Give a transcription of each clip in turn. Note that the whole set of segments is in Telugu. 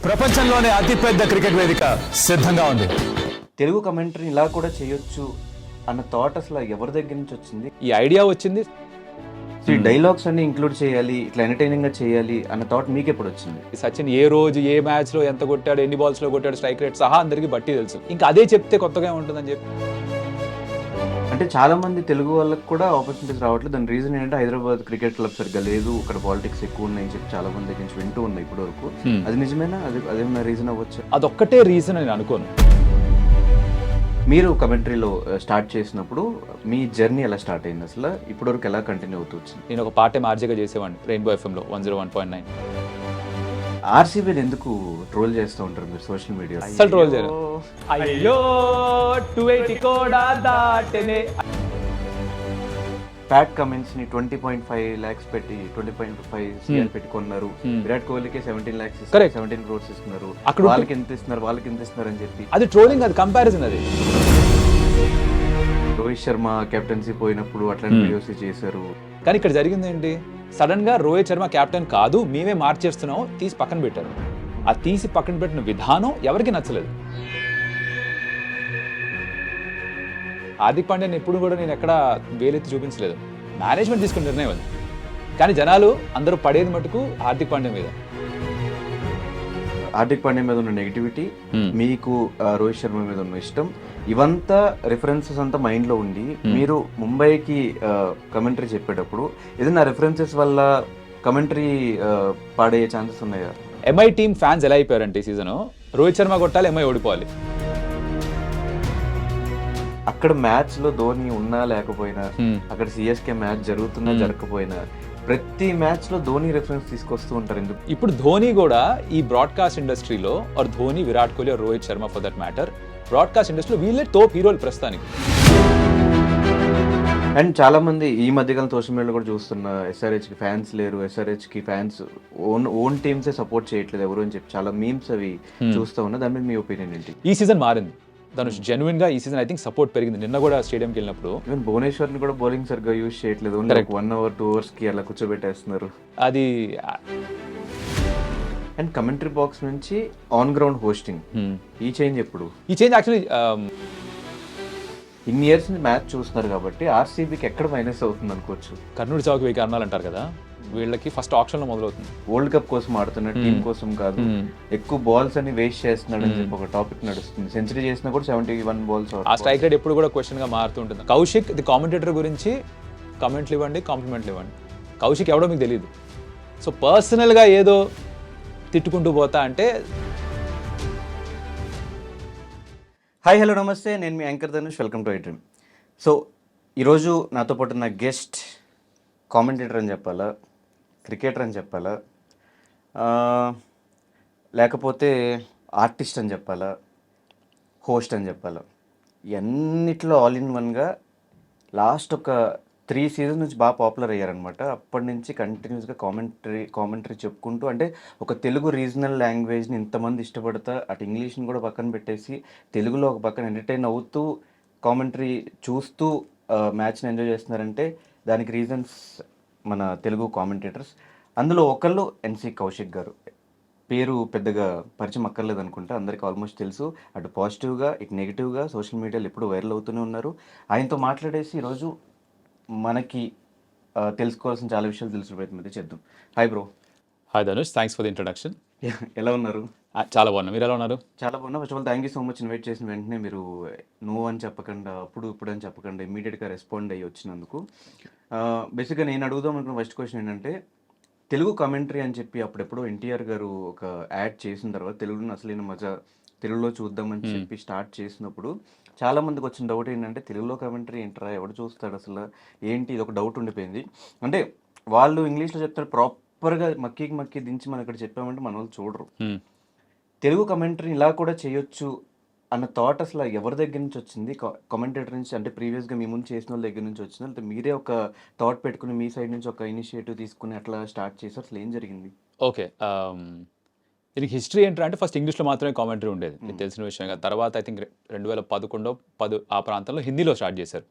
ప్రపంచంలోనే అతిపెద్ద క్రికెట్ వేదిక సిద్ధంగా ఉంది. తెలుగు కమెంటరీ ఇలా కూడా చేయొచ్చు అన్న థాట్ అసలు ఎవరి దగ్గర నుంచి వచ్చింది? ఈ ఐడియా వచ్చింది. ఈ డైలాగ్స్ అన్ని ఇంక్లూడ్ చేయాలి, ఇట్లా ఎంటర్టైనింగ్ గా చేయాలి అన్న థాట్ మీకు ఎప్పుడు వచ్చింది? సచిన్ ఏ రోజు ఏ మ్యాచ్ లో ఎంత కొట్టాడు, ఎన్ని బాల్స్ లో కొట్టాడు, స్ట్రైక్ రేట్ సహా అందరికి బట్టి తెలుసు. ఇంకా అదే చెప్తే కొత్తగా ఉంటుందని చెప్పి అంటే చాలా మంది తెలుగు వాళ్ళకి కూడా ఆపర్చునిటీస్ రావట్లేదు. దాని రీజన్ ఏంటంటే హైదరాబాద్ క్రికెట్ క్లబ్ సరిగ్గా లేదు, అక్కడ పాలిటిక్స్ ఎక్కువ ఉన్నాయని చెప్పి చాలా మంది దగ్గర నుంచి వింటూ ఉన్నాయి ఇప్పటి వరకు. అది నిజమేనా? అదేమన్నా రీజన్ అవ్వచ్చు? అదొక్కటే రీజన్ నేను అనుకోను. మీరు కమెంటరీలో స్టార్ట్ చేసినప్పుడు మీ జర్నీ ఎలా స్టార్ట్ అయింది అసలు? ఇప్పటి వరకు ఎలా కంటిన్యూ అవుతూ వచ్చింది? నేను ఒక పార్ట్ టైం ఆర్జేగా చేసేవాడిని రెయిన్బో ఎఫ్ఎంలో 101.9. ఆర్సీబీని ఎందుకు ట్రోల్ చేస్తూ ఉంటారు మీరు సోషల్ మీడియా? అసలు ట్రోల్ చేయరు. అయ్యో 280 కూడా దాటనే. ప్యాట్ కమిన్స్ ని 20.5 lakhs పెట్టి 20.5 CR పెట్టి కొన్నారు. విరాట్ కోహ్లీకి 17 lakhs ఇస్తారు, 17 crores ఇస్తున్నారు. వాళ్ళకి ఎంత ఇస్తున్నారు, వాళ్ళకి ఎంత ఇస్తున్నారు అని చెప్పి అది ట్రోలింగ్, అది కంపారిజన్. అది రోహిత్ శర్మ కెప్టెన్సీ పోయినప్పుడు అట్లాంటి వీడియోస్ చేశారు. కానీ ఇక్కడ జరిగింది ఏంటి? సడన్ గా రోహిత్ శర్మ కెప్టెన్ కాదు, మేమే మార్చేస్తున్నాం, తీసి పక్కన పెట్టారు. ఆ తీసి పక్కన పెట్టిన విధానం ఎవరికి నచ్చలేదు. హార్దిక్ పాండ్యాని ఎప్పుడు కూడా నేను ఎక్కడ వేలెత్తి చూపించలేదు. మేనేజ్మెంట్ తీసుకున్న నిర్ణయం అది. కానీ జనాలు అందరూ పడేది మటుకు హార్దిక్ పాండ్యా మీద. హార్దిక్ పాండ్యా మీద ఉన్న నెగిటివిటీ, మీకు రోహిత్ శర్మ మీద ఉన్న ఇష్టం, ఇవంతా రిఫరెన్సెస్ అంతా మైండ్ లో ఉండి మీరు ముంబైకి కమెంటరీ చెప్పేటప్పుడు ఏదైనా రిఫరెన్సెస్ వల్ల కమెంటరీ పాడయ్యే ఛాన్సెస్ ఉన్నాయా? ఎంఐ టీమ్ ఫ్యాన్స్ ఎలా అయిపోయారంటే ఈ సీజన్ రోహిత్ శర్మ కొట్టాలి, ఎంఐ ఓడిపోవాలి. అక్కడ మ్యాచ్ లో ధోని ఉన్నా లేకపోయినా, అక్కడ సిఎస్కే మ్యాచ్ జరుగుతున్నా జరగకపోయినా ప్రతి మ్యాచ్ లో ధోని రెఫరెన్స్ తీసుకొస్తూ ఉంటారు. ఎందుకు? ఇప్పుడు ధోని కూడా ఈ బ్రాడ్కాస్ట్ ఇండస్ట్రీలో or Dhoni, Virat Kohli, Rohit Sharma for that matter, broadcast ఇండస్ట్రీలో వీళ్ళే టాప్ హీరోలు ప్రస్తుతానికి. అండ్ చాలా మంది ఈ మధ్యకాలం సోషల్ మీడియాలో కూడా చూస్తున్న ఎస్ఆర్హెచ్ కి ఫ్యాన్స్ లేరు, ఎస్ఆర్హెచ్ కి ఫ్యాన్స్ ఓన్ టీమ్స్ సపోర్ట్ చేయట్లేదు ఎవరు అని చెప్పి చాలా మీమ్స్ అవి చూస్తూ ఉన్నా. దాని మీద మీ ఒపీనియన్ ఏంటి? ఈ సీజన్ మారింది ధనుష్, జెన్యున్ గా ఈ సీజన్ ఐ థింక్ సపోర్ట్ పెరిగింది. నిన్న కూడా స్టేడియంకి వెళ్ళినప్పుడు ఈవెన్ భువనేశ్వర్ ని కూడా బౌలింగ్ సరిగ్గా యూజ్ చేయట్లేదు, 1 hour 2 hours కి అలా కూర్చోబెట్టేస్తున్నారు. అది అండ్ కమెంటరీ బాక్స్ నుంచి ఆన్ గ్రౌండ్ హోస్టింగ్, ఈ చేంజ్ ఎప్పుడు? ఈ చేంజ్ యాక్చువల్లీ ఇన్ని ఇయర్స్ మ్యాచ్ చూస్తున్నారు కాబట్టి ఆర్సీబీకి ఎక్కడ మైనస్ అవుతుంది అనుకోవచ్చు? కర్నూలు చౌక్ వెయ్యి కారణాలు అంటారు కదా, వీళ్ళకి ఫస్ట్ ఆప్షన్ లో మొదలవుతుంది. వరల్డ్ కప్ కోసం ఆడుతున్న టీం కోసం కాదు, ఎక్కువ బాల్స్ అని వేస్ట్ చేస్తున్నాడు అని చెప్పి ఒక టాపిక్ నడుస్తుంది. సెంచరీ చేసినా కూడా 71 balls. ఆ స్ట్రైక్ రేట్ ఎప్పుడు కూడా క్వశ్చన్ గా మారుతూ ఉంటుంది. కౌశిక్ ది కామెంటేటర్ గురించి కామెంట్లు ఇవ్వండి, కాంప్లిమెంట్లు ఇవ్వండి. కౌశిక్ ఎవడో మీకు తెలియదు. సో పర్సనల్ గా ఏదో తిట్టుకుంటూ పోతా అంటే. హాయ్, హలో, నమస్తే. నేను మీ anchor Dhanush. Welcome to I dream. So ఈరోజు నాతో పాటు ఉన్న గెస్ట్ కామెంటేటర్ అని చెప్పాలా, క్రికెటర్ అని చెప్పాలా, లేకపోతే ఆర్టిస్ట్ అని చెప్పాలా, హోస్ట్ అని చెప్పాలా, ఎన్నిట్లో ఆల్ ఇన్ వన్గా లాస్ట్ ఒక 3 seasons నుంచి బాగా పాపులర్ అయ్యారనమాట. అప్పటి నుంచి కంటిన్యూస్గా కామెంటరీ చెప్పుకుంటూ, అంటే ఒక తెలుగు రీజనల్ లాంగ్వేజ్ని ఇంతమంది ఇష్టపడతా, అటు ఇంగ్లీష్ని కూడా పక్కన పెట్టేసి తెలుగులో ఒక పక్కన ఎంటర్టైన్ అవుతూ కామెంటరీ చూస్తూ మ్యాచ్ని ఎంజాయ్ చేస్తున్నారంటే దానికి రీజన్స్ మన తెలుగు కామెంటేటర్స్. అందులో ఒకళ్ళు ఎన్సి కౌశిక్ గారు. పేరు పెద్దగా పరిచయం అక్కర్లేదు అనుకుంటా, అందరికీ ఆల్మోస్ట్ తెలుసు. అటు పాజిటివ్గా ఇటు నెగిటివ్గా సోషల్ మీడియాలో ఎప్పుడు వైరల్ అవుతూనే ఉన్నారు. ఆయనతో మాట్లాడేసి ఈరోజు మనకి తెలుసుకోవాల్సిన చాలా విషయాలు తెలుసు ప్రయత్నం చేద్దాం. Hi bro. Hi Dhanush, thanks for the introduction. ఎలా ఉన్నారు? చాలా బాగున్నా, మీరు ఎలా ఉన్నారు? చాలా బాగున్నా. First of all thank you so much. Invite చేసిన వెంటనే మీరు నో అని చెప్పకుండా, ఇప్పుడు అని చెప్పకుండా ఇమీడియట్గా రెస్పాండ్ అయ్యి వచ్చినందుకు. బేసిక్గా నేను అడుగుదాం అనుకున్న ఫస్ట్ క్వశ్చన్ ఏంటంటే, తెలుగు కామెంటరీ అని చెప్పి అప్పుడెప్పుడో ఎన్టీఆర్ గారు ఒక యాడ్ చేసిన తర్వాత తెలుగులో అసలైన మజా తెలుగులో చూద్దామని చెప్పి స్టార్ట్ చేసినప్పుడు చాలా మందికి వచ్చిన డౌట్ ఏంటంటే, తెలుగులో కామెంటరీ ఏంట్రా, ఎవడు చూస్తాడు అసలు ఏంటి, ఇది ఒక డౌట్ ఉండిపోయింది. అంటే వాళ్ళు ఇంగ్లీష్లో చెప్తారు, ప్రాపర్గా మక్కి దించి మనం ఇక్కడ చెప్పామంటే మన వాళ్ళు చూడరు. తెలుగు కమెంటరీ ఇలా కూడా చేయొచ్చు అన్న థాట్ అసలు ఎవరి దగ్గర నుంచి వచ్చింది? కామెంటేటర్ నుంచి, అంటే ప్రీవియస్గా మీ ముందు చేసిన వాళ్ళ దగ్గర నుంచి వచ్చింది, అంటే మీరే ఒక థాట్ పెట్టుకుని మీ సైడ్ నుంచి ఒక ఇనిషియేటివ్ తీసుకుని అట్లా స్టార్ట్ చేశారు? అసలు ఏం జరిగింది? ఓకే, దీనికి హిస్టరీ ఏంటంటే ఫస్ట్ ఇంగ్లీష్లో మాత్రమే కామెంటరీ ఉండేది, మీకు తెలిసిన విషయంగా. తర్వాత ఐ థింక్ 2011 ఆ ప్రాంతంలో హిందీలో స్టార్ట్ చేశారు.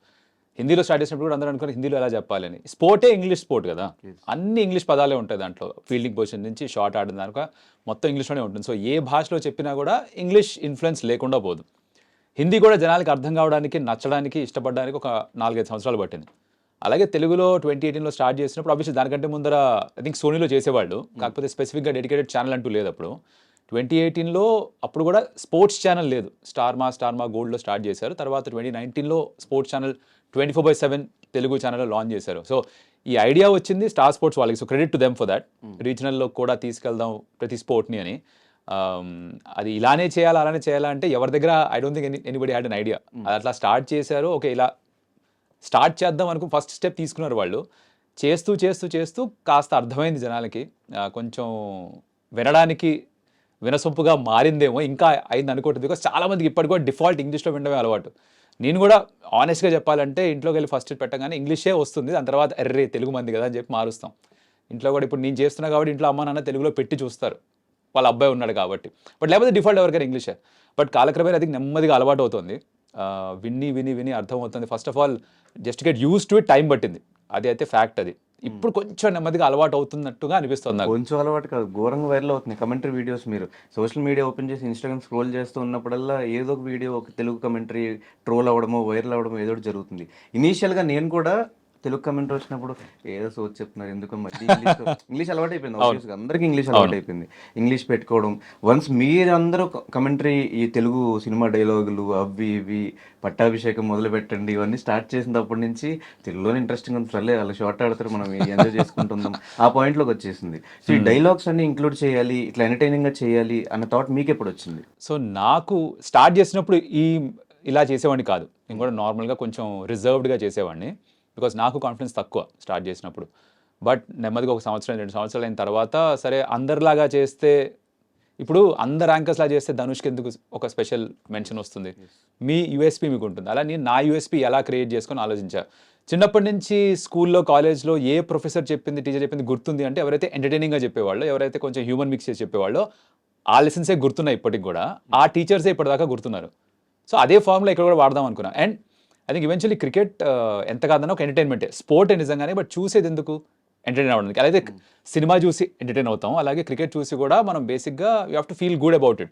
హిందీలో స్టార్ట్ చేసినప్పుడు కూడా అందరూ అనుకుని హిందీలో ఎలా చెప్పాలని. స్పోర్టే ఇంగ్లీష్ స్పోర్ట్ కదా, అన్ని ఇంగ్లీష్ పదాలే ఉంటాయి దాంట్లో. ఫీల్డింగ్ పొజిషన్ నుంచి షార్ట్ ఆడిన దానిక మొత్తం ఇంగ్లీష్లోనే ఉంటుంది. సో ఏ భాషలో చెప్పినా కూడా ఇంగ్లీష్ ఇన్ఫ్లుయెన్స్ లేకుండా పోదు. హిందీ కూడా జనాలకి అర్థం కావడానికి, నచ్చడానికి, ఇష్టపడడానికి ఒక 4-5 సంవత్సరాలు పట్టింది. అలాగే తెలుగులో 2018లో స్టార్ట్ చేసినప్పుడు ఆబ్వియస్లీ దానికంటే ముందర ఐ థింక్ సోనీలో చేసేవాళ్ళు, కాకపోతే స్పెసిఫిక్గా డెడికేటెడ్ ఛానల్ అంటూ లేదు అప్పుడు. 2018లో అప్పుడు కూడా స్పోర్ట్స్ ఛానల్ లేదు, స్టార్ మా గోల్డ్లో స్టార్ట్ చేశారు. తర్వాత 2019లో స్పోర్ట్స్ ఛానల్ 24/7 తెలుగు ఛానల్లో లాంచ్ చేశారు. సో ఈ ఐడియా వచ్చింది స్టార్ స్పోర్ట్స్ వాళ్ళకి. So credit to them for that. రీజనల్లో కూడా తీసుకెళ్దాం ప్రతి స్పోర్ట్ని అని. అది ఇలానే చేయాలా అలానే చేయాలా అంటే ఎవరి దగ్గర I don't think anybody had an idea. అట్లా స్టార్ట్ చేశారు. ఓకే ఇలా స్టార్ట్ చేద్దాం అనుకుని ఫస్ట్ స్టెప్ తీసుకున్నారు వాళ్ళు. చేస్తూ చేస్తూ చేస్తూ కాస్త అర్థమైంది జనాలకి, కొంచెం వినడానికి వినసొంపుగా మారిందేమో, ఇంకా అయింది అనుకోవట్లేదు. బికాస్ చాలామందికి ఇప్పటికీ కూడా డిఫాల్ట్ ఇంగ్లీష్లో వినడమే అలవాటు. నేను కూడా ఆనెస్ట్గా చెప్పాలంటే ఇంట్లోకి వెళ్ళి ఫస్ట్ పెట్టగానే ఇంగ్లీషే వస్తుంది, దాని తర్వాత ఎర్రే తెలుగు మంది కదా అని చెప్పి మారుస్తాం. ఇంట్లో కూడా ఇప్పుడు నేను చేస్తున్నా కాబట్టి ఇంట్లో అమ్మ నాన్న తెలుగులో పెట్టి చూస్తారు, వాళ్ళ అబ్బాయి ఉన్నాడు కాబట్టి. బట్ లేకపోతే డిఫాల్ట్ ఎవరికైనా ఇంగ్లీషే. బట్ కాలక్రమేణా అది నెమ్మదిగా అలవాటు అవుతుంది. విని విని విని అర్థమవుతుంది. First of all just get use to it time పట్టింది, అది అయితే ఫ్యాక్ట్. అది ఇప్పుడు కొంచెం నెమ్మదిగా అలవాటు అవుతున్నట్టుగా అనిపిస్తుంది నాకు. కొంచెం అలవాటు కాదు, ఘోరంగా వైరల్ అవుతుంది కమెంటరీ వీడియోస్. మీరు సోషల్ మీడియా ఓపెన్ చేసి ఇన్స్టాగ్రామ్ స్క్రోల్ చేస్తూ ఉన్నప్పుడల్లా ఏదో ఒక వీడియో, ఒక తెలుగు కమెంటరీ ట్రోల్ అవ్వడమో వైరల్ అవ్వడమో ఏదో ఒకటి జరుగుతుంది. ఇనీషియల్గా నేను కూడా తెలుగు కమెంటరీ వచ్చినప్పుడు ఏదో సోచ్ చెప్తున్నారు ఎందుకు, మళ్ళీ ఇంగ్లీష్ అలవాటు అయిపోయింది. అందరికీ ఇంగ్లీష్ అలవాటు అయిపోయింది, ఇంగ్లీష్ పెట్టుకోవడం. వన్స్ మీరందరూ కమెంటరీ ఈ తెలుగు సినిమా డైలాగులు అవి ఇవి పట్టాభిషేకం మొదలు పెట్టండి ఇవన్నీ స్టార్ట్ చేసినప్పటి నుంచి తెలుగులోనే ఇంట్రెస్టింగ్ ఉంది, సర్లే వాళ్ళు షార్ట్ ఆడతారు మనం ఎంజాయ్ చేసుకుంటుందాం ఆ పాయింట్లోకి వచ్చేసింది. సో ఈ డైలాగ్స్ అన్ని ఇంక్లూడ్ చేయాలి, ఇట్లా ఎంటర్టైనింగ్గా చేయాలి అన్న థాట్ మీకు ఎప్పుడు వచ్చింది? సో నాకు స్టార్ట్ చేసినప్పుడు ఇలా చేసేవాడిని కాదు. నేను కూడా నార్మల్గా కొంచెం రిజర్వ్డ్గా చేసేవాడిని, బికాస్ నాకు కాన్ఫిడెన్స్ తక్కువ స్టార్ట్ చేసినప్పుడు. బట్ నెమ్మదిగా 1 సంవత్సరం 2 సంవత్సరాలు అయిన తర్వాత సరే అందరిలాగా చేస్తే, ఇప్పుడు అందరు ర్యాంకర్స్లా చేస్తే ధనుష్కి ఎందుకు ఒక స్పెషల్ మెన్షన్ వస్తుంది, మీ యూఎస్పీ మీకు ఉంటుంది. అలా నేను నా యూఎస్పీ ఎలా క్రియేట్ చేసుకొని ఆలోచించా. చిన్నప్పటి నుంచి స్కూల్లో కాలేజ్లో ఏ ప్రొఫెసర్ చెప్పింది, టీచర్ చెప్పింది గుర్తుంది అంటే ఎవరైతే ఎంటర్టైనింగ్గా చెప్పేవాళ్ళు, ఎవరైతే కొంచెం హ్యూమన్ మిక్స్ చేసి చెప్పేవాళ్ళో ఆ లెసన్సే గుర్తున్నాయి ఇప్పటికి కూడా, ఆ టీచర్సే ఇప్పటిదాకా గుర్తున్నారు. సో అదే ఫార్ములా ఇక్కడ కూడా వాడదాం అనుకున్నా. And I think eventually cricket ఎంత కాదన్నా ఒక ఎంటర్టైన్మెంటే, స్పోర్టే నిజంగానే. బట్ చూసేది ఎందుకు, ఎంటర్టైన్ అవ్వడానికి. అలాగే సినిమా చూసి ఎంటర్టైన్ అవుతాం, అలాగే క్రికెట్ చూసి కూడా మనం బేసిక్గా you have to feel good about it.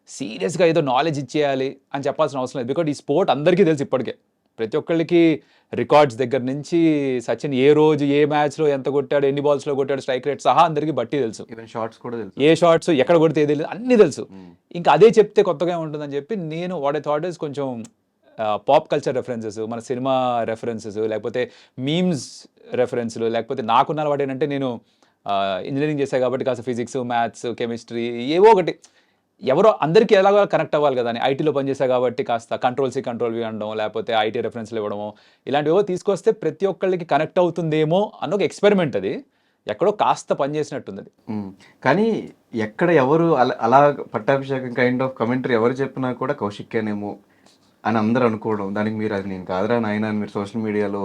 సీరియస్గా ఏదో నాలెడ్జ్ ఇచ్చేయాలి అని చెప్పాల్సిన అవసరం లేదు. బికాజ్ ఈ స్పోర్ట్ అందరికీ తెలుసు ఇప్పటికే, ప్రతి ఒక్కళ్ళకి రికార్డ్స్ దగ్గర నుంచి సచిన్ ఏ రోజు ఏ మ్యాచ్లో ఎంత కొట్టాడు, ఎన్ని బాల్స్లో కొట్టాడు, స్ట్రైక్ రేట్ సహా అందరికీ బట్టి తెలుసు. షార్ట్స్ కూడా తెలుసు, ఏ షార్ట్స్ ఎక్కడ కొడితే తెలియదు, అన్నీ తెలుసు. ఇంకా అదే చెప్తే కొత్తగా ఉంటుందని చెప్పి నేను వాట్ ఐ థాట్ ఇస్ కొంచెం పాప్ కల్చర్ రెఫరెన్సెస్, మన సినిమా రెఫరెన్సెస్, లేకపోతే మీమ్స్ రెఫరెన్స్లు, లేకపోతే నాకున్న అలవాటు ఏంటంటే నేను ఇంజనీరింగ్ చేశాను కాబట్టి కాస్త ఫిజిక్స్, మ్యాథ్స్, కెమిస్ట్రీ ఏవో ఒకటి ఎవరో అందరికీ ఎలాగో కనెక్ట్ అవ్వాలి కదా అని ఐటీలో పనిచేసా కాబట్టి కాస్త కంట్రోల్-C కంట్రోల్-V అనడం, లేకపోతే ఐటీ రెఫరెన్స్లు ఇవ్వడము, ఇలాంటివో తీసుకొస్తే ప్రతి ఒక్కళ్ళకి కనెక్ట్ అవుతుందేమో అన్న ఒక ఎక్స్పెరిమెంట్. అది ఎక్కడో కాస్త పనిచేసినట్టుంది. కానీ ఎక్కడ ఎవరు అలా పట్టాభిషేకం కైండ్ ఆఫ్ కమెంటరీ ఎవరు చెప్పినా కూడా కౌశిక్కేనేమో అని అందరూ అనుకోవడం, దానికి మీరు అది నేను కాదురా నాయన అని మీరు సోషల్ మీడియాలో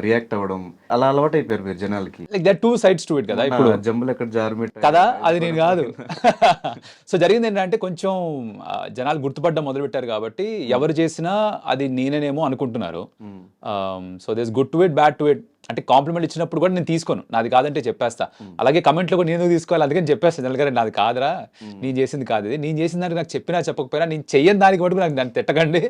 రియాక్ట్ అవ్వడం, అలా అలవాటు అయిపోయారు మీరు జనాలకి. Like that 2 sides to it కదా. ఇప్పుడు జంబులు ఎక్కడ జారుమిట్ కదా, అది నేను కాదు. సో జరిగింది ఏంటంటే కొంచెం జనాలు గుర్తుపడ్డం మొదలుపెట్టారు కాబట్టి ఎవరు చేసినా అది నేనేనేమో అనుకుంటున్నారు. So this good to it, bad to it. అంటే కాంప్లిమెంట్ ఇచ్చినప్పుడు కూడా నేను తీసుకోను, నాది కాదంటే చెప్పేస్తా. అలాగే కమెంట్లో కూడా నేను తీసుకోవాలి, అందుకని చెప్పేస్తాను జనరల్గా నాది కాదురా, నేను చేసింది కాదు ఇది. నేను చేసిన దానికి నాకు చెప్పినా చెప్పకపోయినా నేను చెయ్యని దానికి మటుకు నాకు నన్ను తిట్టకండి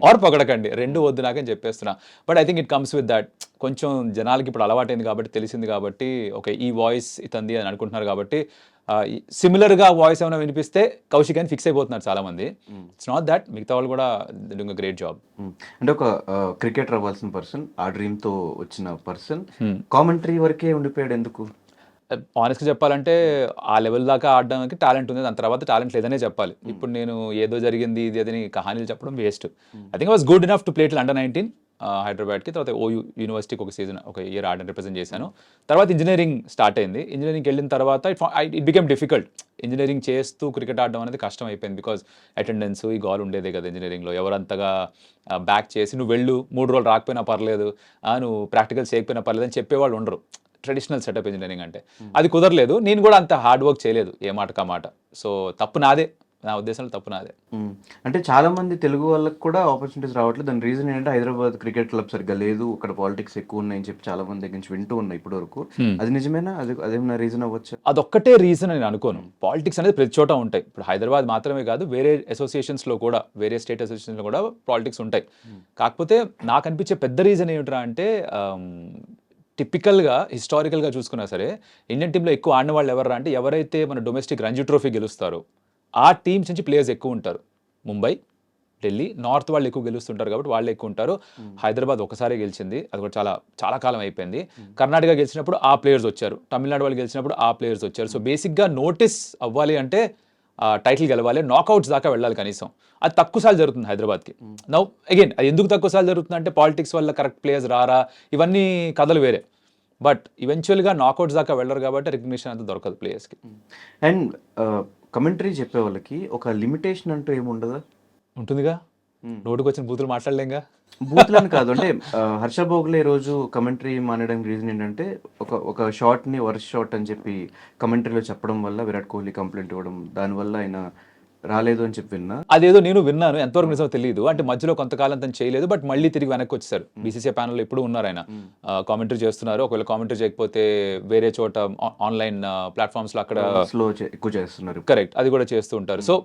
ఆర్ పొగడకండి, రెండు వద్దు నాకని చెప్పేస్తున్నా. But I think it comes with that. కొంచెం జనాలకి ఇప్పుడు అలవాటైంది కాబట్టి, తెలిసింది కాబట్టి, ఓకే ఈ వాయిస్ ఇతంది అని అనుకుంటున్నారు కాబట్టి, సిమిలర్గా వాయిస్ ఏమైనా వినిపిస్తే కౌశిక్ అని ఫిక్స్ అయిపోతున్నారు చాలామంది. ఇట్స్ నాట్ దట్, మిగతా వాళ్ళు కూడా డూయింగ్ అ గ్రేట్ జాబ్. అంటే ఒక క్రికెటర్ అవ్వాల్సిన పర్సన్, ఆ డ్రీమ్తో వచ్చిన పర్సన్ కామెంటరీ వరకే ఉండిపోయాడు ఎందుకు? ఆనెస్ట్గా చెప్పాలంటే ఆ లెవెల్ దాకా ఆడడానికి టాలెంట్ ఉంది, దాని తర్వాత టాలెంట్ లేదనే చెప్పాలి. ఇప్పుడు నేను ఏదో జరిగింది ఇది అదని కహానీలు చెప్పడం waste. I think I was good enough to play till under-19 హైదరాబాద్కి. తర్వాత ఓయూ యూనివర్సిటీకి ఒక సీజన్, ఒక ఇయర్ ఆడని రిప్రజెంట్ చేశాను. తర్వాత ఇంజనీరింగ్ స్టార్ట్ అయింది. ఇంజనీరింగ్కి వెళ్ళిన తర్వాత ఇట్ బికెమ్ డిఫికల్ట్. ఇంజనీరింగ్ చేస్తూ క్రికెట్ ఆడడం అనేది కష్టం అయిపోయింది. బికాజ్ అటెండెన్స్ ఈ గోల్ ఉండేదే కదా ఇంజనీరింగ్లో. ఎవరంతగా బ్యాక్ చేసి నువ్వు వెళ్ళు 3 రోజులు రాకపోయినా పర్లేదు, నువ్వు ప్రాక్టికల్స్ చేయకపోయినా పర్లేదు అని చెప్పేవాళ్ళు ఉండరు ట్రెడిషనల్ సెటప్ ఇంజనీరింగ్ అంటే. అది కుదరలేదు. నేను కూడా అంత హార్డ్ వర్క్ చేయలేదు ఏ మాట కా మాట. సో తప్పు నాదే, నా ఉద్దేశంలో తప్పు నాదే. అంటే చాలా మంది తెలుగు వాళ్ళకి కూడా ఆపర్చునిటీస్ రావట్లేదు. దాని రీజన్ ఏంటంటే హైదరాబాద్ క్రికెట్ క్లబ్ సరిగ్గా లేదు, అక్కడ పాలిటిక్స్ ఎక్కువ ఉన్నాయని చెప్పి చాలా మంది దగ్గర నుంచి వింటూ ఉన్నాయి ఇప్పటి వరకు. అది నిజమేనా? అదేమన్నా రీజన్ అవ్వచ్చు? అదొక్కటే రీజన్ నేను అనుకోను. పాలిటిక్స్ అనేది ప్రతి చోట ఉంటాయి. ఇప్పుడు హైదరాబాద్ మాత్రమే కాదు, వేరే అసోసియేషన్స్లో కూడా, వేరే స్టేట్ అసోసియేషన్స్లో కూడా పాలిటిక్స్ ఉంటాయి. కాకపోతే నాకు అనిపించే పెద్ద రీజన్ ఏమిట్రా అంటే టిపికల్గా హిస్టారికల్గా చూసుకున్నా సరే ఇండియన్ టీంలో ఎక్కువ ఆడిన వాళ్ళు ఎవరు అంటే ఎవరైతే మన డొమెస్టిక్ రంజీ ట్రోఫీ గెలుస్తారో ఆ టీమ్స్ నుంచి ప్లేయర్స్ ఎక్కువ ఉంటారు. ముంబై, ఢిల్లీ, నార్త్ వాళ్ళు ఎక్కువ గెలుస్తుంటారు కాబట్టి వాళ్ళు ఎక్కువ ఉంటారు. హైదరాబాద్ ఒకసారి గెలిచింది, అది కూడా చాలా చాలా కాలం అయిపోయింది. కర్ణాటక గెలిచినప్పుడు ఆ ప్లేయర్స్ వచ్చారు, తమిళనాడు వాళ్ళు గెలిచినప్పుడు ఆ ప్లేయర్స్ వచ్చారు. సో బేసిక్గా నోటీస్ అవ్వాలి అంటే టైటిల్ గెలవాలి, నాకౌట్స్ దాకా వెళ్ళాలి కనీసం. అది తక్కువ సార్లు జరుగుతుంది హైదరాబాద్కి. నౌ అగైన్ అది ఎందుకు తక్కువ సార్లు జరుగుతుంది అంటే పాలిటిక్స్ వల్ల కరెక్ట్ ప్లేయర్స్ రారా, ఇవన్నీ కథలు వేరే. బట్ ఈవెన్చువల్గా నాకౌట్స్ దాకా వెళ్ళరు కాబట్టి రికగ్నిషన్ అంతా దొరకదు ప్లేయర్స్కి. అండ్ కమెంటరీ చెప్పే వాళ్ళకి ఒక లిమిటేషన్ అంటూ ఏముండదా? ఉంటుందిగా, నోటుకు వచ్చిన బూతులు మాట్లాడలేంగా. బూత్లను కాదు అంటే హర్ష భోగ్లే రోజు కమెంటరీ మానేయడానికి రీజన్ ఏంటంటే ఒక షాట్ని వర్స్ట్ షాట్ అని చెప్పి కమెంటరీలో చెప్పడం వల్ల విరాట్ కోహ్లీ కంప్లైంట్ ఇవ్వడం, దానివల్ల ఆయన రాలేదు అని చెప్పి విన్నా. అదేదో నేను విన్నాను, ఎంతవరకు నిజమో తెలియదు. అంటే మధ్యలో కొంతకాలం తను చేయలేదు, బట్ మళ్ళీ తిరిగి వెనక్కి వచ్చేసారు. బీసీసీఐ ప్యానల్లో ఇప్పుడు ఉన్నారు ఆయన, కామెంటరీ చేస్తున్నారు. ఒకవేళ కామెంటరీ చేయకపోతే వేరే చోట ఆన్లైన్ ప్లాట్ఫామ్స్లో అక్కడ స్లో ఎక్కువ చేస్తున్నారు. కరెక్ట్, అది కూడా చేస్తూ ఉంటారు. సో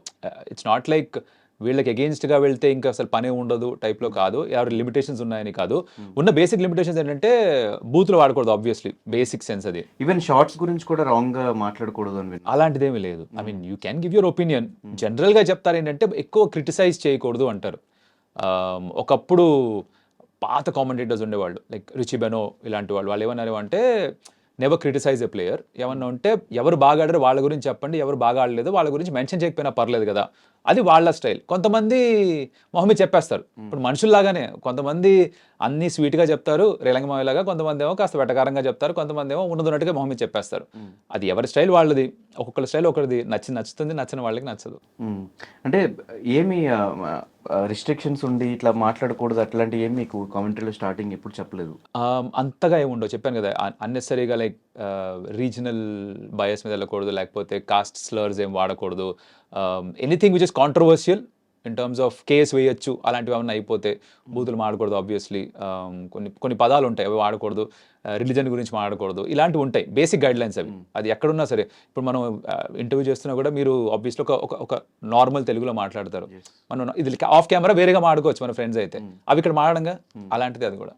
ఇట్స్ నాట్ లైక్ వీళ్ళకి అగెయిన్స్ట్గా వెళ్తే ఇంకా అసలు పనే ఉండదు టైప్లో కాదు, ఎవరి లిమిటేషన్స్ ఉన్నాయని కాదు. ఉన్న బేసిక్ లిమిటేషన్స్ ఏంటంటే బూత్లు వాడకూడదు, ఆబ్వియస్లీ బేసిక్ సెన్స్ అది. ఈవెన్ షార్ట్స్ గురించి కూడా రాంగ్ గా మాట్లాడకూడదు అని విన్నా. అలాంటిదేమీ లేదు. I mean you can give your opinion. జనరల్గా చెప్తారు ఏంటంటే ఎక్కువ క్రిటిసైజ్ చేయకూడదు అంటారు. ఒకప్పుడు పాత కామెంటేటర్స్ ఉండేవాళ్ళు లైక్ రిచి బెనో ఇలాంటి వాళ్ళు ఏమన్నారు అంటే నెవర్ క్రిటిసైజ్ ఎ ప్లేయర్. ఏమన్నా ఉంటే ఎవరు బాగా ఆడారో వాళ్ళ గురించి చెప్పండి, ఎవరు బాగా ఆడలేదు వాళ్ళ గురించి మెన్షన్ చేయకపోయినా పర్లేదు కదా, అది వాళ్ళ స్టైల్. కొంతమంది మొహమ్మద్ చెప్పేస్తారు, ఇప్పుడు మనుషుల్లాగానే కొంతమంది అన్నీ స్వీట్గా చెప్తారు రేలంగమావిలాగా, కొంతమంది ఏమో కాస్త వెటకారంగా చెప్తారు, కొంతమంది ఏమో ఉన్నట్టుగా మొహమ్మద్ చెప్పేస్తారు. అది ఎవరి స్టైల్ వాళ్ళది, ఒక్కొక్కరి స్టైల్ ఒకరిది. నచ్చుతుంది, నచ్చని వాళ్ళకి నచ్చదు. అంటే ఏమి రిస్ట్రిక్షన్స్ ఉండి ఇట్లా మాట్లాడకూడదు అట్లాంటి ఏమి మీకు కామెంటరీలో స్టార్టింగ్ ఎప్పుడు చెప్పలేదు? అంతగా ఏముండవు, చెప్పాను కదా. అన్నెసరీగా లైక్ రీజనల్ బయస్ మీద వెళ్ళకూడదు, లేకపోతే కాస్ట్ స్లర్స్ ఏం వాడకూడదు. Anything which is controversial in terms of case వేయచ్చు, అలాంటివి ఏమన్నా అయిపోతే బూతులు మాడకూడదు. ఆబ్వియస్లీ కొన్ని పదాలు ఉంటాయి, అవి వాడకూడదు. రిలీజన్ గురించి మాట్లాడకూడదు, ఇలాంటివి ఉంటాయి బేసిక్ గైడ్ లైన్స్ అవి. అది ఎక్కడున్నా సరే, ఇప్పుడు మనం ఇంటర్వ్యూ చేస్తున్నా కూడా మీరు ఆబ్వియస్లీ ఒక నార్మల్ తెలుగులో మాట్లాడతారు, మనం ఇది ఆఫ్ కెమెరా వేరేగా మాడుకోవచ్చు మన ఫ్రెండ్స్ అయితే, అవి ఇక్కడ మాడడంగా అలాంటిది అది కూడా.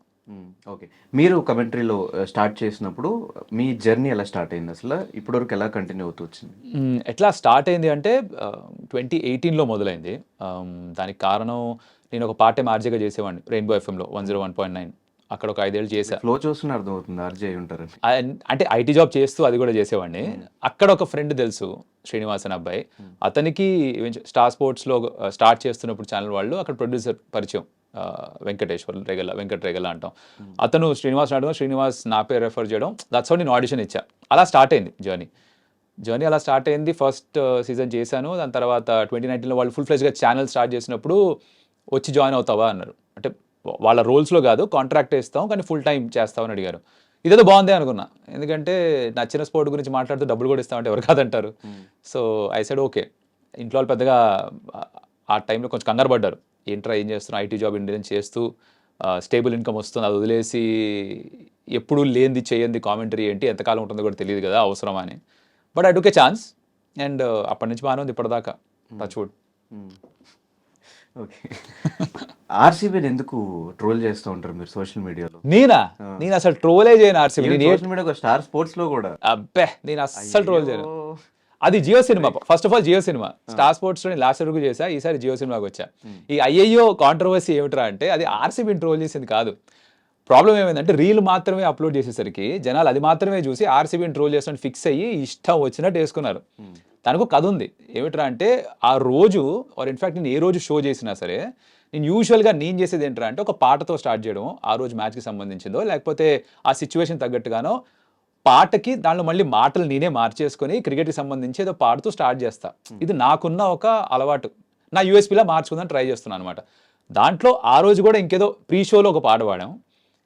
ఓకే, మీరు కమెంటరీలో స్టార్ట్ చేసినప్పుడు మీ జర్నీ ఎలా స్టార్ట్ అయింది అసలు, ఇప్పటివరకు ఎలా కంటిన్యూ అవుతూ వచ్చింది? ఎట్లా స్టార్ట్ అయింది అంటే 2018లో మొదలైంది. దానికి కారణం నేను ఒక పార్ట్ టైం ఆర్జేగా చేసేవాడిని రెయిన్బో ఎఫ్ఎంలో 101.9. అక్కడ ఒక 5 ఏళ్ళు చేశా. ఫ్లో చూస్తున్న అర్థమవుతుంది ఆర్జే ఉంటారు అంటే ఐటీ జాబ్ చేస్తూ అది కూడా చేసేవాడిని. అక్కడ ఒక ఫ్రెండ్ తెలుసు, శ్రీనివాస్ అని అబ్బాయి. అతనికి స్టార్ స్పోర్ట్స్లో స్టార్ట్ చేస్తున్నప్పుడు ఛానల్ వాళ్ళు అక్కడ ప్రొడ్యూసర్ పరిచయం, వెంకట్ రెగల అంటాం. అతను శ్రీనివాస్ నా పేరు రెఫర్ చేయడం, దట్స్ హౌ నేను ఆడిషన్ ఇచ్చా. అలా స్టార్ట్ అయింది జర్నీ అలా స్టార్ట్ అయింది. ఫస్ట్ సీజన్ చేశాను. దాని తర్వాత 2019లో వాళ్ళు ఫుల్ ఫ్లెజ్గా ఛానల్ స్టార్ట్ చేసినప్పుడు వచ్చి జాయిన్ అవుతావా అన్నారు. అంటే వాళ్ళ రోల్స్లో కాదు, కాంట్రాక్ట్ ఇస్తాం కానీ ఫుల్ టైం చేస్తామని అడిగారు. ఇదేదో బాగుంది అనుకున్నా, ఎందుకంటే నచ్చిన స్పోర్ట్ గురించి మాట్లాడుతూ డబ్బులు కూడా ఇస్తామంటే ఎవరు కాదంటారు. So I said okay. ఇంట్లో వాళ్ళు పెద్దగా ఆ టైంలో కొంచెం కంగారు పడ్డారు, ఏంట్రా ఏం చేస్తున్నావు, ఐటీ జాబ్ ఇండియన్ చేస్తూ స్టేబుల్ ఇన్కమ్ వస్తుంది, అది వదిలేసి ఎప్పుడు లేనిది చేయండి కామెంటరీ ఏంటి, ఎంతకాలం ఉంటుందో కూడా తెలియదు కదా, అవసరమా అని. But I took A chance and అప్పటి నుంచి బాగానే ఉంది ఇప్పటిదాకా, టచ్ వుడ్. ఓకే, ఆర్సీబీని ఎందుకు ట్రోల్ చేస్తూ ఉంటారు మీరు సోషల్ మీడియాలో? నేను అసలు ట్రోలే చేయను RCB. Social media star sports లో కూడా అబ్బే నేను అస్సలు ట్రోల్ చేయను. అది Jio cinema, first of all Jio cinema. Star sports లో లాస్ట్ వరకు చేశా, ఈసారి జియో సినిమాకి వచ్చా. ఈ అయ్యయ్యో కాంట్రవర్సీ ఏమిట్రా అంటే అది ఆర్సీబీని ట్రోల్ చేసింది కాదు. ప్రాబ్లం ఏమైందంటే రీల్ మాత్రమే అప్లోడ్ చేసేసరికి జనాలు అది మాత్రమే చూసి ఆర్సీబీని ట్రోల్ చేస్తామని ఫిక్స్ అయ్యి ఇష్టం వచ్చినట్టు వేసుకున్నారు. దానికి కథ ఉంది. ఏమిట్రా అంటే ఆ రోజు ఆర్ ఇన్ఫాక్ట్ నేను ఏ రోజు షో చేసినా సరే నేను యూజువల్గా నేను చేసేది ఏంట్రా అంటే ఒక పాటతో స్టార్ట్ చేయడం, ఆ రోజు మ్యాచ్కి సంబంధించిందో లేకపోతే ఆ సిచ్యువేషన్ తగ్గట్టుగానో పాటకి దాంట్లో మళ్ళీ మాటలు నేనే మార్చేసుకొని క్రికెట్కి సంబంధించి ఏదో పాడుతూ స్టార్ట్ చేస్తా. ఇది నాకున్న ఒక అలవాటు, నా యూఎస్పీలా మార్చుకుందని ట్రై చేస్తున్నాను అనమాట. దాంట్లో ఆ రోజు కూడా ఇంకేదో ప్రీ షోలో ఒక పాట పాడాం.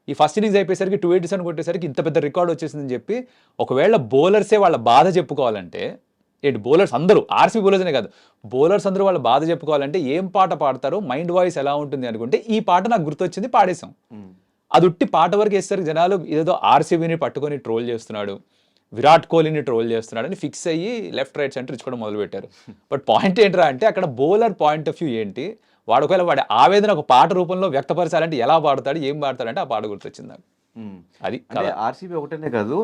ఈ ఫస్ట్ ఇన్నింగ్స్ అయిపోయేసరికి 287 కొట్టేసరికి ఇంత పెద్ద రికార్డ్ వచ్చేసిందని చెప్పి, ఒకవేళ బౌలర్సే వాళ్ళ బాధ చెప్పుకోవాలంటే ఏంటి బౌలర్స్ అందరూ ఆర్సీబీ బౌలర్స్ అనే కాదు, బౌలర్స్ అందరూ వాళ్ళ బాధ చెప్పుకోవాలంటే ఏం పాట పాడతారో, మైండ్ వాయిస్ ఎలా ఉంటుంది అనుకుంటే ఈ పాట నాకు గుర్తొచ్చింది పాడేశాం. అది ఉట్టి పాట వరకు వేస్తారు జనాలు, ఏదో ఆర్సీబీని పట్టుకొని ట్రోల్ చేస్తున్నాడు, విరాట్ కోహ్లీని ట్రోల్ చేస్తున్నాడు అని ఫిక్స్ అయ్యి లెఫ్ట్ రైట్ సెంటర్ ఇచ్చుకోవడం మొదలుపెట్టారు. బట్ పాయింట్ ఏంట్రా అంటే అక్కడ బౌలర్ పాయింట్ ఆఫ్ వ్యూ ఏంటి, వాడు ఒకవేళ వాడి ఆవేదన ఒక పాట రూపంలో వ్యక్తపరచాలంటే ఎలా పాడతాడు, ఏం పాడతాడంటే ఆ పాట గుర్తొచ్చింది నాకు. అది అంటే ఆర్సీబీ ఒకటనే కాదు,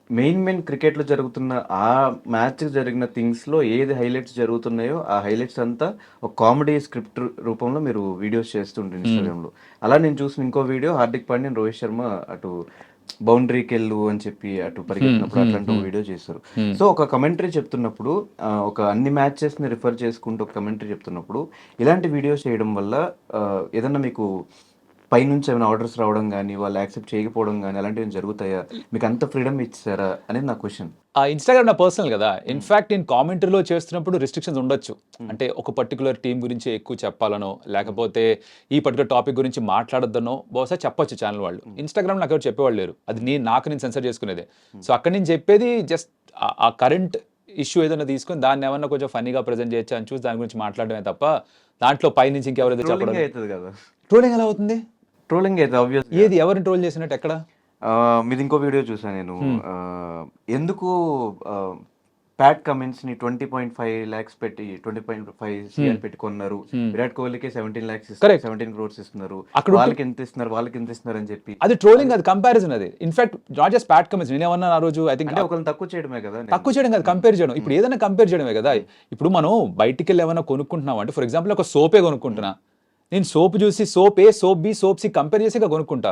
మెయిన్ క్రికెట్లో జరుగుతున్న ఆ మ్యాచ్ జరిగిన థింగ్స్లో ఏది హైలైట్స్ జరుగుతున్నాయో ఆ హైలైట్స్ అంతా ఒక కామెడీ స్క్రిప్ట్ రూపంలో మీరు వీడియోస్ చేస్తుంటారు ఇన్స్టాగ్రామ్లో. అలా నేను చూసిన ఇంకో వీడియో, హార్దిక్ పాండ్యా రోహిత్ శర్మ అటు బౌండరీకి వెళ్ళు అని చెప్పి అటు పరిగెత్తినప్పుడు అట్లాంటి ఒక వీడియో చేస్తారు. సో ఒక కమెంటరీ చెప్తున్నప్పుడు, ఒక అన్ని మ్యాచెస్ని రిఫర్ చేసుకుంటూ ఒక కమెంటరీ చెప్తున్నప్పుడు ఇలాంటి వీడియోస్ చేయడం వల్ల ఏదన్నా మీకు పైనుంచి ఏమైనా ఆర్డర్స్ రావడం కానీ, వాళ్ళు యాక్సెప్ట్ చేయకపోవడం కానీ అలాంటివి జరుగుతాయా? మీకు అంత ఫ్రీడమ్ ఇచ్చారా అనేది నా క్వశ్చన్. ఆ ఇన్స్టాగ్రామ్ నా పర్సనల్ కదా, ఇన్ఫాక్ట్ నేను కామెంటరీలో చేస్తున్నప్పుడు రిస్ట్రిక్షన్స్ ఉండొచ్చు. అంటే ఒక పర్టికులర్ టీం గురించి ఎక్కువ చెప్పాలనో, లేకపోతే ఈ పర్టికులర్ టాపిక్ గురించి మాట్లాడొద్దనో బహుశా చెప్పొచ్చు ఛానల్ వాళ్ళు. ఇన్స్టాగ్రామ్ నాకు ఎవరు చెప్పేవాళ్ళు లేరు, అది నేను సెన్సర్ చేసుకునేదే. సో అక్కడ నేను చెప్పేది జస్ట్ ఆ కరెంట్ ఇష్యూ ఏదైనా తీసుకొని దాన్ని ఏమన్నా కొంచెం ఫన్నీగా ప్రజెంట్ చేయొచ్చు అని చూసి దాని గురించి మాట్లాడమే తప్ప దాంట్లో పైనుంచి ఇంకెవరైతే చెప్పడం. అవుతుంది కదా, ట్రోలింగ్ ఎలా అవుతుంది? ట్రోలింగ్ అయితే ఆబ్వియస్. ఏది ఎవరిని ట్రోల్ చేసినట్టు ఎక్కడ? మీది ఇంకో వీడియో చూసాను నేను. ఎందుకు ప్యాట్ కమిన్స్ ని 20.5 lakhs పెట్టి 20.5 CR పెట్టి కొన్నారు, విరాట్ కోహ్లీకి 17 lakhs ఇస్తారు, 17 crores ఇస్తున్నారు, వాళ్ళకి ఎంత ఇస్తున్నారు అని చెప్పి. అది ట్రోలింగ్, అది కంపారిజన్. అది in fact not just Pat Cummins. నేనేమన్నా ఆ రోజు ఐ థింక్ అంటే ఒకరిని తక్కువ చేయడమే కదా, తక్కువ చేయడం కాదు, కంపేర్ చేయడం. ఇప్పుడు ఏదైనా కంపేర్ చేయడమే కదా. ఇప్పుడు మనం బయటికి వెళ్ళి ఏమైనా కొనుక్కుంటున్నాం అంటే, ఫర్ ఎగ్జాంపుల్ ఒక సోపే కొనుక్కుంటున్నా, నేను సోప్ చూసి soap A, soap B, soap C compare చేసి కొనుక్కుంటా.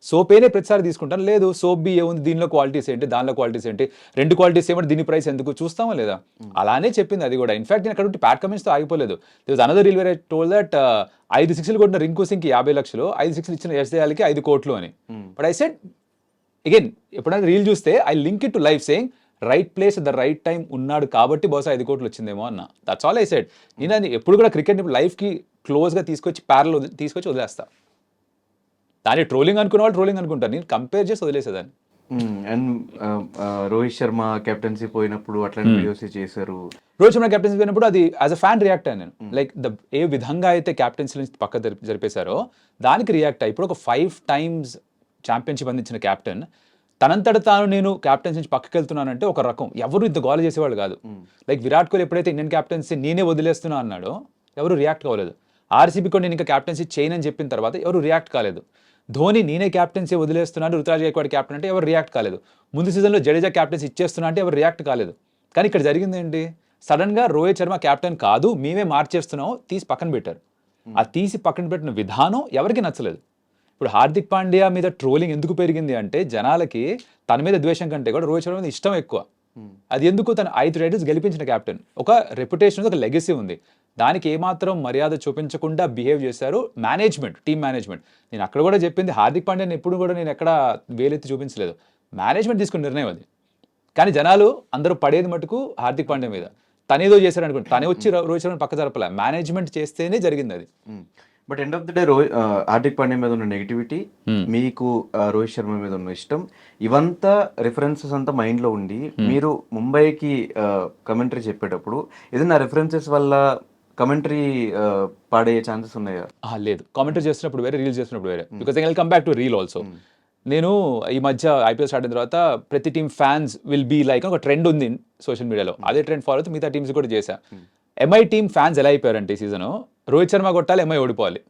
సోప్ ఏనే ప్రతిసారి తీసుకుంటాను, లేదు సోప్ బి ఏముంది, దీనిలో క్వాలిటీస్ ఏంటి, దానిలో క్వాలిటీస్ ఏంటి, రెండు క్వాలిటీస్ ఏమంటే దీని ప్రైస్ ఎందుకు చూస్తామా లేదా. అలానే చెప్పింది అది కూడా. ఇన్ఫాక్ట్ నేను అక్కడ ప్యాట్ కమెంట్స్తో ఆగిపోలేదు. Another reel where I told that 5 6లు కొట్టిన రింకు సింగ్కి 50 లక్షలు, 5 6లు ఇచ్చిన ఎస్ఐకి 5 కోట్లు అని. బట్ ఐ సెడ్ అగైన్, ఎప్పుడైనా రీల్ చూస్తే I link it to life saying right place at the right time ఉన్నాడు కాబట్టి బహుశా 5 కోట్లు వచ్చిందేమో అన్న. That's all I said. నేను అది ఎప్పుడు కూడా క్రికెట్ లైఫ్కి క్లోజ్గా తీసుకొచ్చి తీసుకొచ్చి వదిలేస్తా. దాన్ని ట్రోలింగ్ అనుకునే వాళ్ళు ట్రోలింగ్ అనుకుంటారు, నేను కంపేర్ చేసి వదిలేసేదాన్ని. అండ్ రోహిత్ శర్మ కెప్టెన్సీ పోయినప్పుడు అట్లాంటి వీడియోస్ చేశారు. రోహిత్ శర్మ కెప్టెన్సీ పోయినప్పుడు అది యాజ్ అ ఫ్యాన్ రియాక్ట్ అయ్యాను నేను. లైక్ ఏ విధంగా అయితే కెప్టెన్సీ నుంచి పక్క జరిపేశారో దానికి రియాక్ట్ అయ్యి. ఇప్పుడు ఒక 5 times ఛాంపియన్షిప్ అందించిన కెప్టెన్ తనంతట తాను నేను కెప్టెన్సీ నుంచి పక్కకి వెళ్తున్నానంటే ఒక రకం, ఎవరు ఇంత గోల చేసేవాళ్ళు కాదు. లైక్ విరాట్ కోహ్లీ ఎప్పుడైతే ఇండియన్ కెప్టెన్సీ నేనే వదిలేస్తున్నా అన్నాడో ఎవరు రియాక్ట్ కాలేదు. ఆర్సీబీ కూడా నేను ఇంకా కెప్టెన్సీ చేయనని చెప్పిన తర్వాత ఎవరు రియాక్ట్ కాలేదు. ధోని నేనే క్యాప్టెన్సీ వదిలేస్తున్నాను, రుతురాజ్ గైక్వాడ్ క్యాప్టెన్ అంటే ఎవరు రియాక్ట్ కాలేదు. ముందు సీజన్లో జడేజా క్యాప్టెన్సీ ఇచ్చేస్తున్నా అంటే ఎవరు రియాక్ట్ కాలేదు. కానీ ఇక్కడ జరిగింది ఏంటి, సడన్గా రోహిత్ శర్మ క్యాప్టెన్ కాదు మేమే మార్చేస్తున్నాము తీసి పక్కన పెట్టారు. ఆ తీసి పక్కన పెట్టిన విధానం ఎవరికి నచ్చలేదు. ఇప్పుడు హార్దిక్ పాండ్యా మీద ట్రోలింగ్ ఎందుకు పెరిగింది అంటే జనాలకి తన మీద ద్వేషం కంటే కూడా రోహిత్ శర్మ మీద ఇష్టం ఎక్కువ. అది ఎందుకు, తను 5 టైటిల్స్ గెలిపించిన క్యాప్టెన్, ఒక రెప్యుటేషన్, ఒక లెగసీ ఉంది. దానికి ఏమాత్రం మర్యాద చూపించకుండా బిహేవ్ చేశారు మేనేజ్మెంట్, టీమ్ మేనేజ్మెంట్. నేను అక్కడ కూడా చెప్పింది, హార్దిక్ పాండ్యాని ఎప్పుడు కూడా నేను ఎక్కడ వేలెత్తి చూపించలేదు, మేనేజ్మెంట్ తీసుకున్న నిర్ణయం అది. కానీ జనాలు అందరూ పడేది మటుకు హార్దిక్ పాండ్యా మీద. తనేదో చేశారు అనుకోండి, తనే వచ్చి రోహిత్ శర్మ పక్క జరపలే, మేనేజ్మెంట్ చేస్తేనే జరిగింది అది. But end of the day Hardik Pandya మీద ఉన్న నెగిటివిటీ, మీకు రోహిత్ శర్మ మీద ఉన్న ఇష్టం, ఇవంతా రిఫరెన్సెస్ అంతా మైండ్లో ఉండి మీరు ముంబైకి కమెంటరీ చెప్పేటప్పుడు ఏదైనా రిఫరెన్సెస్ వల్ల కమెంటరీ పాడే ఛాన్సెస్ ఉన్నాయా? లేదు, కామెంటరీ చేస్తున్నప్పుడు వేరే, రీల్స్ చేస్తున్నప్పుడు వేరే. Because I will come back to reel also. నేను ఈ మధ్య ఐపీఎల్ స్టార్ట్ అయిన తర్వాత ప్రతి team fans will be like ఒక ట్రెండ్ ఉంది సోషల్ మీడియాలో, అదే ట్రెండ్ ఫాలో అవుతూ మిగతా టీమ్స్ కూడా చేశా. ఎంఐ టీమ్ ఫ్యాన్స్ ఎలా అయిపోయారంటే ఈ సీజన్, రోహిత్ శర్మ కొట్టాలి ఎంఐ ఓడిపోవాలి,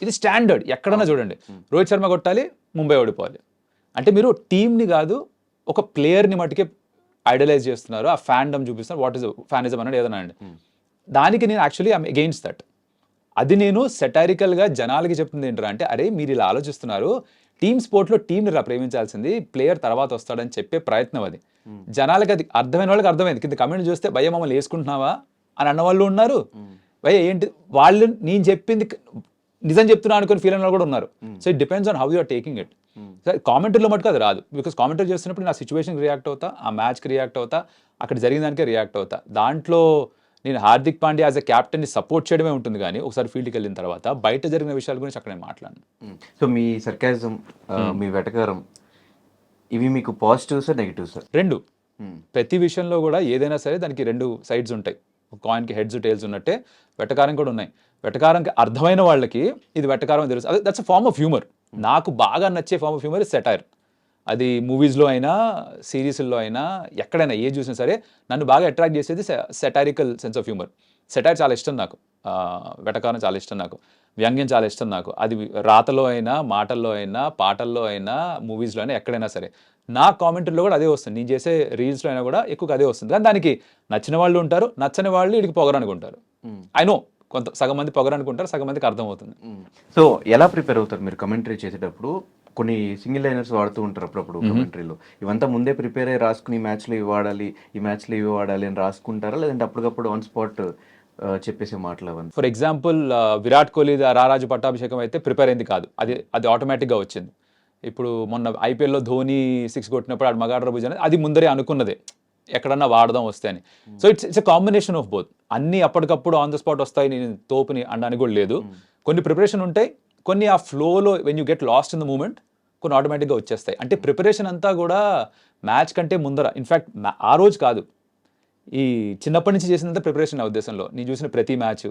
ఇది స్టాండర్డ్. ఎక్కడన్నా చూడండి, రోహిత్ శర్మ కొట్టాలి ముంబై ఓడిపోవాలి. అంటే మీరు టీంని కాదు ఒక ప్లేయర్ని మటుకే ఐడలైజ్ చేస్తున్నారు, ఆ ఫ్యాన్డమ్ చూపిస్తున్నారు. వాట్ ఈస్ ఫ్యానిజం అన్నాడు ఏదన్నా అండి. దానికి నేను యాక్చువల్లీ ఐఎమ్ అగెయిన్స్ట్ దట్. అది నేను సెటారికల్గా జనాలకి చెప్తుంది ఏంటంటే, అంటే అరే మీరు ఇలా ఆలోచిస్తున్నారు, టీమ్ స్పోర్ట్లో టీంని ప్రేమించాల్సింది, ప్లేయర్ తర్వాత వస్తాడని చెప్పే ప్రయత్నం అది. జనాలకి అది అర్థమైన వాళ్ళకి అర్థమైంది. కింద కమెంట్ చూస్తే భయ్య మమ్మల్ని వేసుకుంటున్నావా అని అన్నవాళ్ళు ఉన్నారు, భయ్య ఏంటి వాళ్ళు నేను చెప్పింది నిజం చెప్తున్నా అనుకుని ఫీల్ అయిన వాళ్ళు కూడా ఉన్నారు. So it depends on how you are taking it. కామెంటరీలో మటుకు అది రాదు, బికాస్ కామెంటరీ చేస్తున్నప్పుడు నా సిచ్యువేషన్కి రియాక్ట్ అవుతా, ఆ మ్యాచ్కి రియాక్ట్ అవుతా, అక్కడ జరిగిన దానికే రియాక్ట్ అవుతా. దాంట్లో నేను హార్దిక్ పాండ్యా యాజ్ అ క్యాప్టెన్ని సపోర్ట్ చేయడమే ఉంటుంది, కానీ ఒకసారి ఫీల్డ్కి వెళ్ళిన తర్వాత బయట జరిగిన విషయాల గురించి అక్కడ నేను మాట్లాడను. సో మీ సర్కాజం, మీ వెటకారం, ఇవి మీకు పాజిటివ్సా నెగిటివ్సా? రెండు. ప్రతి విషయంలో కూడా ఏదైనా సరే దానికి 2 సైడ్స్ ఉంటాయి. కాయిన్కి హెడ్స్ టైల్స్ ఉన్నట్టే వెటకారం కూడా ఉన్నాయి. వెటకారంకి అర్థమైన వాళ్ళకి ఇది వెటకారం తెలుసు. అదే that's a form of humour. నాకు బాగా నచ్చే form of humour is satire. అది మూవీస్లో అయినా సిరీస్లో అయినా ఎక్కడైనా ఏ చూసినా సరే నన్ను బాగా అట్రాక్ట్ చేసేది satirical sense of humour. Satire చాలా ఇష్టం నాకు, వెటకారం చాలా ఇష్టం నాకు, వ్యంగ్యం చాలా ఇష్టం నాకు. అది రాతలో అయినా మాటల్లో అయినా పాటల్లో అయినా మూవీస్లో అయినా ఎక్కడైనా సరే నా కామెంటరీలో కూడా అదే వస్తుంది. నేను చేసే రీల్స్లో అయినా కూడా ఎక్కువగా అదే వస్తుంది. కానీ దానికి నచ్చిన వాళ్ళు ఉంటారు, నచ్చని వాళ్ళు వీడికి పొగరనుకుంటారు. ఐ నో కొంత సగం మంది పొగరనుకుంటారు, సగం మందికి అర్థమవుతుంది. సో ఎలా ప్రిపేర్ అవుతారు మీరు కమెంటరీ చేసేటప్పుడు? కొన్ని సింగిల్ లైనర్స్ వాడుతూ ఉంటారు అప్పుడప్పుడు కమెంటరీలో. ఇవంతా ముందే ప్రిపేర్ అయ్యి రాసుకుని ఈ మ్యాచ్లో ఇవి వాడాలి, ఈ మ్యాచ్లో ఇవి వాడాలి అని రాసుకుంటారా, లేదంటే అప్పటికప్పుడు ఆన్ స్పాట్ చెప్పేసే మాటలు అవన్నీ? ఫర్ ఎగ్జాంపుల్ విరాట్ కోహ్లీ రారాజు పట్టాభిషేకం అయితే ప్రిపేర్ అయింది కాదు, అది ఆటోమేటిక్గా వచ్చింది. ఇప్పుడు మొన్న ఐపీఎల్లో ధోని 6 కొట్టినప్పుడు ఆడు మగాడ్ర భుజ అనేది అది ముందరే అనుకున్నదే, ఎక్కడన్నా వాడదాం వస్తే అని. So it's a combination of both. అన్నీ అప్పటికప్పుడు ఆన్ ద స్పాట్ వస్తాయి, నేను తోపుని అనడానికి కూడా లేదు. కొన్ని ప్రిపరేషన్ ఉంటాయి, కొన్ని ఆ ఫ్లోలో when you get lost in the moment కొన్ని ఆటోమేటిక్గా వచ్చేస్తాయి. అంటే ప్రిపరేషన్ అంతా కూడా మ్యాచ్ కంటే ముందర, ఇన్ఫ్యాక్ట్ ఆ రోజు కాదు, ఈ చిన్నప్పటి నుంచి చేసినంత ప్రిపరేషన్ నా ఉద్దేశంలో. నేను చూసిన ప్రతి మ్యాచ్,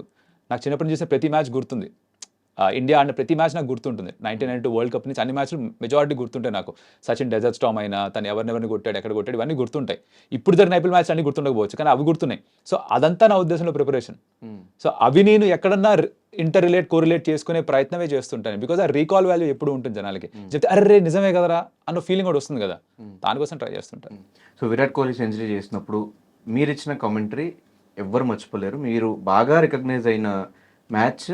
నాకు చిన్నప్పటి నుంచి చూసిన ప్రతి మ్యాచ్ గుర్తుంది. ఇండియా ఆడిన ప్రతి మ్యాచ్ నాకు గుర్తుంటుంది. 1992 వరల్డ్ కప్ నుంచి అన్ని మ్యాచ్లు మెజారిటీ గుర్తుంటాయి నాకు. సచిన్ డెజర్ట్ స్టామ్ అయినా, తను ఎవరినెవరిని కొట్టాడు, ఎక్కడ కొట్టాడు, ఇవన్నీ గుర్తుంటాయి. ఇప్పుడు జరిగిన ఐపీఎల్ మ్యాచ్ అన్ని గుర్తుండకపోవచ్చు, కానీ అవి గుర్తున్నాయి. సో అదంతా నా ఉద్దేశంలో ప్రిపరేషన్. సో అవి నేను ఎక్కడన్నా కోరిలేట్ చేసుకునే ప్రయత్నమే చేస్తుంటాను. బికాజ్ ఆ రీకాల్ వాల్యూ ఎప్పుడు ఉంటుంది జనాలకి. చెప్తే అర్రే నిజమే కదరా అన్న ఫీలింగ్ కూడా వస్తుంది కదా, దానికోసం ట్రై చేస్తుంటాను. సో విరాట్ కోహ్లీ సెంచరీ చేసినప్పుడు మీరు ఇచ్చిన కామెంటరీ ఎవ్వరు మర్చిపోలేరు. మీరు బాగా రికగ్నైజ్ అయిన మ్యాచ్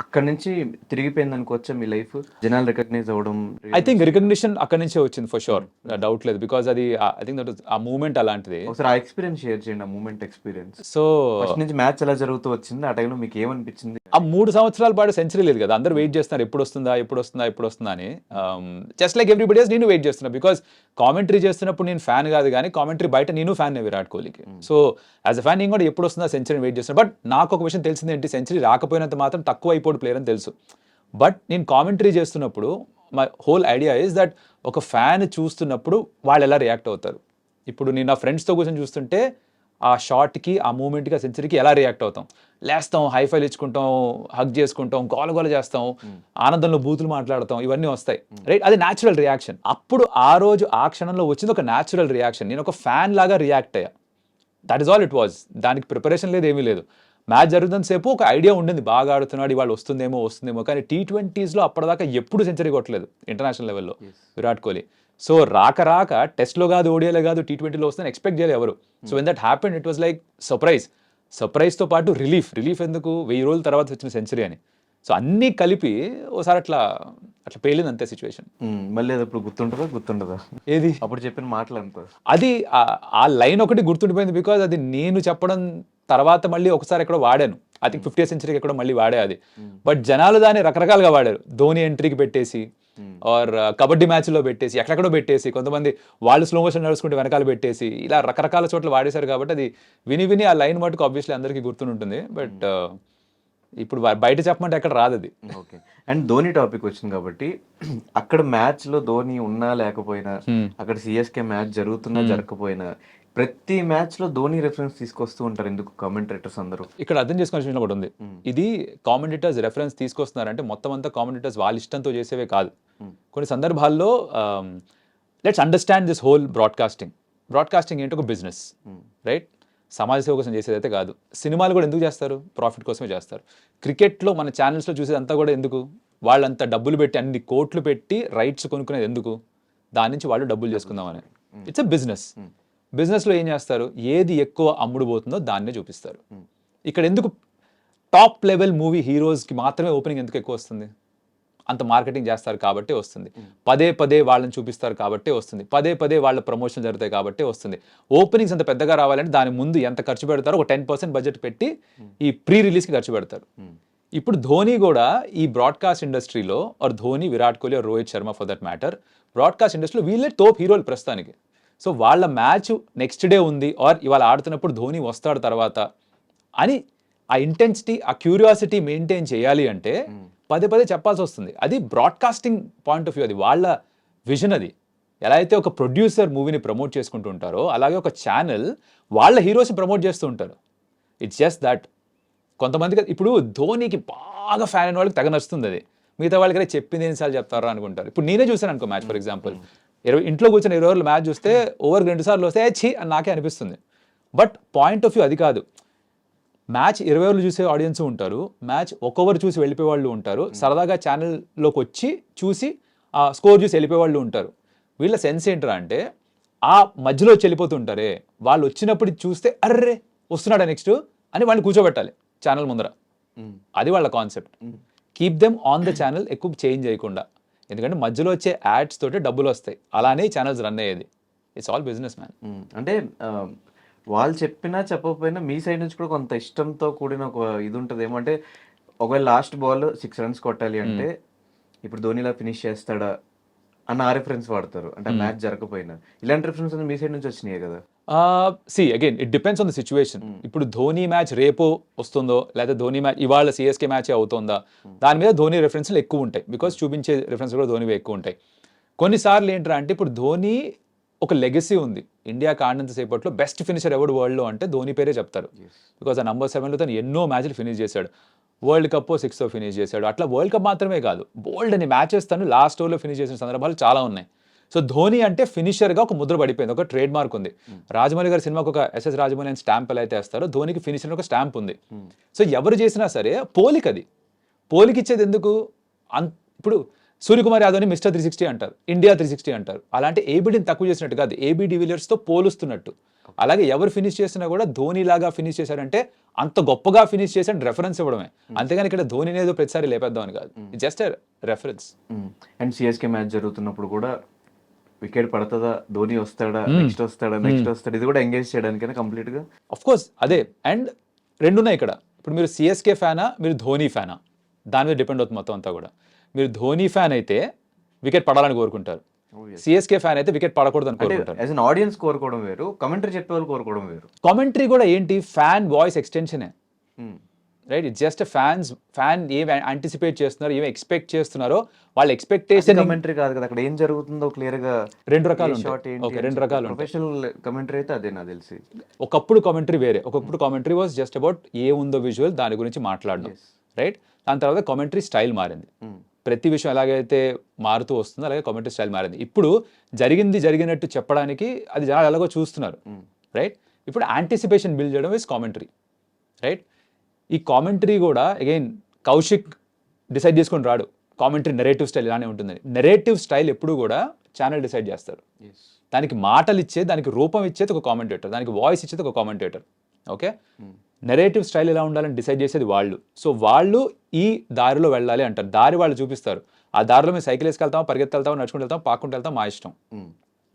అక్కడ నుంచి తిరిగిపోయింది అనుకోవచ్చా మీ లైఫ్? జనాలు రికగ్నైజ్ అవ్వడం, ఐ థింక్ రికగ్నిషన్ అక్కడ నుంచే వచ్చింది ఫర్ షూర్, డౌట్ లేదు. బికాజ్ అది ఐ థింక్ దట్ ఆ మూమెంట్ అలాంటిది. ఒకసారి ఆ ఎక్స్పీరియన్స్ షేర్ చేయండి, ఆ మూమెంట్ ఎక్స్పీరియన్స్. సో ఫస్ట్ నుంచి మ్యాచ్ ఎలా జరుగుతూ వచ్చింది, ఆ టైంలో మీకు ఏమనిపించింది? ఆ 3 సంవత్సరాల పాటు సెంచరీ లేదు కదా, అందరూ వెయిట్ చేస్తున్నారు ఎప్పుడు వస్తుందా అని. జస్ట్ లైక్ ఎవ్రీబడి నేను వెయిట్ చేస్తున్నా. బికాజ్ కామెంటరీ చేస్తున్నప్పుడు నేను ఫ్యాన్ కాదు, కానీ కామెంటరీ బయట నేను ఫ్యాన్ విరాట్ కోహ్లీకి. సో యాజ్ అ ఫ్యాన్ నేను కూడా ఎప్పుడు వస్తుందా సెంచరీ వెయిట్ చేస్తున్నా. బట్ నాకు ఒక విషయం తెలిసింది ఏంటి, సెంచరీ రాకపోయినంత మాత్రం తక్కువ అయిపోడు ప్లేయర్ అని తెలుసు. బట్ నేను కామెంటరీ చేస్తున్నప్పుడు my whole idea is that ఒక ఫ్యాన్ చూస్తున్నప్పుడు వాళ్ళు ఎలా రియాక్ట్ అవుతారు. ఇప్పుడు నేను నా ఫ్రెండ్స్తో కూర్చొని చూస్తుంటే ఆ షాట్కి, ఆ మూమెంట్కి, ఆ సెంచరీకి ఎలా రియాక్ట్ అవుతాం, లేస్తాం, హైఫైలు ఇచ్చుకుంటాం, హగ్ చేసుకుంటాం, గోల చేస్తాం, ఆనందంలో బూతులు మాట్లాడతాం, ఇవన్నీ వస్తాయి రైట్. అది న్యాచురల్ రియాక్షన్. అప్పుడు ఆ రోజు ఆ క్షణంలో వచ్చింది ఒక న్యాచురల్ రియాక్షన్. నేను ఒక ఫ్యాన్ లాగా రియాక్ట్ అయ్యా. That is all it was. దానికి ప్రిపరేషన్ లేదు, ఏమీ లేదు. మ్యాచ్ జరుగుతున్న సేపు ఒక ఐడియా ఉండింది, బాగా ఆడుతున్నాడు, ఇవాళ వస్తుందేమో. కానీ T20స్లో అప్పటిదాకా ఎప్పుడు సెంచరీ కొట్టలేదు ఇంటర్నేషనల్ లెవెల్లో విరాట్ కోహ్లీ. సో రాక టెస్ట్లో కాదు, ఓడియాలో కాదు, T20లో వస్తుందని ఎక్స్పెక్ట్ చేయలేదు ఎవరు. So when that happened it was like సర్ప్రైజ్తో పాటు రిలీఫ్ ఎందుకు, 1000 రోజుల తర్వాత వచ్చిన సెంచరీ అని. సో అన్నీ కలిపి ఓసారి అట్లా పేలింది అంతే సిచ్యువేషన్. మళ్ళీ అది ఇప్పుడు గుర్తుండదా ఏది అప్పుడు చెప్పిన మాటలు అంతా? అది ఆ లైన్ ఒకటి గుర్తుండిపోయింది. బికాజ్ అది నేను చెప్పడం తర్వాత మళ్ళీ ఒకసారి ఎక్కడో వాడాను. ఐ థింక్ 50th సెంచరీకి ఎక్కడో మళ్ళీ వాడే అది. బట్ జనాలు దాన్ని రకరకాలుగా వాడారు. ధోని ఎంట్రీకి పెట్టేసి, ఆర్ కబడ్డీ మ్యాచ్లో పెట్టేసి, ఎక్కడెక్కడో పెట్టేసి, కొంతమంది వాళ్ళు స్లో మోషన్ నడుచుకుంటే వెనకాల పెట్టేసి, ఇలా రకరకాల చోట్ల వాడేశారు. కాబట్టి అది విని ఆ లైన్ మటుకు ఆబ్వియస్లీ అందరికీ గుర్తుంటుంది. బట్ ఇప్పుడు బయట చెప్పమంటే ఎక్కడ రాదు అది. ఓకే. అండ్ ధోని టాపిక్ వచ్చింది కాబట్టి, అక్కడ మ్యాచ్లో ధోని ఉన్నా లేకపోయినా, అక్కడ సిఎస్కే మ్యాచ్ జరుగుతున్నా జరగకపోయినా, ప్రతి మ్యాచ్లో ధోని రెఫరెన్స్ తీసుకొస్తూ ఉంటారు. ఎందుకు కామెంటేటర్స్ అందరూ? ఇక్కడ అర్థం చేసుకోవాల్సిన విషయం ఒకటి ఉంది. ఇది కామెంటేటర్స్ రెఫరెన్స్ తీసుకొస్తున్నారంటే మొత్తం అంతా కామెంటేటర్స్ వాళ్ళ ఇష్టంతో చేసేవే కాదు. కొన్ని సందర్భాల్లో let's understand this whole broadcasting ఏంటి, ఒక బిజినెస్ రైట్. సమాజ సేవ కోసం చేసేదైతే కాదు. సినిమాలు కూడా ఎందుకు చేస్తారు, ప్రాఫిట్ కోసమే చేస్తారు. క్రికెట్లో మన ఛానల్స్లో చూసేదంతా కూడా ఎందుకు, వాళ్ళంతా డబ్బులు పెట్టి, అన్ని కోట్లు పెట్టి రైట్స్ కొనుక్కునేది ఎందుకు, దాని నుంచి వాళ్ళు డబ్బులు చేసుకుందామని. ఇట్స్ ఎ బిజినెస్లో ఏం చేస్తారు, ఏది ఎక్కువ అమ్ముడు పోతుందో దాన్నే చూపిస్తారు. ఇక్కడ ఎందుకు టాప్ లెవెల్ మూవీ హీరోస్కి మాత్రమే ఓపెనింగ్ ఎందుకు ఎక్కువ వస్తుంది, అంత మార్కెటింగ్ చేస్తారు కాబట్టి వస్తుంది. పదే వాళ్ళని చూపిస్తారు కాబట్టి వస్తుంది. పదే వాళ్ళ ప్రమోషన్ జరుగుతాయి కాబట్టి వస్తుంది. ఓపెనింగ్స్ అంత పెద్దగా రావాలంటే దాని ముందు ఎంత ఖర్చు పెడతారో ఒక 10% బడ్జెట్ పెట్టి ఈ ప్రీ రిలీజ్కి ఖర్చు పెడతారు. ఇప్పుడు ధోని కూడా ఈ బ్రాడ్కాస్ట్ ఇండస్ట్రీలో, or Dhoni, Virat Kohli, or Rohit Sharma for that matter, broadcast ఇండస్ట్రీలో వీళ్ళే తోప్ హీరోలు ప్రస్తుతానికి. సో వాళ్ళ మ్యాచ్ నెక్స్ట్ డే ఉంది, ఆర్ ఇవాళ ఆడుతున్నప్పుడు ధోని వస్తాడు తర్వాత అని ఆ ఇంటెన్సిటీ, ఆ క్యూరియాసిటీ మెయింటైన్ చేయాలి అంటే పదే చెప్పాల్సి వస్తుంది. అది బ్రాడ్కాస్టింగ్ పాయింట్ ఆఫ్ వ్యూ, అది వాళ్ళ విజన్. అది ఎలా అయితే ఒక ప్రొడ్యూసర్ మూవీని ప్రమోట్ చేసుకుంటూ ఉంటారో అలాగే ఒక ఛానల్ వాళ్ళ హీరోస్ని ప్రమోట్ చేస్తూ ఉంటారు. It's just that. కొంతమందికి ఇప్పుడు ధోనికి బాగా ఫ్యాన్ అయిన వాళ్ళకి తెగ నచ్చుతుంది అది, మిగతా వాళ్ళకి చెప్పింది ఎన్నిసార్లు చెప్తారా అనుకుంటారు. ఇప్పుడు నేనే చూసాను అనుకో మ్యాచ్, ఫర్ ఎగ్జాంపుల్ ఇంట్లో కూర్చొని 20 రోజులు మ్యాచ్ చూస్తే ఓవర్ 2 సార్లు వస్తే ఛీ అని నాకే అనిపిస్తుంది. బట్ పాయింట్ ఆఫ్ వ్యూ అది కాదు. మ్యాచ్ 20 ఓవర్లు చూసే ఆడియన్స్ ఉంటారు, మ్యాచ్ 1 ఓవర్ చూసి వెళ్ళిపోయే వాళ్ళు ఉంటారు, సరదాగా ఛానల్లోకి వచ్చి చూసి స్కోర్ చూసి వెళ్ళిపోయే వాళ్ళు ఉంటారు. వీళ్ళ సెన్స్ ఏంట్రా అంటే ఆ మధ్యలో వచ్చి వెళ్ళిపోతుంటారే వాళ్ళు వచ్చినప్పుడు చూస్తే అర్రే వస్తున్నాడా నెక్స్ట్ అని వాళ్ళని కూర్చోబెట్టాలి ఛానల్ ముందర. అది వాళ్ళ concept. Keep them on the channel, ఎక్కువ చేంజ్ చేయకుండా. ఎందుకంటే మధ్యలో వచ్చే యాడ్స్ తోటి డబ్బులు వస్తాయి, అలానే ఛానల్స్ రన్ అయ్యేది. It's all business man. అంటే వాళ్ళు చెప్పినా చెప్పకపోయినా మీ సైడ్ నుంచి కూడా కొంత ఇష్టంతో కూడిన ఒక ఇది ఉంటుంది. ఏమంటే ఒకవేళ లాస్ట్ బాల్ 6 runs కొట్టాలి అంటే ఇప్పుడు ధోనిలా ఫినిష్ చేస్తాడా అన్న ఆ రిఫరెన్స్ వాడతారు, అంటే మ్యాచ్ జరగకపోయినా. ఇలాంటి రిఫరెన్స్ మీ సైడ్ నుంచి వచ్చినాయి కదా. Again it depends on the situation. ఇప్పుడు ధోని మ్యాచ్ రేపు వస్తుందో లేదా ధోని మ్యాచ్ ఇవాళ సిఎస్కే మ్యాచ్ అవుతుందా, దాని మీద ధోని రెఫరెన్స్లు ఎక్కువ ఉంటాయి. బికాస్ చూపించే రెఫరెన్స్ కూడా ధోనివే ఎక్కువ ఉంటాయి. కొన్నిసార్లు ఏంట్రా అంటే ఇప్పుడు ధోని ఒక లెగసీ ఉంది. ఇండియాకి ఆడినంత సేపట్లో బెస్ట్ ఫినిషర్ ఎవడు వరల్డ్లో అంటే ధోని పేరే చెప్తారు. బికాజ్ ఆ నంబర్ 7లో తను ఎన్నో మ్యాచ్లు ఫినిష్ చేశాడు. వరల్డ్ కప్ 6తో ఫినిష్ చేశాడు. అట్లా వరల్డ్ కప్ మాత్రమే కాదు, బోల్డ్ అని మ్యాచెస్ తను లాస్ట్ ఓవర్లో ఫినిష్ చేసిన సందర్భాలు చాలా ఉన్నాయి. సో ధోని అంటే ఫినిషర్గా ఒక ముద్ర పడిపోయింది, ఒక ట్రేడ్ మార్క్ ఉంది. రాజమౌళి గారి సినిమాకి ఒక ఎస్ఎస్ రాజమౌళి అని స్టాంప్ ఎలా అయితే వేస్తారో ధోనికి ఫినిషర్ ఒక స్టాంప్ ఉంది. సో ఎవరు చేసినా సరే పోలికది. పోలికిచ్చేది ఎందుకు? ఇప్పుడు సూర్యకుమార్ యాదవ్ని మిస్టర్ 360 అంటారు, ఇండియా 360 అంటారు. అలాంటి ఏబిడిని తక్కువ చేసినట్టు కాదు, ఏబీ డివిలియర్స్తో పోలుస్తున్నట్టు. అలాగే ఎవరు ఫినిష్ చేసినా కూడా ధోని లాగా ఫినిష్ చేశారంటే అంత గొప్పగా ఫినిష్ చేసి రెఫరెన్స్ ఇవ్వడమే. అంతేగాని ఇక్కడ ధోని ఏదో ప్రతిసారి లేపేద్దాం అని కాదు, just reference. And CSK match జరుగుతున్నప్పుడు కూడా వికెట్ పడుతుందా, ధోని వస్తాడా, నెక్స్ట్ వస్తాడా, ఇది కూడా ఎంగేజ్ చేయడానికైనా కంప్లీట్ గా. ఆఫ్ కోర్స్ అదే. అండ్ రెండున్నాయి ఇక్కడ. ఇప్పుడు మీరు సిఎస్కే ఫ్యానా, మీరు ధోని ఫ్యానా, దాని మీద డిపెండ్ అవుతుంది మొత్తం అంతా కూడా. మీరు ధోని ఫ్యాన్ అయితే వికెట్ పడాలని కోరుకుంటారు, సిఎస్కే ఫ్యాన్ అయితే వికెట్ పడకూడదు అని కోరుకుంటారు. యాజ్ ఎన్ ఆడియన్స్ కోరుకోవడం వేరు, కమెంటరీ చెప్పే వాళ్ళు కోరుకోవడం వేరు. కామెంటరీ కూడా ఏంటి, ఫ్యాన్ వాయిస్ ఎక్స్టెన్షనే, రైట్? ఇట్స్ జస్ట్ ఫ్యాన్ ఏం యాంటిసిపేట్ చేస్తున్నారు, ఏం ఎక్స్పెక్ట్ చేస్తున్నారో వాళ్ళ ఎక్స్పెక్టేషన్. కమెంటరీ కాదు కదా, అక్కడ ఏం జరుగుతుందో క్లియర్ గా రెండు రకాలు ఉంటాయి. ప్రొఫెషనల్ కమెంటరీ అయితే అదే నాకు తెలిసి. ఒకప్పుడు కామెంటరీ వేరే, ఒకప్పుడు కామెంటరీ వాజ్ జస్ట్ అబౌట్ ఏముందో విజువల్ దాని గురించి మాట్లాడడం, రైట్? దాని తర్వాత కామెంటరీ స్టైల్ మారింది. ప్రతి విషయం ఎలాగైతే మారుతూ వస్తుందో అలాగే కామెంటరీ స్టైల్ మారింది. ఇప్పుడు జరిగినట్టు చెప్పడానికి అది జనాలు ఎలాగో చూస్తున్నారు, రైట్? ఇప్పుడు యాంటిసిపేషన్ బిల్డ్ చేయడం ఇస్ కామెంటరీ, రైట్? ఈ కామెంటరీ కూడా అగైన్ కౌశిక్ డిసైడ్ చేసుకొని రాడు. కామెంటరీ నెరేటివ్ స్టైల్ ఇలానే ఉంటుంది. నెరేటివ్ స్టైల్ ఎప్పుడు కూడా ఛానల్ డిసైడ్ చేస్తారు. దానికి మాటలు ఇచ్చేది, దానికి రూపం ఇచ్చేది ఒక కామెంటేటర్, దానికి వాయిస్ ఇచ్చేది ఒక కామెంటేటర్. ఓకే, నెరేటివ్ స్టైల్ ఎలా ఉండాలని డిసైడ్ చేసేది వాళ్ళు. సో వాళ్ళు ఈ దారిలో వెళ్ళాలి అంటారు, దారి వాళ్ళు చూపిస్తారు. ఆ దారిలో మేము సైకిల్ వేసుకెళ్తాం, పరిగెత్తుకెళ్తాం, నడుచుకుంటూ వెళ్తాం, పాక్కుంటూ వెళ్తాం, మా ఇష్టం.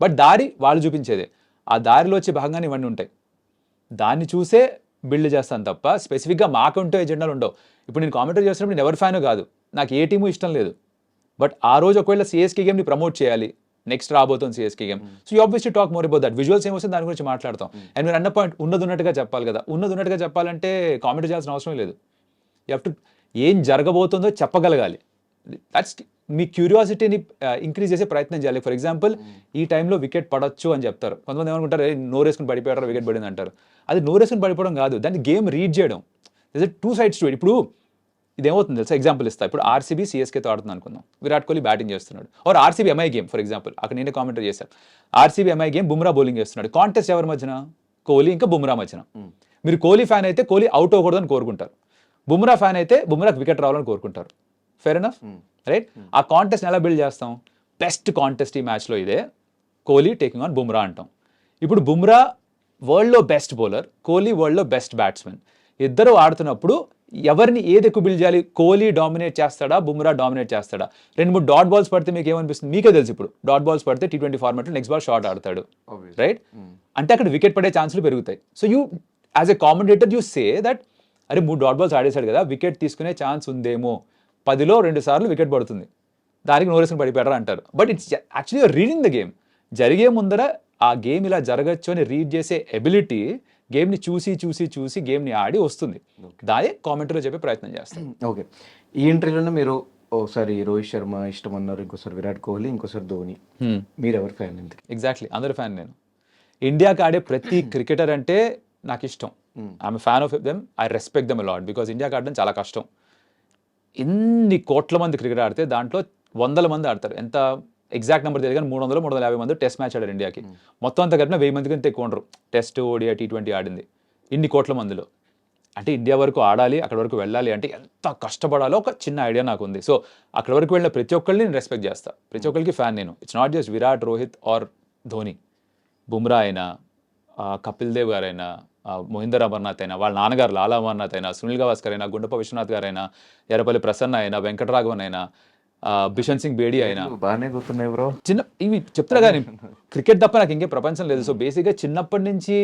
బట్ దారి వాళ్ళు చూపించేదే. ఆ దారిలో వచ్చే భాగంగానే ఇవన్నీ ఉంటాయి. దాన్ని చూసే బిల్డ్ చేస్తాను తప్ప స్పెసిఫిక్గా మాకుంటూ ఎజెండాలు ఉండవు. ఇప్పుడు నేను కామెంటరీ చేస్తున్నప్పుడు నేను ఎవరి ఫ్యాను కాదు, నాకు ఏ టీము ఇష్టం లేదు. బట్ ఆ రోజు ఒకవేళ సిఎస్కే గేమ్ని ప్రమోట్ చేయాలి, నెక్స్ట్ రాబోతుంది CSK game, so you obviously talk more about that. Visuals ఏమొస్తుంది దాని గురించి మాట్లాడతాం. అండ్ మీరు అన్న పాయింట్ ఉన్నది ఉన్నట్టుగా చెప్పాలి కదా. ఉన్నది ఉన్నట్టుగా చెప్పాలంటే కామెంటరీ చేయాల్సిన అవసరం లేదు. యూ హ్యావ్ టు ఏం జరగబోతుందో చెప్పగలగాలి. దట్స్ మీ క్యూరియాసిటీని ఇంక్రీజ్ చేసే ప్రయత్నం చేయాలి. ఫర్ ఎగ్జాంపుల్ ఈ టైంలో వికెట్ పడొచ్చు అని చెప్తారు. కొంతమంది ఏమనుకుంటారు నోరేసుకుని పడిపోయారు, వికెట్ పడింది అంటారు. అది నోరేసుకుని పడిపోవడం కాదు, దాన్ని గేమ్ రీడ్ చేయడం. This 2 sides to it. ఇప్పుడు ఇదేమవుతుంది తెలుసా, ఎగ్జాంపుల్ ఇస్తా. ఇప్పుడు ఆర్సీబీ సిఎస్కేతో ఆడుతుంది అనుకుందాం, విరాట్ కోహ్లీ బ్యాటింగ్ చేస్తున్నాడు. Or RCB MI game for example, అక్కడ నేనే కామెంటరీ చేశాను. RCB MI game, Bumrah bowling చేస్తున్నాడు. కాంటెస్ట్ ఎవరి మధ్యన? కోహ్లీ ఇంకా బుమ్రా మధ్యన. మీరు కోహ్లీ ఫ్యాన్ అయితే కోహ్లీ అవుట్ అవ్వకూడదని కోరుకుంటారు, బుమ్రా ఫ్యాన్ అయితే బుమ్రాకి వికెట్ రావాలని కోరుకుంటారు. Fair enough, right? ఆ కాంటెస్ట్ ఎలా బిల్డ్ చేస్తాం? బెస్ట్ కాంటెస్ట్ ఈ మ్యాచ్లో ఇదే, కోహ్లీ టేకింగ్ ఆన్ బుమ్రా అంటాం. ఇప్పుడు బుమ్రా వరల్డ్లో బెస్ట్ బౌలర్, కోహ్లీ వరల్డ్లో బెస్ట్ బ్యాట్స్మెన్. ఇద్దరు ఆడుతున్నప్పుడు ఎవరిని ఏది ఎక్కువ బిల్డ్ చేయాలి? కోహ్లీ డామినేట్ చేస్తాడా, బుమ్రా డామినేట్ చేస్తాడా? 2-3 డాట్ బాల్స్ పడితే మీకు ఏమనిపిస్తుంది? మీకే తెలుసు. ఇప్పుడు డాట్ బాల్స్ పడితే T20 ఫార్మాట్లో నెక్స్ట్ బాల్ షార్ట్ ఆడతాడు, రైట్? అంటే అక్కడ వికెట్ పడే ఛాన్సులు పెరుగుతాయి. So you as a commentator you say that అరే 3 డాట్ బాల్స్ ఆడేశాడు కదా, వికెట్ తీసుకునే ఛాన్స్ ఉందేమో, 10లో 2 సార్లు వికెట్ పడుతుంది, దానికి నోరేసుకుని పడిపోయారా అంటారు. But it's actually reading the game. జరిగే ముందర ఆ గేమ్ ఇలా జరగచ్చు అని రీడ్ చేసే ఎబిలిటీ గేమ్ని చూసి గేమ్ని ఆడి వస్తుంది. దాని కామెంటరీలో చెప్పే ప్రయత్నం చేస్తాం. ఓకే, ఈ ఇంటర్వ్యూలో మీరు ఓసారి రోహిత్ శర్మ ఇష్టం అన్నారు, ఇంకోసారి విరాట్ కోహ్లీ, ఇంకోసారి ధోని. మీరు ఎవరి ఫ్యాన్ ఎందుకు? ఎగ్జాక్ట్లీ అందరి ఫ్యాన్ నేను. ఇండియాకి ఆడే ప్రతి క్రికెటర్ అంటే నాకు ఇష్టం. I'm fan of them, I respect them lot, because ఇండియాకి ఆడడం చాలా కష్టం. ఎన్ని కోట్ల మంది క్రికెట్ ఆడితే దాంట్లో వందల మంది ఆడతారు. ఎంత ఎగ్జాక్ట్ నెంబర్ తెలియదు కానీ 300-350 మంది టెస్ట్ మ్యాచ్ ఆడారు ఇండియాకి. మొత్తం అంతా కలిపిన 1000 మంది కంటే ఎక్కువ ఉండరు టెస్ట్, ఓడిఐ, T20 ఆడింది ఇన్ని కోట్ల మందిలో. అంటే ఇండియా వరకు ఆడాలి, అక్కడ వరకు వెళ్ళాలి అంటే ఎంత కష్టపడాలో ఒక చిన్న ఐడియా నాకు ఉంది. సో అక్కడ వరకు వెళ్ళిన ప్రతి ఒక్కరిని నేను రెస్పెక్ట్ చేస్తాను, ప్రతి ఒక్కరికి ఫ్యాన్ నేను. It's not just Virat, Rohit or Dhoni. Bumrah అయినా, కపిల్ దేవ్ గారైనా, మహేందర్ అమర్నాథ్ అయినా, వాళ్ళ నాన్నగారు లాలా అమర్నాథ్ అయినా, సునీల్ గవాస్కర్ అయినా, గుండప్ప విశ్వనాథ్ గారైనా, ఎర్రపల్లి ప్రసన్న అయినా, వెంకటరాఘవన్ అయినా, బిషన్ సింగ్ బేడీ అయినా, బాగానే గుర్తున్నాయి బ్రో. చిన్న ఇవి చెప్తున్నా కానీ క్రికెట్ తప్ప నాకు ఇంకే ప్రపంచం లేదు. సో బేసిక్గా చిన్నప్పటి నుంచి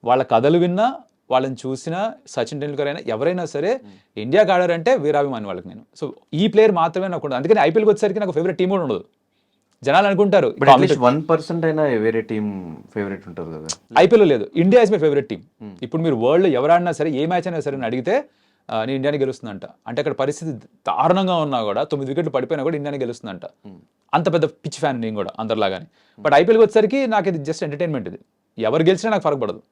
వాళ్ళ కథలు విన్నా, వాళ్ళని చూసిన, సచిన్ టెండూల్కర్ అయినా ఎవరైనా సరే ఇండియాకి ఆడారంటే వీరాభిమాని వాళ్ళకి నేను. సో ఈ ప్లేయర్ మాత్రమే నాకు ఉండదు. అందుకని ఐపీఎల్కి వచ్చేసరికి నాకు ఫేవరెట్ టీం కూడా ఉండదు. జనాలు అనుకుంటారు 1% అయినా వేరే టీం ఫేవరెట్ ఉంటుంది కదా. ఐపీఎల్ లేదు, India is my favourite team. ఇప్పుడు మీరు వరల్డ్ ఎవరాడినా సరే, ఏ మ్యాచ్ అయినా సరే అని అడిగితే నేను ఇండియాని గెలుస్తుందంట. అంటే అక్కడ పరిస్థితి దారుణంగా ఉన్నా కూడా 9 వికెట్లు పడిపోయినా కూడా ఇండియాని గెలుస్తుందంట. అంత పెద్ద పిచ్ ఫ్యాన్ నేను కూడా అందరిలాగానే. బట్ ఐపీఎల్కి వచ్చేసరికి నాకు ఇది జస్ట్ ఎంటర్టైన్మెంట్. ఇది ఎవరు గెలిచినా నాకు ఫరక పడదు.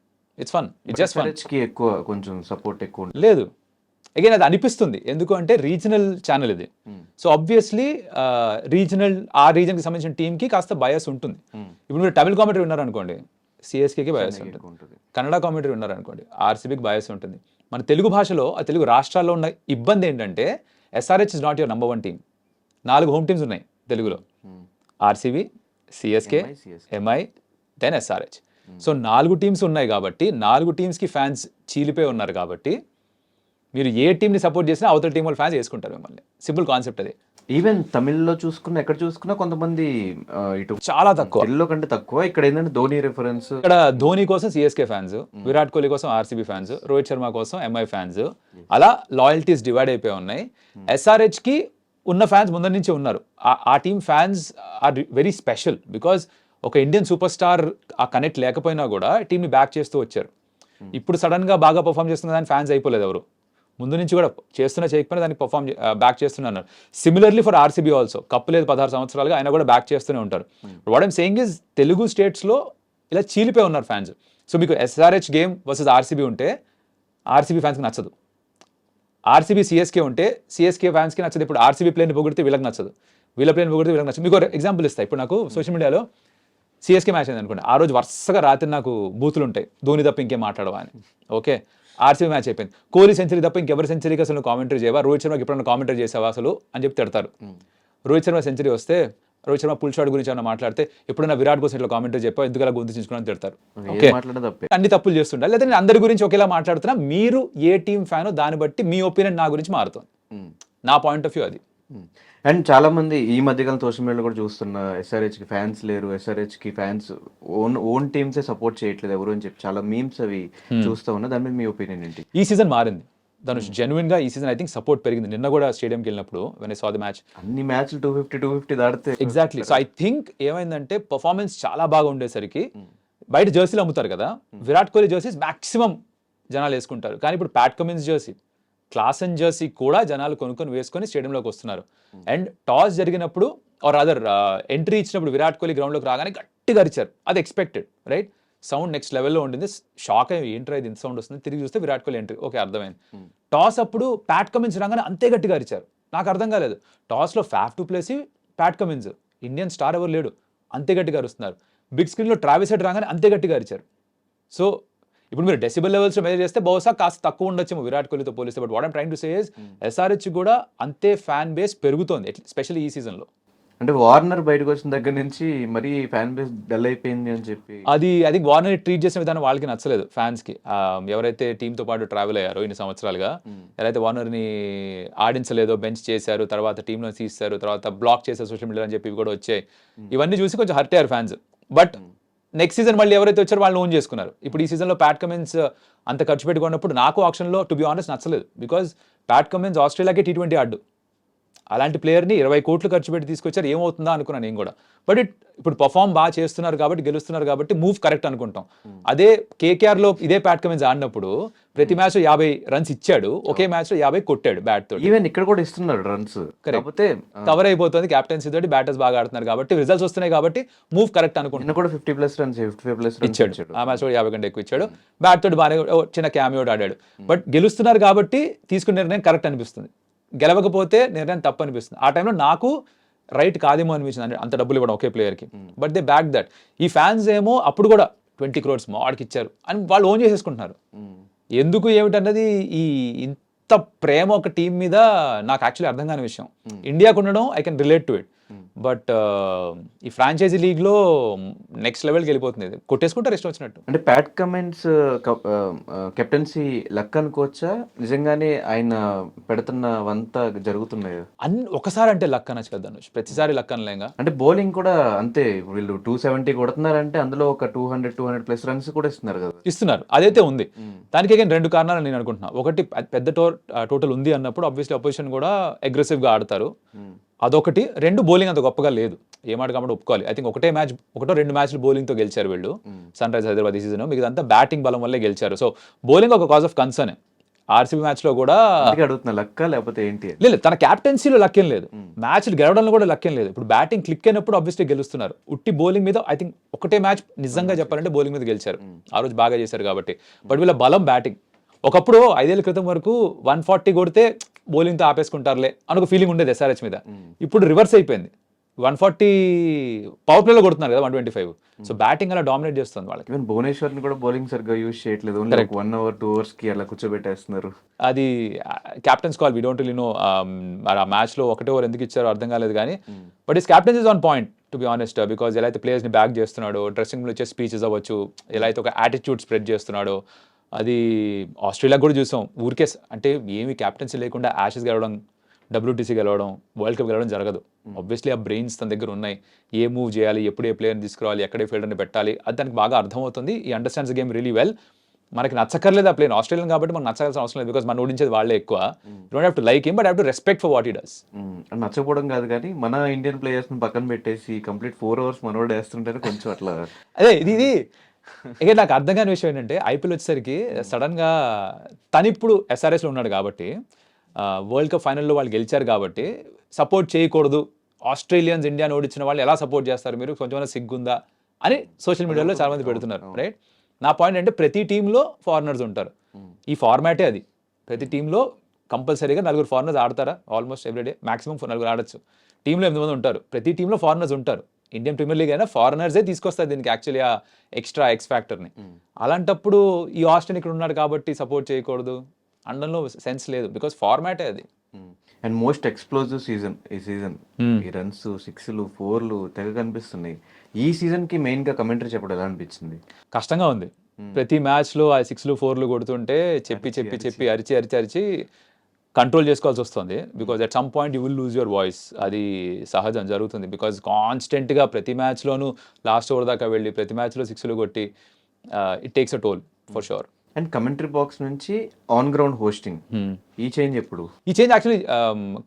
It's fun, it's just fun. ఎక్కువ కొంచెం సపోర్ట్ ఎక్కువ లేదు. అగైన్ అది అనిపిస్తుంది, ఎందుకు అంటే రీజనల్ ఛానల్ ఇది. సో ఆబ్వియస్లీ రీజనల్, ఆ రీజన్కి సంబంధించిన టీంకి కాస్త బయాస్ ఉంటుంది. ఇప్పుడు మీరు తమిళ కామెంటరీ విన్నారనుకోండి, సిఎస్కేకి బయాస్ ఉంటుంది. కన్నడ కామెంటరీ విన్నారనుకోండి, ఆర్సీబీకి బయాస్ ఉంటుంది. మన తెలుగు భాషలో, ఆ తెలుగు రాష్ట్రాల్లో ఉన్న ఇబ్బంది ఏంటంటే SRH is not your number 1 team. 4 home teams ఉన్నాయి తెలుగులో, RCB, CSK, MI, then SRH. So 4 teams ఉన్నాయి కాబట్టి 4 టీమ్స్కి ఫ్యాన్స్ చీలిపోయి ఉన్నారు కాబట్టి మీరు ఏ టీంని సపోర్ట్ చేసినా అవతల టీం వాళ్ళు ఫ్యాన్స్ వేసుకుంటారు మిమ్మల్ని. సింపుల్ కాన్సెప్ట్ అది. ఈవెన్ తమిళ్లో చూసుకున్నా, ఎక్కడ చూసుకున్నా కొంతమంది ఇటు చాలా తక్కువ, తెలుగులో కంటే తక్కువ. ఇక్కడ ఏంటంటే ధోని రిఫరెన్స్. ఇక్కడ ధోని కోసం సిఎస్కే ఫ్యాన్స్, విరాట్ కోహ్లీ కోసం ఆర్సీబీ ఫ్యాన్స్, రోహిత్ శర్మ కోసం ఎంఐ ఫ్యాన్స్, అలా లాయల్టీస్ డివైడ్ అయిపోయి ఉన్నాయి. ఎస్ఆర్హెచ్కి ఉన్న ఫ్యాన్స్ ముందర నుంచి ఉన్నారు. ఆ team fans are very special because ఒక ఇండియన్ సూపర్ స్టార్ ఆ కనెక్ట్ లేకపోయినా కూడా టీంని బ్యాక్ చేస్తూ వచ్చారు. ఇప్పుడు సడన్గా బాగా పర్ఫామ్ చేస్తున్న దాని ఫ్యాన్స్ అయిపోలేదు ఎవరు, ముందు నుంచి కూడా చేస్తున్నా చేయకపోయినా దాన్ని పర్ఫామ్ బ్యాక్ చేస్తున్నారు. Similarly for RCB also, cup లేదు 16 సంవత్సరాలుగా, ఆయన కూడా బ్యాక్ చేస్తూనే ఉంటారు. What I'm saying is Telugu స్టేట్స్లో ఇలా చీలిపోయి ఉన్నారు ఫ్యాన్స్. సో మీకు ఎస్ఆర్హెచ్ గేమ్ వర్సెస్ ఆర్సీబీ ఉంటే ఆర్సీబీ ఫ్యాన్స్కి నచ్చదు, ఆర్సీబీ సిఎస్కే ఉంటే సిఎస్కే ఫ్యాన్స్కి నచ్చదు. ఇప్పుడు ఆర్సీబీ ప్లేని పొగిడితే వీళ్ళకి నచ్చదు, వీళ్ళ ప్లేని పొగిడితే వీళ్ళకి నచ్చదు. మీకు ఎగ్జాంపుల్ ఇస్తాయి. ఇప్పుడు నాకు సోషల్ మీడియాలో సిఎస్కే మ్యాచ్ అయింది అనుకోండి, ఆ రోజు వరుసగా రాత్రి నాకు బూతులు ఉంటాయి, ధోని తప్ప ఇంకేం మాట్లాడవా అని. ఓకే, ఆర్సీబీ మ్యాచ్ అయిపోయింది, కోహ్లీ సెంచరీ తప్ప ఇంకెవరి సెంచరీకి అసలు కామెంటరీ చేయవా, రోహిత్ శర్మకి ఎప్పుడైనా కామెంటరీ చేసావా అసలు అని చెప్పి తిడతారు. రోహిత్ శర్మ సెంచరీ వస్తే, రోహిత్ శర్మ పుల్ షాట్ గురించి ఏమైనా మాట్లాడితే ఎప్పుడైనా విరాట్ కోసం ఇట్లా కామెంటరీ చెప్పా, ఎందుకు అలా గుర్తించుకుని తిడతారు. ఓకే, అన్ని తప్పులు చేస్తుంటారు. లేదా నేను అందరి గురించి ఒకేలా మాట్లాడుతున్నా, మీరు ఏ టీం ఫ్యానో దాన్ని బట్టి మీ ఒపీనియన్ నా గురించి మారుతుంది. నా పాయింట్ ఆఫ్ వ్యూ అది. అండ్ చాలా మంది ఈ మధ్యకాలం సోషల్ మీడియాలో కూడా చూస్తున్న, ఎస్ఆర్హెచ్కి ఫ్యాన్స్ లేరు, ఎస్ఆర్హెచ్కి ఫ్యాన్స్ ఓన్ టీమ్సే సపోర్ట్ చేయట్లేదు ఎవరు అని చెప్పి చాలా మీమ్స్ అవి చూస్తూ ఉన్నా. దాని మీద మీ ఒపీనియన్ ఏంటి? ఈ సీజన్ మారింది ధనుష్, జెన్యున్ గా ఈ సీజన్ ఐ థింక్ సపోర్ట్ పెరిగింది. నిన్న కూడా స్టేడియంకి వెళ్ళినప్పుడు when I saw the match, అన్ని మ్యాచ్లు 250 దాడితే ఎగ్జాక్ట్లీ. సో ఐ థింక్ ఏమైందంటే పర్ఫార్మెన్స్ చాలా బాగా ఉండేసరికి, బయట జెర్సీలు అమ్ముతారు కదా, విరాట్ కోహ్లీ జెర్సీస్ మాక్సిమం జనాలు వేసుకుంటారు. కానీ ఇప్పుడు Pat Cummins Jersey, Klaasen Jersey కూడా జనాలు కొనుక్కొని వేసుకొని స్టేడియంలోకి వస్తున్నారు. అండ్ టాస్ జరిగినప్పుడు ఆర్ అదర్ ఎంట్రీ ఇచ్చినప్పుడు విరాట్ కోహ్లీ గ్రౌండ్లోకి రాగానే గట్టిగా అరిచారు. అది ఎక్స్పెక్టెడ్, రైట్? సౌండ్ నెక్స్ట్ లెవెల్లో ఉండింది. షాక్ అయ్యి ఏంట్రా ఇది ఇంత సౌండ్ వస్తుంది, తిరిగి చూస్తే విరాట్ కోహ్లీ ఎంట్రీ. ఓకే, అర్థమైంది. టాస్ అప్పుడు ప్యాట్ కమిన్స్ రాగానే అంతే గట్టిగా అరిచారు. నాకు అర్థం కాలేదు, టాస్లో Faf du Plessis Pat Cummins, Indian star ఎవరు లేడు, అంతే గట్టిగా అరుస్తున్నారు. బిగ్ స్క్రీన్లో ట్రావిస్ హెడ్ రాగానే అంతే గట్టిగా అరిచారు. సో ఇప్పుడు మీరు డెసిబల్ లెవెల్స్లో మెజర్ చేస్తే బహుశా కాస్త తక్కువ ఉండొచ్చేమో విరాట్ కోహ్లీతో పోలిస్తే. But what I'm trying to say is SRH కూడా అంతే ఫ్యాన్ బేస్ పెరుగుతోంది, ఎస్పెషల్లీ ఈ సీజన్లో. అంటే వార్నర్ బయటకు వచ్చిన దగ్గర నుంచి మరీ ఫ్యాన్ బేస్ డల్ అయిపోయింది అని చెప్పి, అది ఐ థింక్ వార్నర్ ట్రీట్ చేసిన విధానం వాళ్ళకి నచ్చలేదు ఫ్యాన్స్కి. ఎవరైతే టీంతో పాటు ట్రావెల్ అయ్యారో ఇన్ని సంవత్సరాలుగా, ఎవరైతే వార్నర్ని ఆడించలేదో, బెంచ్ చేశారు, తర్వాత టీంలో తీస్తారు, తర్వాత బ్లాక్ చేశారు సోషల్ మీడియా అని చెప్పి ఇవి కూడా వచ్చాయి. ఇవన్నీ చూసి కొంచెం హర్ట్ అయ్యారు ఫ్యాన్స్. బట్ నెక్స్ట్ సీజన్ మళ్ళీ ఎవరైతే వచ్చారో వాళ్ళు ఓన్ చేసుకున్నారు. ఇప్పుడు ఈ సీజన్లో ప్యాట్ కమిన్స్ అంత ఖర్చు పెట్టుకున్నప్పుడు నాకు ఆప్షన్లో టు బి ఆనెస్ట్ నచ్చలేదు. బికాజ్ ప్యాట్ కమిన్స్ ఆస్ట్రేలియాకి T20 ఆడు, అలాంటి ప్లేయర్ని 20 కోట్లు ఖర్చు పెట్టి తీసుకొచ్చారు, ఏమవుతుందా అనుకున్నాను నేను కూడా. బట్ ఇప్పుడు పర్ఫామ్ బాగా చేస్తున్నారు కాబట్టి, గెలుస్తున్నారు కాబట్టి మూవ్ కరెక్ట్ అనుకుంటాం. అదే కేకేఆర్లో ఇదే ప్యాట్ కమిన్స్ ఆడినప్పుడు ప్రతి మ్యాచ్లో 50 రన్స్ ఇచ్చాడు, ఒకే మ్యాచ్లో 50 కొట్టాడు బ్యాట్ తోటి. ఈవెన్ ఇక్కడ కూడా ఇస్తున్నాడు రన్స్, కాకపోతే కవర్ అయిపోతుంది క్యాప్టెన్సీ తోటి, బ్యాటర్స్ బాగా ఆడుతున్నారు కాబట్టి, రిజల్ట్స్ వస్తున్నాయి కాబట్టి మూవ్ కరెక్ట్ అనుకుంటున్నాను. నిన్న కూడా 50+ రన్స్ 55+ రన్స్ ఇచ్చాడు, ఆ మ్యాచ్ కూడా 50 కంటే ఎక్కువ ఇచ్చాడు. బ్యాట్ తోటి బాగానే చిన్న క్యామియో ఆడాడు. బట్ గెలుస్తున్నారు కాబట్టి తీసుకున్న నిర్ణయం కరెక్ట్ అనిపిస్తుంది, గెలవకపోతే నిర్ణయం తప్పు అనిపిస్తుంది. ఆ టైంలో నాకు రైట్ కాదేమో అనిపించింది, అంటే అంత డబ్బులు ఇవ్వడం ఒకే ప్లేయర్కి. But they back that. ఈ ఫ్యాన్స్ ఏమో అప్పుడు కూడా 20 crores మాడికి ఇచ్చారు అని వాళ్ళు ఓన్ చేసేసుకుంటున్నారు. ఎందుకు ఏమిటన్నది, ఈ ఇంత ప్రేమ ఒక టీం మీద నాకు యాక్చువల్లీ అర్థం కాని విషయం. ఇండియాకు ఉండడం I can relate to it, but ఈ ఫ్రాంచైజీ లీగ్లో నెక్స్ట్ లెవెల్కి వెళ్ళిపోతుంది, కొట్టేసుకుంటారు ఇష్టం వచ్చినట్టు. అంటే ప్యాట్ కమిన్స్ కెప్టెన్సీ లక్ అనుకోవచ్చా, నిజంగానే ఆయన పెడుతున్నవంతా జరుగుతున్నాయి? ఒకసారి అంటే లక్ అనొచ్చు కదా ధనుష్, ప్రతిసారి లక్ అనలేంగా. అంటే బౌలింగ్ కూడా అంతే, వీళ్ళు 270 కొడుతున్నారంటే అందులో ఒక 200+ రన్స్ కూడా ఇస్తున్నారు కదా. ఇస్తున్నారు, అదైతే ఉంది. దానికి again 2 కారణాలు నేను అనుకుంటున్నా. ఒకటి, పెద్ద టోటల్ ఉంది అన్నప్పుడు ఆబ్వియస్లీ అపోజిషన్ కూడా అగ్రెసివ్గా ఆడతారు, అదొకటి. 2, బౌలింగ్ అంత గొప్పగా లేదు, ఏమాట కాబట్టి ఒప్పుకోవాలి. ఐ థింక్ ఒకటో 2 మ్యాచ్లు బౌలింగ్తో గెలిచారు వీళ్ళు, సన్ రైజర్స్ హైదరాబాద్ ఈ సీజన్. మిగతా బ్యాటింగ్ బలం వల్లే గెలిచారు. సో బౌలింగ్ ఒక కాజ్ ఆఫ్ కన్సర్న్. ఆర్సీబీ మ్యాచ్లో కూడా అడుగుతున్నా లక్క లేకపోతే ఏంటి, లేదు తన క్యాప్టెన్సీలో లక్కేం లేదు, మ్యాచ్లు గెలవడంలో కూడా లక్కేం లేదు. ఇప్పుడు బ్యాటింగ్ క్లిక్ అయినప్పుడు ఆబ్వియస్లీ గెలుస్తున్నారు. ఉట్టి బౌలింగ్ మీద ఐ థింక్ ఒకటే మ్యాచ్ నిజంగా చెప్పాలంటే బౌలింగ్ మీద గెలిచారు, ఆ రోజు బాగా చేశారు కాబట్టి. బట్ వీళ్ళ బలం బ్యాటింగ్. ఒకప్పుడు 5 ఏళ్ల క్రితం వరకు 140 కొడితే బౌలింగ్తో ఆపేసుకుంటారులే అని ఒక ఫీలింగ్ ఉండేది ఎస్ఆర్హెచ్ మీద. ఇప్పుడు రివర్స్ అయిపోయింది, 140 పవర్ ప్లేలో కొడుతున్నారు కదా 125. సో బ్యాటింగ్ అలా డామినేట్ చేస్తుంది వాళ్ళకి. ఈవెన్ భువనేశ్వర్ని కూడా బౌలింగ్ సరిగ్గా యూజ్ చేయట్లేదు, 1 hour 2 hours కి అలా కూర్చోబెట్టేస్తున్నారు. అది captain's call, we don't really know. ఆ మ్యాచ్లో 1 over ఎందుకు ఇచ్చారో అర్థం కాలేదు కానీ, but his captaincy is on point to be honest. Because ఎలా అయితే ప్లేయర్స్ని బ్యాక్ చేస్తున్నాడో, డ్రెస్సింగ్లో వచ్చే స్పీచెస్ అవ్వచ్చు, ఎలా అయితే ఒక యాటిట్యూడ్ స్ప్రెడ్ చేస్తున్నాడో, అది ఆస్ట్రేలియా కూడా చూసాం. ఊరికే అంటే ఏమి క్యాప్టెన్సీ లేకుండా యాషెస్ గెలవడం, WTC గెలవడం, వరల్డ్ కప్ గెలవడం జరగదు. ఆబ్వియస్లీ ఆ బ్రెయిన్స్ తన దగ్గర ఉన్నాయి, ఏ మూవ్ చేయాలి, ఎప్పుడు ఏ ప్లేయర్ని తీసుకురావాలి, ఎక్కడే ఫీల్డర్ని పెట్టాలి, అది దానికి బాగా అర్థమవుతుంది. ఈ అండర్స్టాండ్స్ గేమ్ రియలీ వెల్. మనకి నచ్చక్కర్లేదు ఆ ప్లేయర్, ఆస్ట్రేలియన్ కాబట్టి మనకు నచ్చాల్సిన అవసరం లేదు, బికాస్ మనం ఓడించేది వాళ్ళే ఎక్కువ. Don't have to like him, but have to respect for what he does. నచ్చకపోవడం కాదు కానీ మన ఇండియన్ ప్లేయర్స్ని పక్కన పెట్టేసి కంప్లీట్ 4 hours మనోడు వేస్తుంటే కొంచెం అట్లా. అదే ఇది ఇక నాకు అర్థం కాని విషయం ఏంటంటే, ఐపీఎల్ వచ్చేసరికి సడన్గా తను ఇప్పుడు ఎస్ఆర్ఎస్లో ఉన్నాడు కాబట్టి, వరల్డ్ కప్ ఫైనల్లో వాళ్ళు గెలిచారు కాబట్టి సపోర్ట్ చేయకూడదు, ఆస్ట్రేలియన్స్ ఇండియాని ఓడించిన వాళ్ళు ఎలా సపోర్ట్ చేస్తారు మీరు, కొంచెం సిగ్గుందా అని సోషల్ మీడియాలో చాలా మంది పెడుతున్నారు, రైట్? నా పాయింట్ అంటే ప్రతి టీంలో ఫారినర్స్ ఉంటారు, ఈ ఫార్మాటే అది. ప్రతి టీంలో కంపల్సరీగా 4 ఫారినర్స్ ఆడతారా, ఆల్మోస్ట్ ఎవ్రీడే మ్యాక్సిమం 4 ఆడచ్చు. టీంలో 8 మంది ఉంటారు, ప్రతి టీంలో ఫారినర్స్ ఉంటారు. ఇండియన్ ప్రీమియర్ లీగ్ అయినా ఫారినర్సే తీసుకొస్తారు దీనికి యాక్చువల్లీ ఆ ఎక్స్ట్రా ఎక్స్ ఫ్యాక్టర్ని. అలాంటప్పుడు ఈ ఆస్ట్రేలియన్ ఇక్కడ ఉన్నాడు కాబట్టి సపోర్ట్ చేయకూడదు అనడంలో సెన్స్ లేదు, బికాస్ ఫార్మాటే అది. అండ్ మోస్ట్ ఎక్స్ప్లోజివ్ సీజన్ ఈ సీజన్, ఈ రన్స్ 6లు 4లు తెగ కనిపిస్తున్నాయి. ఈ సీజన్కి మెయిన్గా కమెంటరీ చెప్పడం ఎలా అనిపించింది? కష్టంగా ఉంది. ప్రతి మ్యాచ్లో ఆ 6లు 4లు కొడుతుంటే చెప్పి అరిచి కంట్రోల్ చేసుకోవాల్సి వస్తుంది, because at some point you will lose your voice. అది సహజం, జరుగుతుంది. బికాజ్ కాన్స్టెంట్గా ప్రతి మ్యాచ్లోనూ లాస్ట్ ఓవర్ దాకా వెళ్ళి ప్రతి మ్యాచ్లో 6లు కొట్టి it takes a toll for sure. And commentary box నుంచి ఆన్ గ్రౌండ్ హోస్టింగ్, ఈ చేంజ్ ఎప్పుడు? ఈ చేంజ్ యాక్చువల్లీ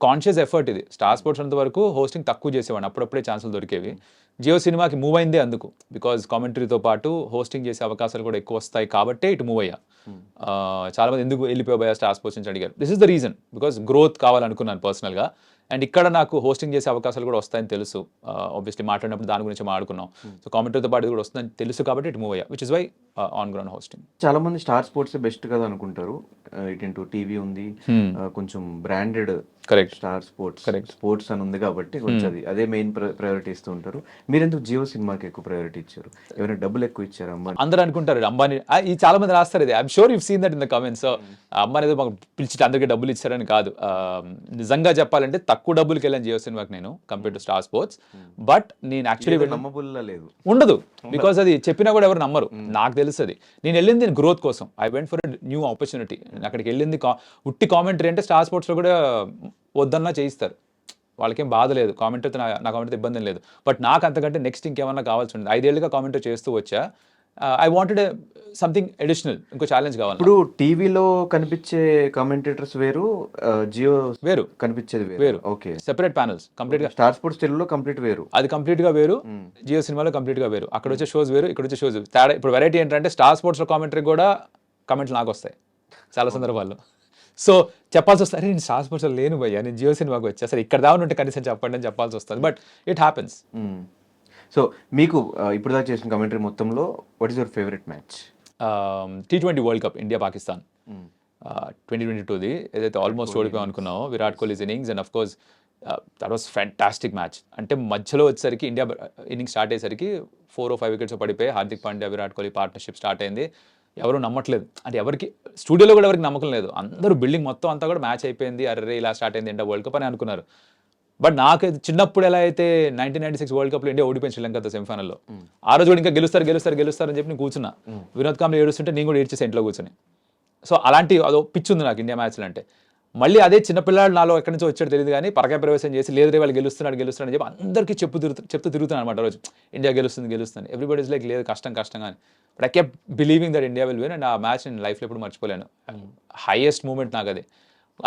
కాన్షియస్ ఎఫర్ట్ ఇది. స్టార్ స్పోర్ట్స్ అంత వరకు హోస్టింగ్ తక్కువ చేసేవాడిని, అప్పుడప్పుడే ఛాన్సులు దొరికేవి. జియో సినిమాకి మూవ్ అయిందే అందుకు, బికాజ్ కామెంటరీతో పాటు హోస్టింగ్ చేసే అవకాశాలు కూడా ఎక్కువ వస్తాయి కాబట్టే ఇటు మూవ్ అయ్యా. చాలా మంది ఎందుకు వెళ్ళిపోయా స్టార్ స్పోర్ట్స్ నుంచి అడిగారు. This is the reason, because growth కావాలనుకున్నాను పర్సనల్గా. అండ్ ఇక్కడ నాకు హోస్టింగ్ చేసే అవకాశాలు కూడా వస్తాయని తెలుసు, ఆబ్వియస్లీ మాట్లాడినప్పుడు దాని గురించి మాట్లాడుకున్నాం. సో కామెంటరీతో పాటు కూడా వస్తుందని తెలుసు కాబట్టి ఇటు మూవ్ అయ్యా, which is why on ground hosting. చాలా మంది స్టార్ స్పోర్ట్స్ బెస్ట్ కదా అనుకుంటారు, ఇటు టీవీ ఉంది, కొంచెం branded. Correct. Star sports sports అని ఉంది కాబట్టి కొంచెం అదే మెయిన్ ప్రయారిటీ ఇస్తూ ఉంటారు. మీరు ఎందుకు జియో సినిమాకి ఎక్కువ ప్రయారిటీ ఇచ్చారు? ఏమైనా డబ్బులు ఎక్కువ ఇచ్చారు అంబానీ? అందరూ అనుకుంటారు అంబానీ, ఈ చాలా మంది రాస్తారు ఇది. I'm sure you seen that in the comments. Ambani ఏదో మాకు పిలిచి అందరికీ డబ్బులు ఇచ్చారని కాదు. నిజంగా చెప్పాలంటే తక్కువ డబ్బులకి వెళ్ళాను జియో సినిమాకి నేను compare to star sports. But నేను యాక్చువల్లీ నమ్మబుల్లా లేదు, ఉండదు, బికాస్ అది చెప్పినా కూడా ఎవరు నమ్మరు, నాకు తెలుసు అది. నేను వెళ్ళింది గ్రోత్ కోసం, I went for new opportunity. అక్కడికి వెళ్ళింది ఉట్టి కామెంటరీ అంటే స్టార్ స్పోర్ట్స్లో కూడా వద్దన్నా చేయిస్తారు, వాళ్ళకేం బాధ లేదు. కామెంటరీతో నా కామెంటరీతో ఇబ్బంది లేదు. బట్ నాకు అంతకంటే నెక్స్ట్ ఇంకేమన్నా కావాల్సి ఉంది. 5 ఏళ్ళుగా కామెంటరీ చేస్తూ వచ్చా. ఐ వాంటెడ్ సంథింగ్ అడిషనల్, ఇంకో ఛాలెంజ్ కావాలి. ఇప్పుడు టీవీలో కనిపించే కామెంటేటర్స్ వేరు, జియో వేరు కనిపించేది వేరు. ఓకే, సెపరేట్ ప్యానల్స్ కంప్లీట్ గా. స్టార్ స్పోర్ట్స్ తెలుగులో కంప్లీట్ వేరు, అది కంప్లీట్ గా వేరు, జియో సినిమాలో కంప్లీట్ గా వేరు. అక్కడ వచ్చే షోస్ వేరు, ఇక్కడ వచ్చే షోస్ తేడా. ఇప్పుడు వెరైటీ ఏంటంటే స్టార్ స్పోర్ట్స్ లో కామెంటరీ కూడా కమెంట్లు నాకు వస్తాయి చాలా సందర్భాల్లో. సో చెప్పాల్సి వస్తుంది, అరే నేను స్టార్ స్పోర్ట్స్ లో లేను భయ్యా, నేను జియో సినిమాకి వచ్చా, సరే ఇక్కడ దాని ఉంటే కనీసం చెప్పండి అని చెప్పాల్సి వస్తుంది. But it happens. సో మీకు ఇప్పుడు దాకా చేసిన కమెంటరీ మొత్తంలో what is your favourite match? T20 world cup India Pakistan 2022ది ఏదైతే ఆల్మోస్ట్ ఓడిపోయాం అనుకున్నామో, Virat Kohli's innings and of course that was fantastic match. అంటే మధ్యలో వచ్చేసరికి ఇండియా ఇన్నింగ్స్ స్టార్ట్ అయ్యేసరికి 4 or 5 వికెట్స్ పడిపోయి హార్దిక్ పాండ్యా విరాట్ కోహ్లీ పార్ట్నర్షిప్ స్టార్ట్ అయింది. ఎవరు నమ్మట్లేదు, అంటే ఎవరికి స్టూడియోలో కూడా ఎవరికి నమ్మకం లేదు. అందరూ బిల్డింగ్ మొత్తం అంతా కూడా మ్యాచ్ అయిపోయింది, అరే ఇలా స్టార్ట్ అయింది ఇండియా వరల్డ్ కప్ అని అనుకున్నారు. బట్ నాకైతే చిన్నప్పుడు ఎలా అయితే 1996 వరల్డ్ కప్లో ఇండియా ఓడిపోయింది శ్రీలంకతో సెమీఫైనల్లో, ఆ రోజు కూడా ఇంకా గెలుస్తారు అని చెప్పి నేను కూర్చున్నా. వినోద్ కాంబ్లీ ఏడుస్తుంటే నేను కూడా ఏడ్చేసా ఇంట్లో కూర్చొని. సో అలాంటి అదో పిచ్చి ఉంది నాకు ఇండియా మ్యాచ్లు అంటే. మళ్ళీ అదే చిన్నపిల్లాడు నాలో ఎక్కడి నుంచో వచ్చాడు తెలియదు కానీ పరకాయ ప్రవేశం చేసి లేదు రే వాళ్ళు గెలుస్తున్నాడు అని చెప్పి అందరికీ చెప్తూ తిరుగుతున్నాను అనమాట. రోజు ఇండియా గెలుస్తుంది ఎవ్రీబడి ఇస్ లైక్ లేదు కష్టం కానీ. But I kept believing that India will win. And ఆ మ్యాచ్ నేను లైఫ్లో ఎప్పుడు మర్చిపోలేను. హైయెస్ట్ మూమెంట్ నాకు అది.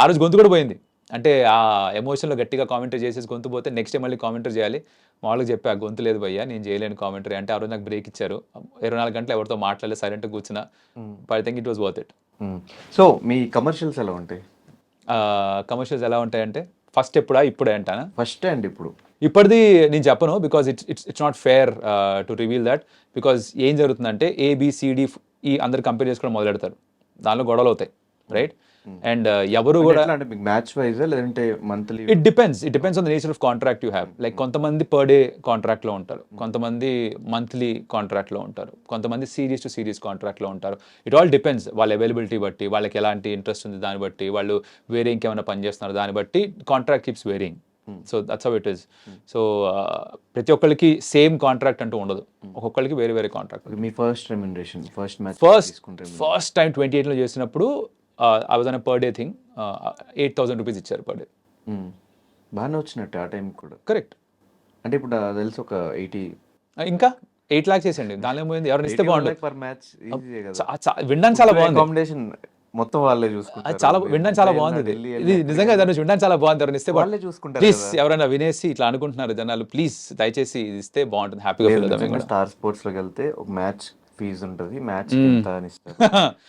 ఆ రోజు గొంతు కూడా పోయింది, అంటే ఆ ఎమోషన్లో గట్టిగా కామెంటరీ చేసేసి గొంతు పోతే నెక్స్ట్ డే మళ్ళీ కామెంటరీ చేయాలి. మామూలుగా చెప్పా గొంతు లేదు భయ్యా నేను చేయలేను కామెంటరీ అంటే. ఆ రోజు నాకు బ్రేక్ ఇచ్చారు, 24 గంటలు ఎవరితో మాట్లాడలేదు, సైలెంట్గా కూర్చున్నా. But I think it was worth it. So me commercials ఎలా ఉంటాయి? కమర్షియల్స్ ఎలా ఉంటాయంటే ఫస్ట్ ఇప్పుడే అంటానా? ఫస్ట్ అండ్ ఇప్పటిది నేను చెప్పను, because it's not fair to reveal that. Because ఏం జరుగుతుందంటే ABCD ఈ అందరు కంపేర్ చేసుకోవడం మొదలెడతారు, దానిలో గొడవలు అవుతాయి, రైట్? అండ్ ఎవరు కూడా మ్యాచ్ వైజ్ లేదంటే monthly, it depends on the nature of contract you have. Like కొంతమంది పర్ డే కాంట్రాక్ట్లో ఉంటారు, కొంతమంది మంత్లీ కాంట్రాక్ట్లో ఉంటారు, కొంతమంది సిరీస్ టు సిరీస్ కాంట్రాక్ట్లో ఉంటారు. ఇట్ ఆల్ డిపెండ్స్ వాళ్ళ అవైలబిలిటీ బట్టి, వాళ్ళకి ఎలాంటి ఇంట్రెస్ట్ ఉంది దాన్ని బట్టి, వాళ్ళు వేరే ఇంకేమైనా పని చేస్తున్నారు దాన్ని బట్టి contract keeps varying. So that's how it is. So ప్రతి ఒక్కరికి సేమ్ కాంట్రాక్ట్ అంటూ ఉండదు, ఒక్కొక్కరికి వేరే వేరే కాంట్రాక్ట్. మీ ఫస్ట్ రెమ్యునరేషన్ ఫస్ట్ టైం 28లో చేసినప్పుడు I was on a per day thing, 8,000 rupees ఇచ్చారు per day. బాగానే వచ్చినట్టు ఆ టైం కూడా. కరెక్ట్. అంటే ఇప్పుడు తెలుసు ఒక 80 ఇంకా 8 lakhs చేసండి, దానిలో పోయింది ఎవరైనా ఇస్తే బాగుంటుంది. పర్ మ్యాచ్ వినడానికి చాలా బాగుంది, అకామిడేషన్ మొత్తం వాళ్ళే చూసుకుంటారు. చాలా వినడానికి చాలా బాగుంది ఇది నిజంగా, దాని వినడానికి చాలా బాగుంది. ఎవరైనా ఇస్తే వాళ్ళే చూసుకుంటారు. ప్లీజ్ ఎవరైనా వినేసి ఇట్లా అనుకుంటున్నారు జనాలు, ప్లీజ్ దయచేసి ఇది ఇస్తే బాగుంటుంది, హ్యాపీగా ఫీల్ అవుతాం. స్టార్ స్పోర్ట్స్ లోకి వెళ్తే ఒక మ్యాచ్ ఫీజు ఉంటుంది, మ్యాచ్ ఎంత అని ఇస్తారు.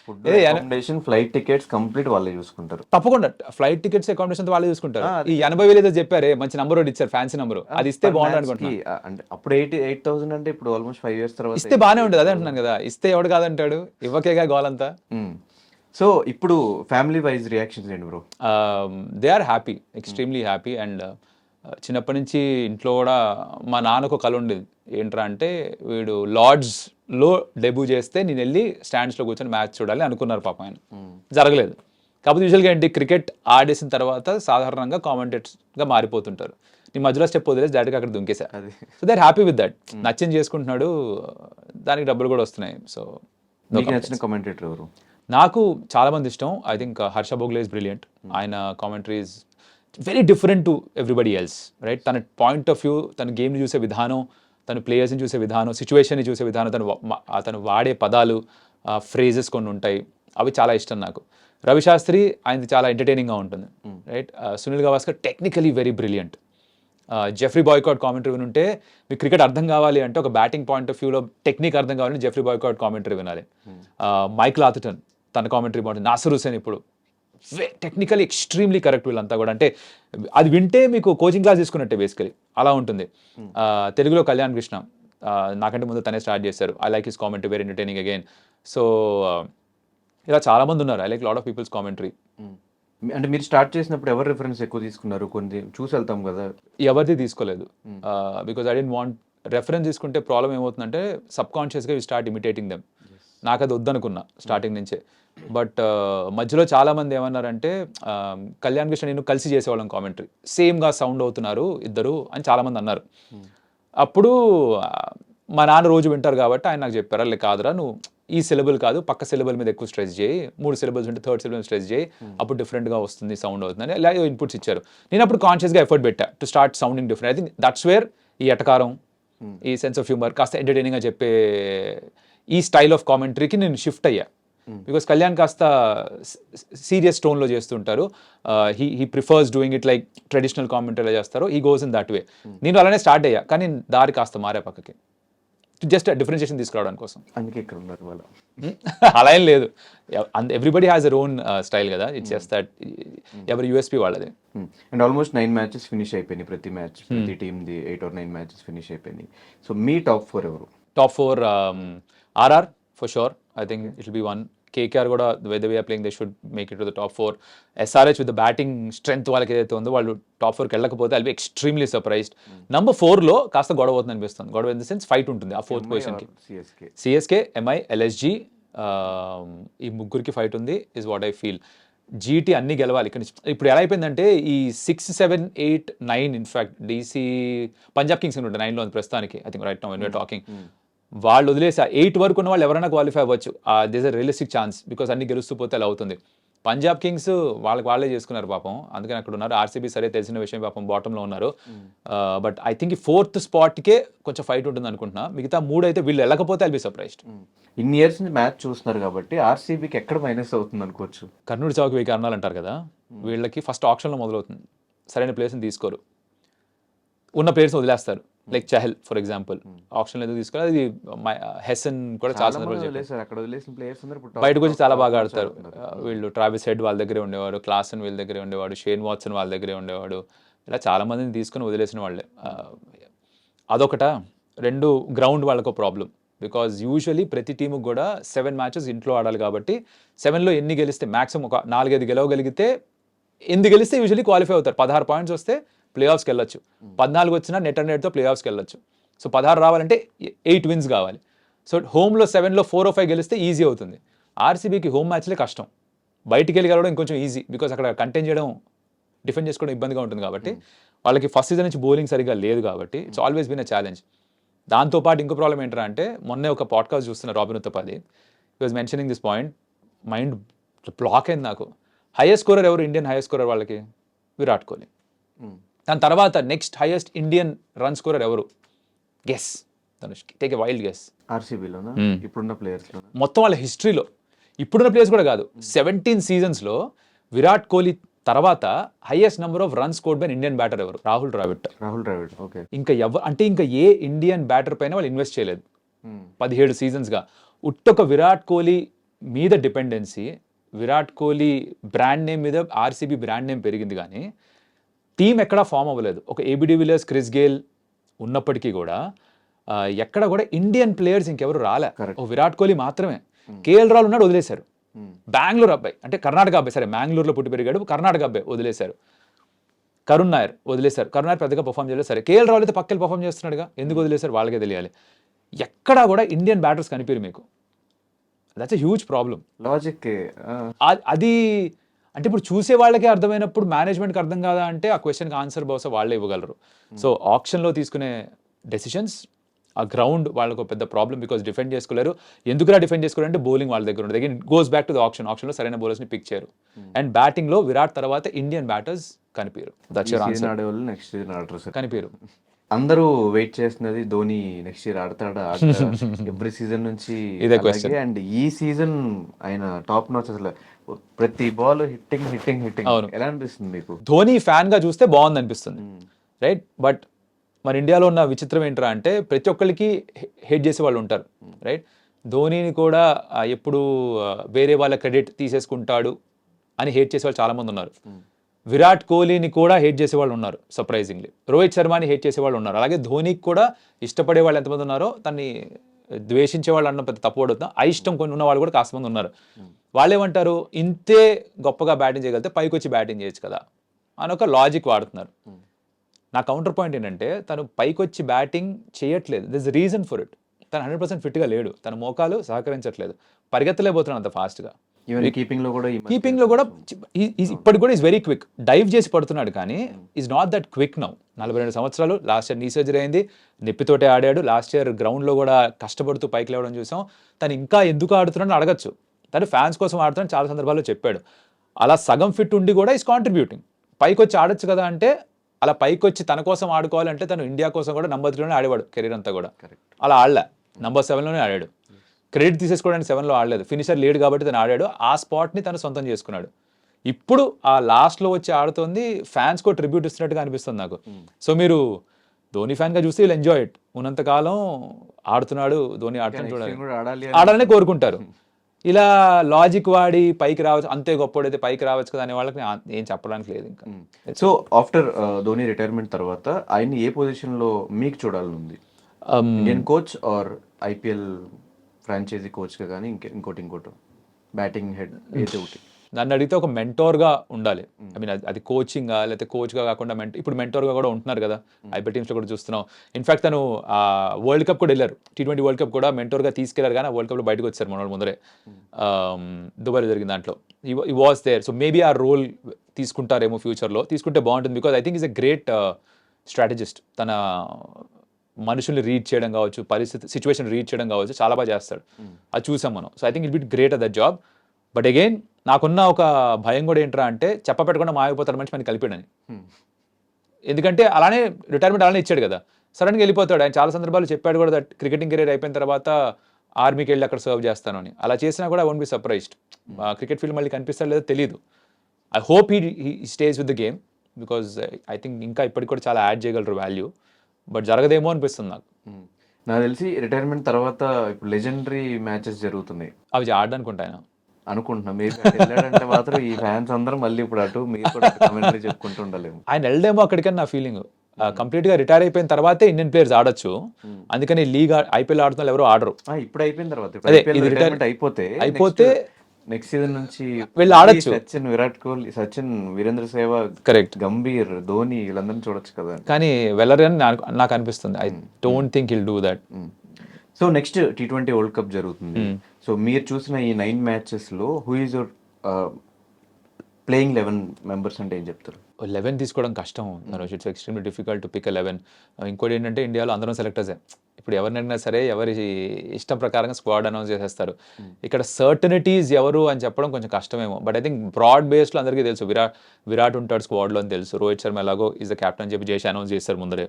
Food, accommodation, flight tickets complete వాళ్ళే చూసుకుంటారు. తప్పకుండా ఫ్లైట్ టికెట్స్ అకామిడేషన్ వాళ్ళే చూసుకుంటారు. ఈ 80,000 ఏదో చెప్పారే మంచి నంబర్ ఒకటి ఇచ్చారు, ఫ్యాన్సీ నంబర్, అది ఇస్తే బాగుంటుంది అనుకుంటున్నాను. అంటే అప్పుడు 8,000 అంటే ఇప్పుడు ఆల్మోస్ట్ 5 years తర్వాత ఇస్తే బాగానే ఉంటుంది. అదే అంటున్నాను కదా, ఇస్తే ఎవడు కాదంటాడు, ఇవ్వకేగా గోల్ అంతా. సో ఇప్పుడు ఫ్యామిలీ వైజ్ రియాక్షన్స్ ఏంటి bro? They are happy, extremely happy. And చిన్నప్పటి నుంచి ఇంట్లో కూడా మా నాన్నకు కళ ఉండేది ఏంట్రా అంటే, వీడు లార్డ్స్లో డెబ్యూ చేస్తే నేను వెళ్ళి స్టాండ్స్లో కూర్చొని మ్యాచ్ చూడాలి అనుకున్నారు పాప ఆయన. జరగలేదు. కాకపోతే యూజువల్గా ఏంటి, క్రికెట్ ఆడేసిన తర్వాత సాధారణంగా కామెంటేటర్స్గా మారిపోతుంటారు. నీ మధ్యలో స్టెప్ వదిలేసి డైరెక్ట్గా అక్కడ దుంకేసా. So they are happy with that. నచ్చింది చేసుకుంటున్నాడు, దానికి డబ్బులు కూడా వస్తున్నాయి. సో నచ్చిన కామెంటేటర్ ఎవరు? నాకు చాలా మంది ఇష్టం. I think Harsha Bhogle is brilliant. ఆయన commentary is very different to everybody else, right? తన పాయింట్ ఆఫ్ వ్యూ, తన గేమ్ని చూసే విధానం, తన ప్లేయర్స్ని చూసే విధానం, సిచ్యువేషన్ని చూసే విధానం, తను వాడే పదాలు, ఫ్రేజెస్ కొన్ని ఉంటాయి, అవి చాలా ఇష్టం నాకు. రవిశాస్త్రి ఆయనది చాలా ఎంటర్టైనింగ్గా ఉంటుంది, right? Sunil Gavaskar technically very brilliant. Geoffrey Boycott commentary వినుంటే, మీకు క్రికెట్ అర్థం కావాలి అంటే, ఒక బ్యాటింగ్ పాయింట్ ఆఫ్ వ్యూలో టెక్నిక్ అర్థం కావాలంటే జెఫ్రీ బాయ్కాట్ కామెంటరీ వినాలి. మైకిల్ ఆథర్టన్ తన కామెంటరీ బాగుంటుంది. నాసర్ హుసేన్ ఇప్పుడు టెక్నికలీ ఎక్స్ట్రీమ్లీ కరెక్ట్ వీళ్ళంతా కూడా. అంటే అది వింటే మీకు కోచింగ్ క్లాస్ తీసుకున్నట్టే బేసికలీ, అలా ఉంటుంది. తెలుగులో కళ్యాణ్ కృష్ణ నాకంటే ముందు తనే స్టార్ట్ చేశారు. I like his commentary, very entertaining again. So ఇలా చాలా మంది ఉన్నారు. I like lot of people's commentary. అంటే మీరు స్టార్ట్ చేసినప్పుడు ఎవరు రిఫరెన్స్ ఎక్కువ తీసుకున్నారు? కొన్ని చూసి వెళ్తాం కదా. ఎవరిది తీసుకోలేదు, because I don't want reference తీసుకుంటే ప్రాబ్లం ఏమవుతుందంటే సబ్ కాన్షియస్గా యూ స్టార్ట్ ఇమిటేటింగ్ దెమ్. నాకు అది వద్దనుకున్నా స్టార్టింగ్ నుంచే. బట్ మధ్యలో చాలామంది ఏమన్నారంటే, కళ్యాణ్ కృష్ణ నేను కలిసి చేసేవాళ్ళం కామెంటరీ, సేమ్గా సౌండ్ అవుతున్నారు ఇద్దరు అని చాలామంది అన్నారు. అప్పుడు మా నాన్న రోజు వింటారు కాబట్టి ఆయన నాకు చెప్పారు, అలా కాదురా నువ్వు ఈ సిలబుల్ కాదు, పక్క సిలబుల్ మీద ఎక్కువ స్ట్రెస్ చేయి, 3 syllables ఉంటే 3rd syllable స్ట్రెస్ చేయి, అప్పుడు డిఫరెంట్గా వస్తుంది, సౌండ్ అవుతుంది అని ఇన్పుట్స్ ఇచ్చారు. నేను అప్పుడు కాన్షియస్గా ఎఫర్ట్ పెట్టా to start sounding different. I think that's where ఈ ఎటకారం, ఈ సెన్స్ ఆఫ్ హ్యూమర్, కాస్త ఎంటర్టైనింగ్గా చెప్పే ఈ స్టైల్ ఆఫ్ కామెంటరీకి నేను షిఫ్ట్ అయ్యా. బికాస్ కళ్యాణ్ కాస్త సీరియస్ టోన్లో చేస్తుంటారు, he prefers doing it like traditional కామెంటరీలో చేస్తారు, he goes in that way. నేను అలానే స్టార్ట్ అయ్యా, కానీ దారి కాస్త మారే పక్కకి, జస్ట్ డిఫరెన్షియేషన్ తీసుకురావడానికి కోసం. అందుకే ఇక్కడ ఉన్నారు వాళ్ళు. అలా ఏం లేదు, everybody has her own style కదా, ఇట్స్ జస్ట్ దట్ ఎవరి యూఎస్పీ వాళ్ళది. అండ్ ఆల్మోస్ట్ 9 మ్యాచెస్ ఫినిష్ అయిపోయినాయి, ప్రతి మ్యాచ్ ప్రతి టీమ్ది 8 or 9 మ్యాచెస్ ఫినిష్ అయిపోయినాయి. సో మీ టాప్ 4 ఎవరు? Top 4 RR for sure. I think it'll be one. KKR కూడా the way they are playing, they should make it to the top 4. SRH with the batting strength వాళ్ళకి ఏదైతే ఉందో వాళ్ళు టాప్ 4కి వెళ్ళకపోతే I'll be extremely surprised. Number 4లో కాస్త గొడవ అవుతుంది అనిపిస్తుంది. గొడవ ఇన్ ద సెన్స్ ఫైట్ ఉంటుంది ఆ 4th పొజిషన్కి. CSK, MI, LSG, ఈ ముగ్గురికి ఫైట్ ఉంది is what I feel. GT అన్ని గెలవాలి ఇక్కడ. ఇప్పుడు ఎలా అయిపోయిందంటే ఈ 6, 7, 8, 9 ఇన్ఫాక్ట్ DC పంజాబ్ కింగ్స్ ఉంటాయి 9లో ఉంది ప్రస్తుతానికి. I think right now when we're talking. వాళ్ళు వదిలేసి 8 వరకు ఉన్న వాళ్ళు ఎవరైనా క్వాలిఫై అవ్వచ్చు, this a realistic chance, because అన్ని గెలుస్తూ పోతే అలా అవుతుంది. పంజాబ్ కింగ్స్ వాళ్ళే చేసుకున్నారు పాపం, అందుకని అక్కడ ఉన్నారు. RCB సరే తెలిసిన విషయం, పాపం బాటంలో ఉన్నారు. బట్ ఐ థింక్ ఈ 4th స్పాట్కే కొంచెం ఫైట్ ఉంటుంది అనుకుంటున్నా. మిగతా 3 అయితే వీళ్ళు వెళ్ళకపోతే ఐల్ బి సర్ప్రైజ్డ్. ఇన్ని ఇయర్స్ నుంచి మ్యాచ్ చూస్తున్నారు కాబట్టి RCBకి ఎక్కడ మైనస్ అవుతుంది అనుకోవచ్చు? కర్నూలు చౌక్ వెయ్యి కారణాలు అంటారు కదా, వీళ్ళకి ఫస్ట్ ఆప్షన్లో మొదలవుతుంది. సరైన ప్లేస్ని తీసుకోరు, ఉన్న ప్లేయర్స్ వదిలేస్తారు. లైక్ చహల్ ఫర్ ఎగ్జాంపుల్, ఆప్షన్లో ఎందుకు తీసుకోవాలి, అది హెసన్ కూడా చాలా బయటకు వచ్చి చాలా బాగా ఆడతారు వీళ్ళు. ట్రావిస్ హెడ్ వాళ్ళ దగ్గరే ఉండేవాడు, క్లాసన్ వీళ్ళ దగ్గరే ఉండేవాడు, షేన్ వాట్సన్ వాళ్ళ దగ్గరే ఉండేవాడు, ఇలా చాలా మందిని తీసుకుని వదిలేసిన వాళ్ళే. అదొకట. 2 గ్రౌండ్ వాళ్ళకు ప్రాబ్లం, బికాజ్ యూజువలీ ప్రతి టీముకి కూడా 7 మ్యాచెస్ ఇంట్లో ఆడాలి కాబట్టి 7లో ఎన్ని గెలిస్తే మ్యాక్సిమం ఒక 4-5 గెలవగలిగితే, 8 గెలిస్తే యూజువలీ క్వాలిఫై అవుతారు. 16 పాయింట్స్ వస్తే ప్లే ఆఫ్స్కి వెళ్ళొచ్చు, 14 వచ్చినా నెట్ అండ్ నెట్తో ప్లే ఆఫ్స్కి వెళ్ళొచ్చు. సో 16 రావాలంటే 8 విన్స్ కావాలి. సో హోమ్లో 7లో 4 or 5 గెలిస్తే ఈజీ అవుతుంది. RCBకి హోమ్ మ్యాచ్లే కష్టం, బయటికి వెళ్ళి గెలవడం ఇంకొంచెం ఈజీ, బికాస్ అక్కడ కంటైన్ చేయడం, డిఫెండ్ చేసుకోవడం ఇబ్బందిగా ఉంటుంది కాబట్టి. వాళ్ళకి ఫస్ట్ సీజన్ నుంచి బౌలింగ్ సరిగ్గా లేదు కాబట్టి it's always been a challenge. దాంతోపాటు ఇంకో ప్రాబ్లం ఏంటంటే, అంటే మొన్నే ఒక పాడ్కాస్ట్ చూస్తున్న రాబిన్ ఉత్తపాది, he was mentioning this point, mind block అయింది నాకు. హైయెస్ట్ స్కోరర్ ఎవరు? ఇండియన్ హైయెస్ట్ స్కోరర్ వాళ్ళకి విరాట్ కోహ్లీ. దాని తర్వాత next highest Indian run scorer ఎవరు? Guess Dhanush, take a wild guess. RCBలోనా? ఇప్పుడున్న ప్లేయర్స్లో మొత్తం వాళ్ళ హిస్టరీలో, ఇప్పుడున్న ప్లేయర్స్ కూడా కాదు, 17 సీజన్స్లో విరాట్ కోహ్లీ తర్వాత highest number of run scored by Indian batter ఎవరు? రాహుల్ ద్రావిడ్. ఓకే. ఇంకా ఇంకా ఏ ఇండియన్ బ్యాటర్ పైన వాళ్ళు ఇన్వెస్ట్ చేయలేదు 17 సీజన్స్గా. ఉట్టొక విరాట్ కోహ్లీ మీద dependency, Virat Kohli brand name మీద RCB బ్రాండ్ నేమ్ పెరిగింది, కానీ టీం ఎక్కడా ఫామ్ అవ్వలేదు. ఒక AB de Villiers, Chris Gayle ఉన్నప్పటికీ కూడా ఎక్కడ కూడా ఇండియన్ ప్లేయర్స్ ఇంకెవరు రాలే, ఒక విరాట్ కోహ్లీ మాత్రమే. KL రాహుల్ ఉన్నాడు, వదిలేశారు. బెంగళూరు అబ్బాయి, అంటే కర్ణాటక అబ్బాయి, సరే మ్యాంగ్లూరులో పుట్టి పెరిగాడు, కర్ణాటక అబ్బాయి వదిలేశారు. కరుణ్ నాయర్ వదిలేశారు, కరుణ్ నాయర్ పెద్దగా పర్ఫామ్ చేయలేదు. సరే KL రాహుల్ అయితే పక్కకి పర్ఫామ్ చేస్తున్నాడుగా, ఎందుకు వదిలేశారు వాళ్ళకే తెలియాలి. ఎక్కడా కూడా ఇండియన్ బ్యాటర్స్ కనిపించారు మీకు, that's a huge problem. Logic అది అంటే ఇప్పుడు చూసే వాళ్ళకే అర్థమైనప్పుడు మేనేజ్మెంట్కి అర్థం కాదా అంటే ఆ క్వశ్చన్కి ఆన్సర్ బహుశా వాళ్ళే ఇవ్వగలరు. సో ఆప్షన్లో తీసుకునే డెసిషన్స్, ఆ గ్రౌండ్ వాళ్ళకు పెద్ద ప్రాబ్లం, బికాస్ డిఫెండ్ చేసుకోలేరు. ఎందుకురా డిఫెండ్ చేసుకోవాలంటే బౌలింగ్ వాళ్ళ దగ్గర ఉంటుంది. Again goes back to the ఆప్షన్లో సరైన బౌలర్స్ని పిక్ చేయరు. అండ్ బ్యాటింగ్లో విరాట్ తర్వాత ఇండియన్ బ్యాటర్స్ కనిపించరు. దట్స్ యువర్ ఆన్సర్, కనిపించరు. అందరూ వెయిట్ చేస్తున్నది ధోని నెక్స్ట్ ఇయర్ ఆడతాడా ఎవ్రీ సీజన్ నుంచి ఇదే క్వశ్చన్. అండ్ ఈ సీజన్ ఆయన టాప్ నాచ్, అసలు ప్రతి బాల్ హిట్టింగ్. ఎలా అనిపిస్తుంది మీకు? ధోని ఫ్యాన్ గా చూస్తే బాగుంది అనిపిస్తుంది, రైట్? బట్ మన ఇండియాలో ఉన్న విచిత్రం ఏంట్రా అంటే ప్రతి ఒక్కరికి హేట్ చేసే వాళ్ళు ఉంటారు, రైట్? ధోనిని కూడా ఎప్పుడు వేరే వాళ్ళ క్రెడిట్ తీసేసుకుంటాడు అని హేట్ చేసే వాళ్ళు చాలా మంది ఉన్నారు. విరాట్ కోహ్లీని కూడా హేట్ చేసే వాళ్ళు ఉన్నారు సర్ప్రైజింగ్లీ. రోహిత్ శర్మని హేట్ చేసే వాళ్ళు ఉన్నారు. అలాగే ధోనికి కూడా ఇష్టపడే వాళ్ళు ఎంతమంది ఉన్నారో, తన్ని ద్వేషించే వాళ్ళు అన్న పెద్ద తప్పు పడుతున్నా, అయిష్టం కొన్ని ఉన్న వాళ్ళు కూడా కాస్త మంది ఉన్నారు. వాళ్ళు ఏమంటారు, ఇంతే గొప్పగా బ్యాటింగ్ చేయగలిగితే పైకి వచ్చి బ్యాటింగ్ చేయొచ్చు కదా అని ఒక లాజిక్ వాడుతున్నారు. నా కౌంటర్ పాయింట్ ఏంటంటే, తను పైకి వచ్చి బ్యాటింగ్ చేయట్లేదు, దిస్ రీజన్ ఫర్ ఇట్. తను 100% ఫిట్గా లేడు, తన మోకాలు సహకరించట్లేదు, పరిగెత్తలేకపోతున్నాడు అంత ఫాస్ట్గా. కీపింగ్ లో కూడా ఇప్పటికి కూడా ఈజ్ వెరీ క్విక్, డైవ్ చేసి పడుతున్నాడు, కానీ is not that quick now. 42 సంవత్సరాలు, లాస్ట్ ఇయర్ నీ సర్జరీ అయింది, నొప్పితోటే ఆడాడు. లాస్ట్ ఇయర్ గ్రౌండ్లో కూడా కష్టపడుతూ పైకి లేవడం చూసాం. తను ఇంకా ఎందుకు ఆడుతున్నాడని అడగచ్చు, తను ఫ్యాన్స్ కోసం ఆడుతున్నాడు చాలా సందర్భాల్లో చెప్పాడు. అలా సగం ఫిట్ ఉండి కూడా ఈజ్ కాంట్రిబ్యూటింగ్. పైకి వచ్చి ఆడొచ్చు కదా అంటే, అలా పైకి వచ్చి తన కోసం ఆడుకోవాలంటే తను ఇండియా కోసం కూడా నంబర్ 3లోనే ఆడేవాడు కెరీర్ అంతా కూడా. అలా ఆడలే, నంబర్ 7లోనే ఆడాడు. క్రెడిట్ తీసేసుకోవడానికి 7లో ఆడలేదు, ఫినిషర్ లేడు కాబట్టి తను ఆడాడు, ఆ స్పాట్ని తను సొంతం చేసుకున్నాడు. ఇప్పుడు ఆ లాస్ట్లో వచ్చి ఆడుతుంది ఫ్యాన్స్కో ట్రిబ్యూట్ ఇస్తున్నట్టుగా అనిపిస్తుంది నాకు. సో మీరు ధోని ఫ్యాన్గా చూస్తే వీళ్ళు ఎంజాయ్ ఇట్, ఉన్నంతకాలం ఆడుతున్నాడు ధోని ఆడుతున్నాడు చూడాలి, కూడా ఆడాలి ఆడాలనే కోరుకుంటారు. ఇలా లాజిక్ వాడి పైకి రావచ్చు, అంతే గొప్పడైతే పైకి రావచ్చు కదా అనే వాళ్ళకి ఏం చెప్పడానికి లేదు ఇంకా. సో ఆఫ్టర్ ధోని రిటైర్మెంట్ తర్వాత ఆయన్ని ఏ పొజిషన్లో మీకు చూడాలని ఉంది? Indian coach or IPL franchise కోచ్గా కానీ ఇంకోటి బ్యాటింగ్ హెడ్ ఏదో ఒకటి. నన్ను అడిగితే ఒక మెంటోర్గా ఉండాలి. ఐ మీన్ అది కోచింగ్గా లేకపోతే కోచ్గా కాకుండా ఇప్పుడు మెంటోర్గా కూడా ఉంటున్నారు కదా, ఐపీఎల్ టీమ్స్లో కూడా చూస్తున్నాం. ఇన్ఫాక్ట్ తను వరల్డ్ కప్ కూడా వెళ్ళారు, T20 వరల్డ్ కప్ కూడా మెంటోర్గా తీసుకెళ్లారు, కానీ ఆ వరల్డ్ కప్లో బయటకు వచ్చారు మన ముందరే, దుబాయ్లో జరిగిన దాంట్లో ఈ వాస్ దేర్. సో మేబీ ఆ రోల్ తీసుకుంటారేమో ఫ్యూచర్లో, తీసుకుంటే బాగుంటుంది. Because I think is a great strategist. తన మనుషుల్ని రీడ్ చేయడం కావచ్చు, సిచ్యువేషన్ రీడ్ చేయడం కావచ్చు, చాలా బాగా చేస్తాడు, అది చూసాం మనం. So I think it be great at that job. But again నాకున్న ఒక భయం కూడా ఏంట్రా అంటే చెప్పపెట్టకుండా మాయపోతారు మనిషి మనకి కలిపాడని. ఎందుకంటే అలానే రిటైర్మెంట్ అలానే ఇచ్చాడు కదా, సడన్గా వెళ్ళిపోతాడు. ఆయన చాలా సందర్భాలు చెప్పాడు కూడా దట్ క్రికెటింగ్ కెరీర్ అయిపోయిన తర్వాత ఆర్మీకి వెళ్ళి అక్కడ సర్వ్ చేస్తాను అని. అలా చేసినా కూడా I won't be surprised. Cricket field మళ్ళీ కనిపిస్తాడో లేదో తెలియదు. I hope he stays with the game, because I think ఇంకా ఇప్పటికి కూడా చాలా యాడ్ చేయగలరు వాల్యూ. బట్ జరగదేమో అనిపిస్తుంది నాకు. నాకు తెలిసి రిటైర్మెంట్ తర్వాత ఇప్పుడు లెజెండరీ మ్యాచెస్ జరుగుతున్నాయి, అవి ఆడడానికి ఉంటాయన అనుకుంటున్నా. మీరు వెళ్ళాడంటే మాత్రం ఈ ఫ్యాన్స్ అందరం మళ్ళీ ఇప్పుడు అటు మీరు కూడా కామెంటరీ చెప్పుకుంటూ ఉండలేము. ఆయన వెళ్ళడేమో అక్కడికని నా ఫీలింగ్. కంప్లీట్గా రిటైర్ అయిపోయిన తర్వాతే ఇండియన్ ప్లేయర్స్ ఆడొచ్చు, అందుకని లీగ్ ఐపీఎల్ ఆడుతున్న ఎవరు ఆడరు. ఇప్పుడు అయిపోయిన తర్వాత అదే ఇది రిటైర్మెంట్ అయిపోతే నెక్స్ట్ సీజన్ నుంచి వెళ్ళి ఆడొచ్చు. సచిన్, విరాట్ కోహ్లీ, సచిన్, వీరేంద్ర సెహ్వాగ్, కరెక్ట్, గంభీర్, ధోని వీళ్ళందరినీ చూడొచ్చు కదా. కానీ వెళ్ళరు అని నాకు అనిపిస్తుంది. I don't think he'll do that. So next T20 world cup జరుగుతుంది. సో మీరు చూసిన ఈ 9 మ్యాచెస్లో who is your playing 11 members అంటే ఏం చెప్తారు? 11 తీసుకోవడం కష్టం, it's extremely difficult to pick 11. ఇంకోటి ఏంటంటే ఇండియాలో అందరం సెలెక్టర్సే, ఇప్పుడు ఎవరినైనా సరే ఎవరి ఇష్టం ప్రకారంగా స్క్వాడ్ అనౌన్స్ చేసేస్తారు. ఇక్కడ సర్టనిటీస్ ఎవరు అని చెప్పడం కొంచెం కష్టమేమో. బట్ ఐ థింక్ బ్రాడ్ బేస్లో అందరికీ తెలుసు, విరాట్ ఉంటాడు స్క్వాడ్లో అని తెలుసు, రోహిత్ శర్మ ఎలాగో ఈజ్ ద కెప్టెన్ చెప్పి చేసి అనౌన్స్ చేస్తారు ముందరే,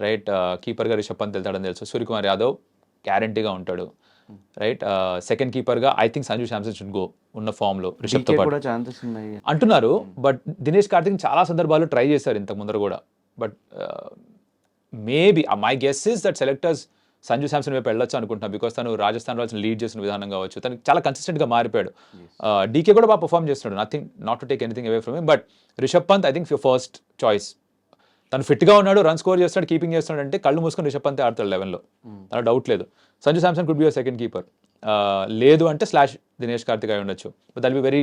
రైట్. కీపర్గా రిషబ్ పంత్ వెళ్తాడని తెలుసు, సూర్యకుమార్ యాదవ్ గ్యారంటీగా ఉంటాడు, రైట్. సెకండ్ కీపర్గా I think Sanju Samson should go ఉన్న ఫామ్లో రిషబ్తో పాటు ఛాన్సెస్ ఉన్నాయి అంటున్నారు. బట్ దినేష్ కార్తిక్ చాలా సందర్భాలు ట్రై చేశారు ఇంతకు ముందర కూడా. But maybe my guess is that selectors Sanju Samson వైపు వెళ్ళొచ్చు అనుకుంటున్నా, బికాస్ తను రాజస్థాన్ రాయల్స్ లీడ్ చేసిన విధానం కావచ్చు, తను చాలా కన్సిస్టెంట్గా మారిపోయాడు. డీకే కూడా బాగా పర్ఫామ్ చేస్తున్నాడు, nothing not to take anything away from him. But Rishabh Pant I think your first choice. తను ఫిట్గా ఉన్నాడు, రన్ స్కోర్ చేస్తాడు, కీపింగ్ చేస్తాడు అంటే కళ్ళు మూసుకొని రిషబ్ పంతే ఆడతాడు 11లో, తన డౌట్ లేదు. Sanju Samson could be your second keeper. లేదు అంటే స్లాష్ దినేష్ కార్తిక్ అయి ఉండొచ్చు, but that be very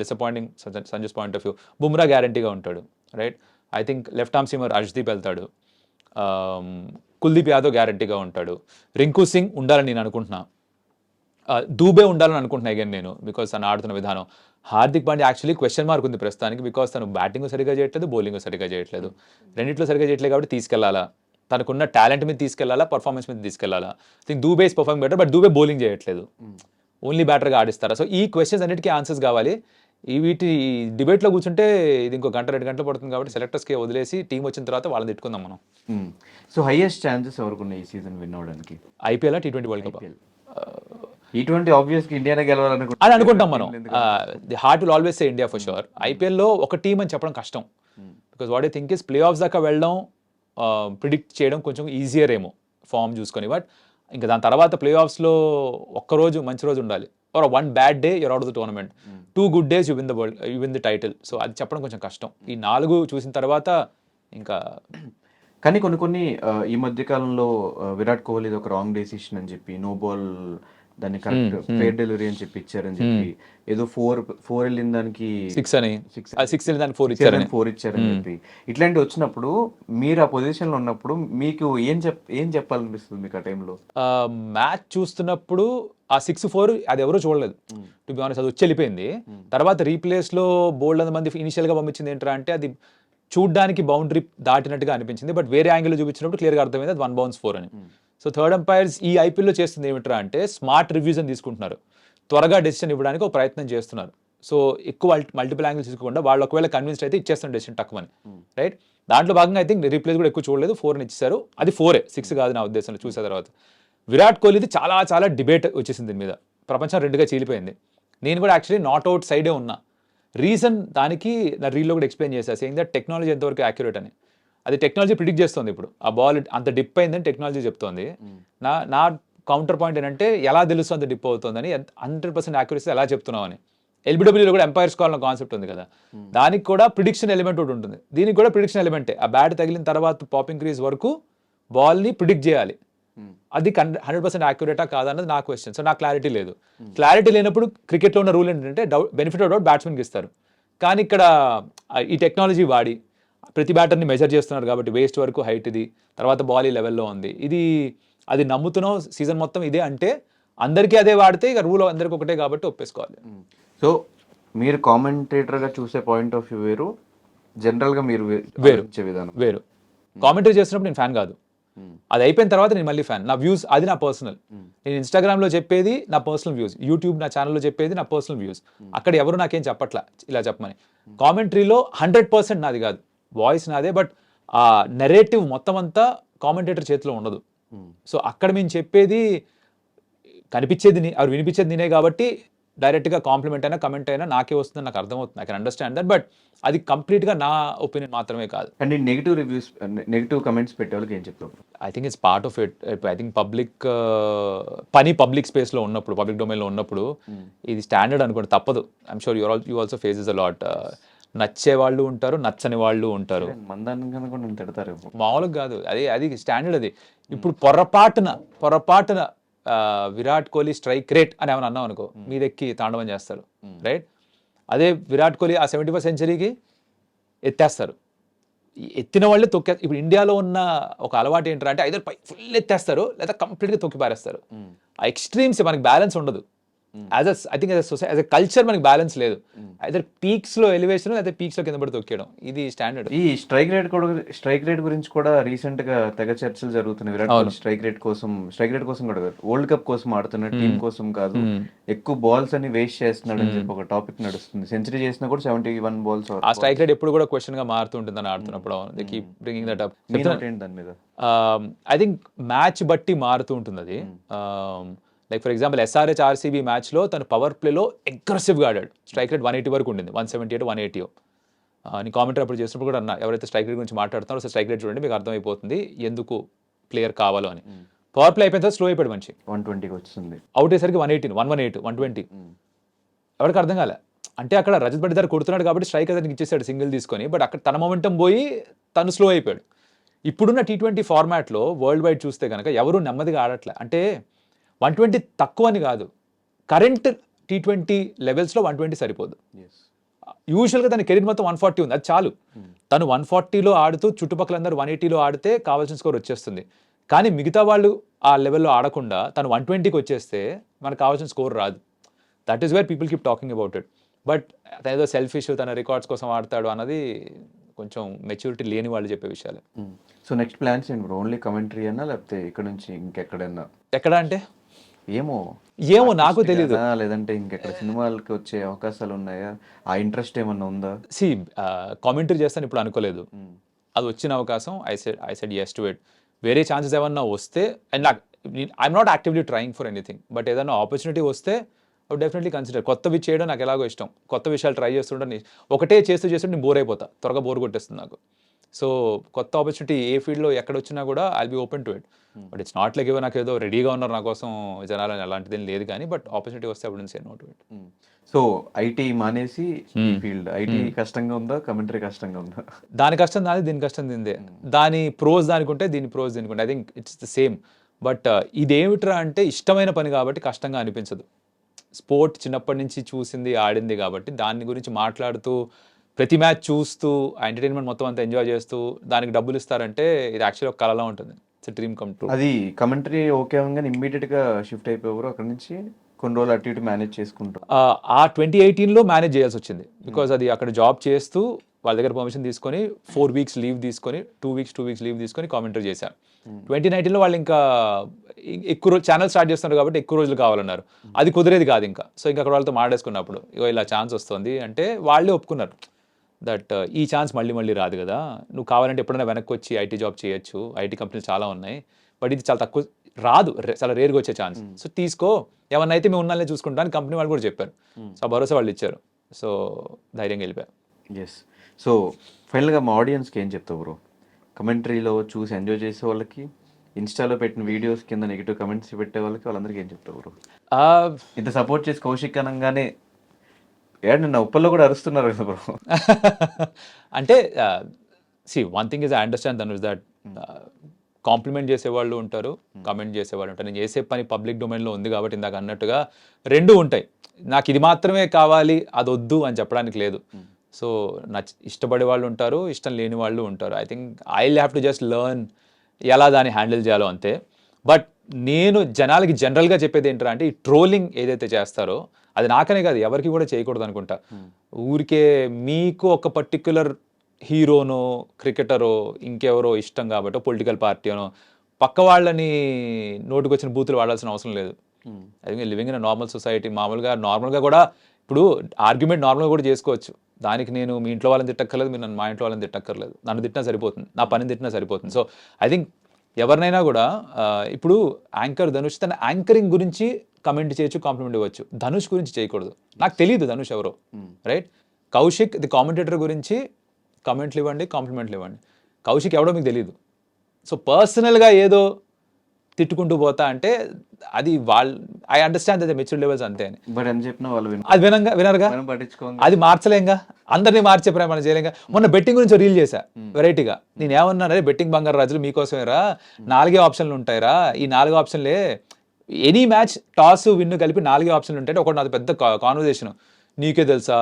disappointing Sanju's point of view. Bumrah గ్యారంటీగా ఉంటాడు, right. I think left arm seamer Arshdeep వెళ్తాడు, కుల్దీప్ యాదవ్ గ్యారంటీగా ఉంటాడు, రింకు సింగ్ ఉండాలని నేను అనుకుంటున్నా, దూబే ఉండాలని అనుకుంటున్నా అగైన్ నేను, బికాస్ తను ఆడుతున్న విధానం. Hardik Pandya actually question mark ఉంది ప్రస్తుతానికి, బికాస్ తను బ్యాటింగ్ సరిగ్గా చేయట్లేదు, బౌలింగ్ సరిగ్గా చేయట్లేదు, రెండింటిలో సరిగ్గా చేయట్లేదు. కాబట్టి తీసుకెళ్లాలా, తనకున్న టాలెంట్ మీద తీసుకెళ్లాలా, పర్ఫార్మెన్స్ మీద తీసుకెళ్లాలా. I think Dube is performing better, but Dube bowling చేయట్లేదు, ఓన్లీ బ్యాటర్గా ఆడిస్తారా? సో ఈ క్వశ్చన్స్ అన్నిటికీ ఆన్సర్స్ కావాలి. వీటి డిబేట్లో కూర్చుంటే ఇది ఇంకో గంట 2 గంటలు పడుతుంది. కాబట్టి సెలెక్టర్స్కి వదిలేసి టీం వచ్చిన తర్వాత వాళ్ళని తిట్టుకుందాం మనం. సో హైయెస్ట్ ఛాన్సెస్ ఎవరికి ఉన్నాయి ఈ సీజన్ విన్ అవడానికి? IPL T20 world cup? T20 ఆబ్వియస్గా ఇండియానే గెలవాలని అని అనుకుంటాం మనం. The heart will always say India for sure. ఐపీఎల్లో ఒక టీం అని చెప్పడం కష్టం, because what I think is play offs దాకా వెళ్ళడం ప్రిడిక్ట్ చేయడం కొంచెం ఈజియర్ ఏమో ఫామ్ చూసుకొని. బట్ ఇంకా దాని తర్వాత ప్లే ఆఫ్స్లో ఒక్కరోజు మంచి రోజు ఉండాలి, or 1 bad day you're out of the tournament, 2 good days you win the world, you win the title. So అది చెప్పడం కొంచెం కష్టం. ఈ 4 చూసిన తర్వాత ఇంకా. కానీ కొన్ని ఈ మధ్య కాలంలో విరాట్ కోహ్లీ ఒక రాంగ్ డెసిషన్ అని చెప్పి, నో బాల్ దాన్ని కరెక్ట్ ఫేర్ డెలివరీ అని చెప్పి ఇచ్చారని చెప్పి, ఏదో 4 వెళ్ళిన దానికి 6 అని, 6 వెళ్ళిన దానికి 4 ఇచ్చారని చెప్పి, ఇట్లాంటివి వచ్చినప్పుడు మీరు ఆ పొజిషన్ లో ఉన్నప్పుడు మీకు ఏం చెప్పాలనిపిస్తుంది మీకు ఆ టైంలో? మ్యాచ్ చూస్తున్నప్పుడు ఆ 6-4 అది ఎవరో చూడలేదు, టు బి ఆనెస్ట్. అది వచ్చి వెళ్ళిపోయింది. తర్వాత రీప్లేస్లో బోల్డ్ మంది ఇనిషియల్గా పంపించింది ఏంటంటే అంటే అది చూడ్డానికి బౌండరీ దాటినట్టుగా అనిపించింది, బట్ వేరే యాంగిల్లో చూపించినప్పుడు క్లియర్గా అర్థమైంది అది 1 bounce 4 అని. సో థర్డ్ అంపైర్స్ ఈ ఐపీఎల్లో చేస్తుంది ఏమిట్రా అంటే స్మార్ట్ రివ్యూస్ అని తీసుకుంటున్నారు, త్వరగా డెసిషన్ ఇవ్వడానికి ఒక ప్రయత్నం చేస్తున్నారు. సో ఎక్కువ మల్టిపుల్ యాంగిల్స్ తీసుకోకుండా వాళ్ళు ఒకవేళ కన్విన్స్డ్ అయితే ఇచ్చేస్తున్న డెసిషన్ తక్కువని, రైట్. దాంట్లో భాగంగా ఐ థింక్ రీప్లేస్ కూడా ఎక్కువ చూడలేదు, 4 ఇచ్చారు. అది 4, 6 కాదు నా ఉద్దేశంలో చూసే తర్వాత. విరాట్ కోహ్లీది చాలా చాలా డిబేట్ వచ్చేసింది దీని మీద. ప్రపంచం రెండుగా చీలిపోయింది. నేను కూడా యాక్చువల్లీ నాట్ అవుట్ సైడే ఉన్నా. రీజన్ దానికి నా రీల్లో కూడా ఎక్స్ప్లెయిన్ చేశాను, సేయింగ్ దట్ టెక్నాలజీ ఎంతవరకు యాక్యురేట్ అని. అది టెక్నాలజీ ప్రిడిక్ట్ చేస్తుంది. ఇప్పుడు ఆ బాల్ అంత డిప్ అయిందని టెక్నాలజీ చెప్తోంది. నా కౌంటర్ పాయింట్ ఏంటంటే ఎలా తెలుస్తుంది అంత డిప్ అవుతుందని, 100% యాక్యురసీ ఎలా చెప్తున్నావు అని. ఎల్బిడబ్ల్యూలో కూడా ఎంపైర్ స్కాల్ అనే కాన్సెప్ట్ ఉంది కదా, దానికి కూడా ప్రిడిక్షన్ ఎలిమెంట్ ఒకటి ఉంటుంది. దీనికి కూడా ప్రిడిక్షన్ ఎలిమెంటే. ఆ బ్యాట్ తగిలిన తర్వాత పాపింగ్ క్రీజ్ వరకు బాల్ని ప్రిడిక్ట్ చేయాలి. అది 100% యాక్యురేటా కాదన్నది నా క్వశ్చన్. సో నాకు క్లారిటీ లేదు. క్లారిటీ లేనప్పుడు క్రికెట్లో ఉన్న రూల్ ఏంటంటే బెనిఫిట్ ఆఫ్ డౌట్ బ్యాట్స్మెన్కి ఇస్తారు. కానీ ఇక్కడ ఈ టెక్నాలజీ వాడి ప్రతి బ్యాటర్ని మెజర్ చేస్తున్నారు కాబట్టి వేస్ట్ వరకు హైట్ ఇది, తర్వాత బాల్ ఈ లెవెల్లో ఉంది, ఇది అది నమ్ముతున్నాం సీజన్ మొత్తం ఇదే అంటే అందరికీ అదే వాడితే ఇక రూల్ అందరికీ ఒకటే కాబట్టి ఒప్పేసుకోవాలి. సో మీరు కామెంటేటర్గా చూసే పాయింట్ ఆఫ్ వ్యూ వేరు, జనరల్గా మీరు ఇచ్చే విధానం వేరు. కామెంటరీ చేస్తున్నప్పుడు నేను ఫ్యాన్ కాదు, అది అయిపోయిన తర్వాత నేను మళ్ళీ ఫ్యాన్. నా వ్యూస్ అది నా పర్సనల్. నేను ఇన్స్టాగ్రామ్లో చెప్పేది నా పర్సనల్ వ్యూస్, యూట్యూబ్ నా ఛానల్లో చెప్పేది నా పర్సనల్ వ్యూస్. అక్కడ ఎవరు నాకేం చెప్పట్లా ఇలా చెప్పమని. కామెంటరీలో 100% నాది కాదు, వాయిస్ నాదే, బట్ ఆ నెరేటివ్ మొత్తం అంతా కామెంటేటర్ చేతిలో ఉండదు. సో అక్కడ మేము చెప్పేది కనిపించేది అవి వినిపించేది నేనే కాబట్టి డైరెక్ట్గా కాంప్లిమెంట్ అయినా కమెంట్ అయినా నాకే వస్తుందని నాకు అర్థమవుతుంది. I can understand that, but అది కంప్లీట్గా నా ఒపీనియన్ మాత్రమే కాదు. And negative reviews, negative comments పెట్టే వాళ్ళకి ఏం చెప్తారు? I think it's part of it. I think public స్పేస్లో ఉన్నప్పుడు, పబ్లిక్ డొమైన్లో ఉన్నప్పుడు ఇది స్టాండర్డ్ అనుకోండి, తప్పదు. I'm sure you also faces a lot. నచ్చే వాళ్ళు ఉంటారు, నచ్చని వాళ్ళు ఉంటారు. మామూలుగా కాదు, అది స్టాండర్డ్. అది ఇప్పుడు పొరపాటున విరాట్ కోహ్లీ స్ట్రైక్ రేట్ అని ఏమైనా అన్నాం అనుకో, మీదెక్కి తాండవం చేస్తారు, రైట్? అదే విరాట్ కోహ్లీ ఆ 75వ సెంచరీకి ఎత్తేస్తారు. ఎత్తిన వాళ్ళే ఇప్పుడు ఇండియాలో ఉన్న ఒక అలవాటు ఏంటంటే అంటే ఐదర్ ఫుల్ ఎత్తేస్తారు లేదా కంప్లీట్గా తొక్కి పారేస్తారు. ఆ ఎక్స్ట్రీమ్స్ మనకి బ్యాలెన్స్ ఉండదు. I think as a culture మనకి బ్యాలెన్స్ లేదు. ఐదర్ పీక్స్లో ఎలివేషన్ లేదా పీక్స్లో కింద పడి తొక్కేయడం, ఇది స్టాండర్డ్. ఈ స్ట్రైక్ రేట్ గురించి కూడా రీసెంట్ గా తెగ చర్చలు జరుగుతున్నాయి. విరాట్ కోహ్లీ స్ట్రైక్ రేట్ కోసం కూడా వరల్డ్ కప్ కోసం ఆడుతున్నాడు, టీం కోసం కాదు. ఎక్కువ బాల్స్ అని వేస్ట్ చేస్తున్నాడు అని చెప్పి ఒక టాపిక్ నడుస్తుంది. సెంచరీ చేసినా కూడా 71 బాల్స్. ఆ స్ట్రైక్ రేట్ ఎప్పుడు కూడా క్వశ్చన్ గా మారుతుంటుందని ఆడుతున్నప్పుడు they keep bringing that up. దాని మీద ఐ థింక్ మ్యాచ్ బట్టి మారుతూ ఉంటుంది అది. Like for example SRH RCB మ్యాచ్లో తను పవర్ ప్లేలో అగ్రెసివ్గా ఆడాడు. స్ట్రైక్ రేట్ 180 వరకు ఉండింది, 178 180. నీ కామెంటరీ అప్పుడు చేసినప్పుడు కూడా అన్నా, ఎవరైతే స్ట్రైక్ రేట్ గురించి మాట్లాడుతున్నారో అసలు స్ట్రైక్ రేట్ చూడండి, మీకు అర్థమైపోతుంది ఎందుకు ప్లేయర్ కావాలో అని. పవర్ ప్లే అయిపోయిన తర్వాత స్లో అయిపోయాడు మనిషి, 120 వచ్చింది. అవుట్ అయ్యేసరికి 118 120. ఎవరికి అర్థం కాలే. అంటే అక్కడ రజత్ పటిదార్ కొడుతున్నాడు కాబట్టి స్ట్రైక్ అతనికి ఇచ్చేసాడు సింగిల్ తీసుకొని, బట్ అక్కడ తన మొమెంటం పోయి తను స్లో అయిపోయాడు. ఇప్పుడున్న T20 ఫార్మాట్లో వరల్డ్ వైడ్ చూస్తే కనుక ఎవరు నెమ్మదిగా ఆడట్లే. అంటే 120 తక్కువ అని కాదు, కరెంట్ T20 లెవెల్స్లో 120 సరిపోదు. యూజువల్గా తన కెరీర్ మొత్తం 140 ఉంది, అది చాలు. తను 140లో ఆడుతూ చుట్టుపక్కల అందరూ 180లో ఆడితే కావాల్సిన స్కోర్ వచ్చేస్తుంది. కానీ మిగతా వాళ్ళు ఆ లెవెల్లో ఆడకుండా తను 120కి వచ్చేస్తే మనకు కావాల్సిన స్కోర్ రాదు. That is where people keep talking about it. But తనేదో సెల్ఫిష్, తన రికార్డ్స్ కోసం ఆడతాడు అన్నది కొంచెం మెచ్యూరిటీ లేని వాళ్ళు చెప్పే విషయాలు. సో నెక్స్ట్ ప్లాన్స్ ఏంటి బ్రో? ఓన్లీ కమెంటరీ అన్నా లేకపోతే ఇక్కడ నుంచి ఇంకెక్కడైనా? ఎక్కడ అంటే ఏమో నాకు తెలియదు, లేదంటే ఇంకెక్కడ సినిమాలకి వచ్చే అవకాశాలు ఉన్నాయా? ఆ ఇంట్రెస్ట్ ఏమన్నా ఉందా? కామెంటరీ చేస్తాను ఇప్పుడు అనుకోలేదు. అది వచ్చిన అవకాశం I said yes to it. వేరే ఛాన్సెస్ ఏమన్నా వస్తే, and I'm not actively trying for anything, but ఏదైనా ఆపర్చునిటీ వస్తే ఐ డెఫినెట్లీ కన్సిడర్. కొత్తవి చేయడం నాకు ఎలాగో ఇష్టం, కొత్త విషయాలు ట్రై చేస్తుంటే ఒకటే చేస్తూ నేను బోర్ అయిపోతా, త్వరగా బోర్ కొట్టేస్తుంది నాకు. సో కొత్త ఆపర్చునిటీ ఏ ఫీల్డ్లో ఎక్కడ వచ్చినా కూడా I'll be open to it. But it's not like నాకు ఏదో రెడీగా ఉన్నారు నా కోసం జనాలని, అలాంటిది లేదు. కానీ బట్ ఆపర్చునిటీ వస్తే అప్పుడు say no to it. So IT మానేసి ఫీల్డ్, ఐటీ కష్టంగా ఉందా, కమెంటరీ కష్టంగా ఉందా? దాని కష్టం దాని, దీని కష్టం దీనిదే. దాని ప్రోస్ దానికి ఉంటే దీని ప్రోస్ దీనికి ఉంటే I think it's the same. But ఇదేమిట్రా అంటే ఇష్టమైన పని కాబట్టి కష్టంగా అనిపించదు. స్పోర్ట్ చిన్నప్పటి నుంచి చూసింది ఆడింది కాబట్టి దాని గురించి మాట్లాడుతూ ప్రతి మ్యాచ్ చూస్తూ ఆ ఎంటర్టైన్మెంట్ మొత్తం అంతా ఎంజాయ్ చేస్తూ దానికి డబ్బులు ఇస్తారంటే ఇది యాక్చువల్లీ ఒక కళలా ఉంటుంది. It's dream come true. అది కమెంటరీ ఓకే అవగానే ఇమ్మీడియట్గా షిఫ్ట్ అయిపోయారు అక్కడ నుంచి, కొన్ని రోజులు అటు ఇటు మేనేజ్ చేసుకుంటారు. ఆ 2018లో మేనేజ్ చేయాల్సి వచ్చింది. బికాజ్ అది అక్కడ జాబ్ చేస్తూ వాళ్ళ దగ్గర పర్మిషన్ తీసుకొని 4 weeks లీవ్ తీసుకొని 2 weeks లీవ్ తీసుకొని కామెంటరీ చేశాను. 2019లో వాళ్ళు ఇంకా ఎక్కువ రోజు ఛానల్ స్టార్ట్ చేస్తున్నారు కాబట్టి ఎక్కువ రోజులు కావాలన్నారు. అది కుదిరేది కాదు ఇంకా. సో ఇంకా అక్కడ వాళ్ళతో మాట్లాడేసుకున్నప్పుడు ఇగో ఇలా ఛాన్స్ వస్తుంది అంటే వాళ్ళే ఒప్పుకున్నారు దట్ ఈ ఛాన్స్ మళ్ళీ రాదు కదా, నువ్వు కావాలంటే ఎప్పుడైనా వెనక్కి వచ్చి ఐటీ జాబ్ చేయొచ్చు, ఐటీ కంపెనీలు చాలా ఉన్నాయి, బట్ ఇది చాలా తక్కువ రాదు, చాలా రేర్గా వచ్చే ఛాన్స్. సో తీసుకో, ఏమన్నా అయితే మేము ఉన్నాళ్ళే చూసుకుంటాను కంపెనీ వాళ్ళు కూడా చెప్పారు. సో ఆ భరోసా వాళ్ళు ఇచ్చారు. సో ధైర్యంగా వెళ్ళిపోయా. ఎస్. సో ఫైనల్గా మా ఆడియన్స్కి ఏం చెప్తావు బ్రో? కమెంటరీలో చూసి ఎంజాయ్ చేసే వాళ్ళకి, ఇన్స్టాలో పెట్టిన వీడియోస్ కింద నెగిటివ్ కమెంట్స్ పెట్టే వాళ్ళకి, వాళ్ళందరికీ ఏం చెప్తావు బ్రో? ఇంత సపోర్ట్ చేసి కౌశిక్ అనగానే నిన్న ఉప్పల్లో కూడా అరుస్తున్నారు కదా బ్రో. అంటే one thing is I understand Dhanush that complement చేసేవాళ్ళు ఉంటారు, కమెంట్ చేసేవాళ్ళు ఉంటారు. నేను చేసే పని పబ్లిక్ డొమైన్లో ఉంది కాబట్టి ఇందాక అన్నట్టుగా రెండు ఉంటాయి. నాకు ఇది మాత్రమే కావాలి, అది వద్దు అని చెప్పడానికి లేదు. సో ఇష్టపడే వాళ్ళు ఉంటారు, ఇష్టం లేని వాళ్ళు ఉంటారు. I think I have to just learn ఎలా దాన్ని హ్యాండిల్ చేయాలో అంతే. బట్ నేను జనాలకి జనరల్గా చెప్పేది ఏంటంటే, ఈ ట్రోలింగ్ ఏదైతే చేస్తారో అది నాకనే కాదు ఎవరికి కూడా చేయకూడదు అనుకుంటా. ఊరికే మీకు ఒక పర్టిక్యులర్ హీరోనో, క్రికెటరో, ఇంకెవరో ఇష్టం కాబట్టి పొలిటికల్ పార్టీనో పక్క వాళ్ళని నోటుకొచ్చిన బూతులు వాడాల్సిన అవసరం లేదు. I think living in normal society, నార్మల్గా కూడా ఇప్పుడు ఆర్గ్యుమెంట్ నార్మల్గా కూడా చేసుకోవచ్చు. దానికి నేను మీ ఇంట్లో వాళ్ళని తిట్టక్కర్లేదు, మీరు నన్ను మా ఇంట్లో వాళ్ళని తిట్టక్కర్లేదు. నన్ను తిట్టినా సరిపోతుంది, నా పనిని తిట్టినా సరిపోతుంది. సో ఐ థింక్ ఎవరినైనా కూడా ఇప్పుడు యాంకర్ ధనుష్ తన యాంకరింగ్ గురించి కమెంట్ చేయొచ్చు, కాంప్లిమెంట్ ఇవ్వచ్చు. ధనుష్ గురించి చేయకూడదు. నాకు తెలియదు ధనుష్ ఎవరో, రైట్? కౌశిక్ ది కామెంటేటర్ గురించి కమెంట్లు ఇవ్వండి, కాంప్లిమెంట్లు ఇవ్వండి. కౌశిక్ ఎవడో మీకు తెలియదు. సో పర్సనల్గా ఏదో తిట్టుకుంటూ పోతా అంటే అది I understand the mature levels అంతే అని. బట్ అని చెప్పిన వాళ్ళు అది వినరుగా, అది మార్చలేంగా, అందరినీ మార్చే ప్రయత్నం చేయలేంగా. మొన్న బెట్టింగ్ గురించి రీల్ చేశా వెరైటీగా. నేను ఏమన్నా బెట్టింగ్ బంగారు రాజులు మీకోసమేరా, 4 ఆప్షన్లు ఉంటాయిరా, ఈ 4 ఆప్షన్లే ఎనీ మ్యాచ్ టాస్ విన్ను కలిపి 4 ఆప్షన్లు ఉంటాయి. ఒకటి నాది పెద్ద కాన్వర్జేషన్, నీకే తెలుసా,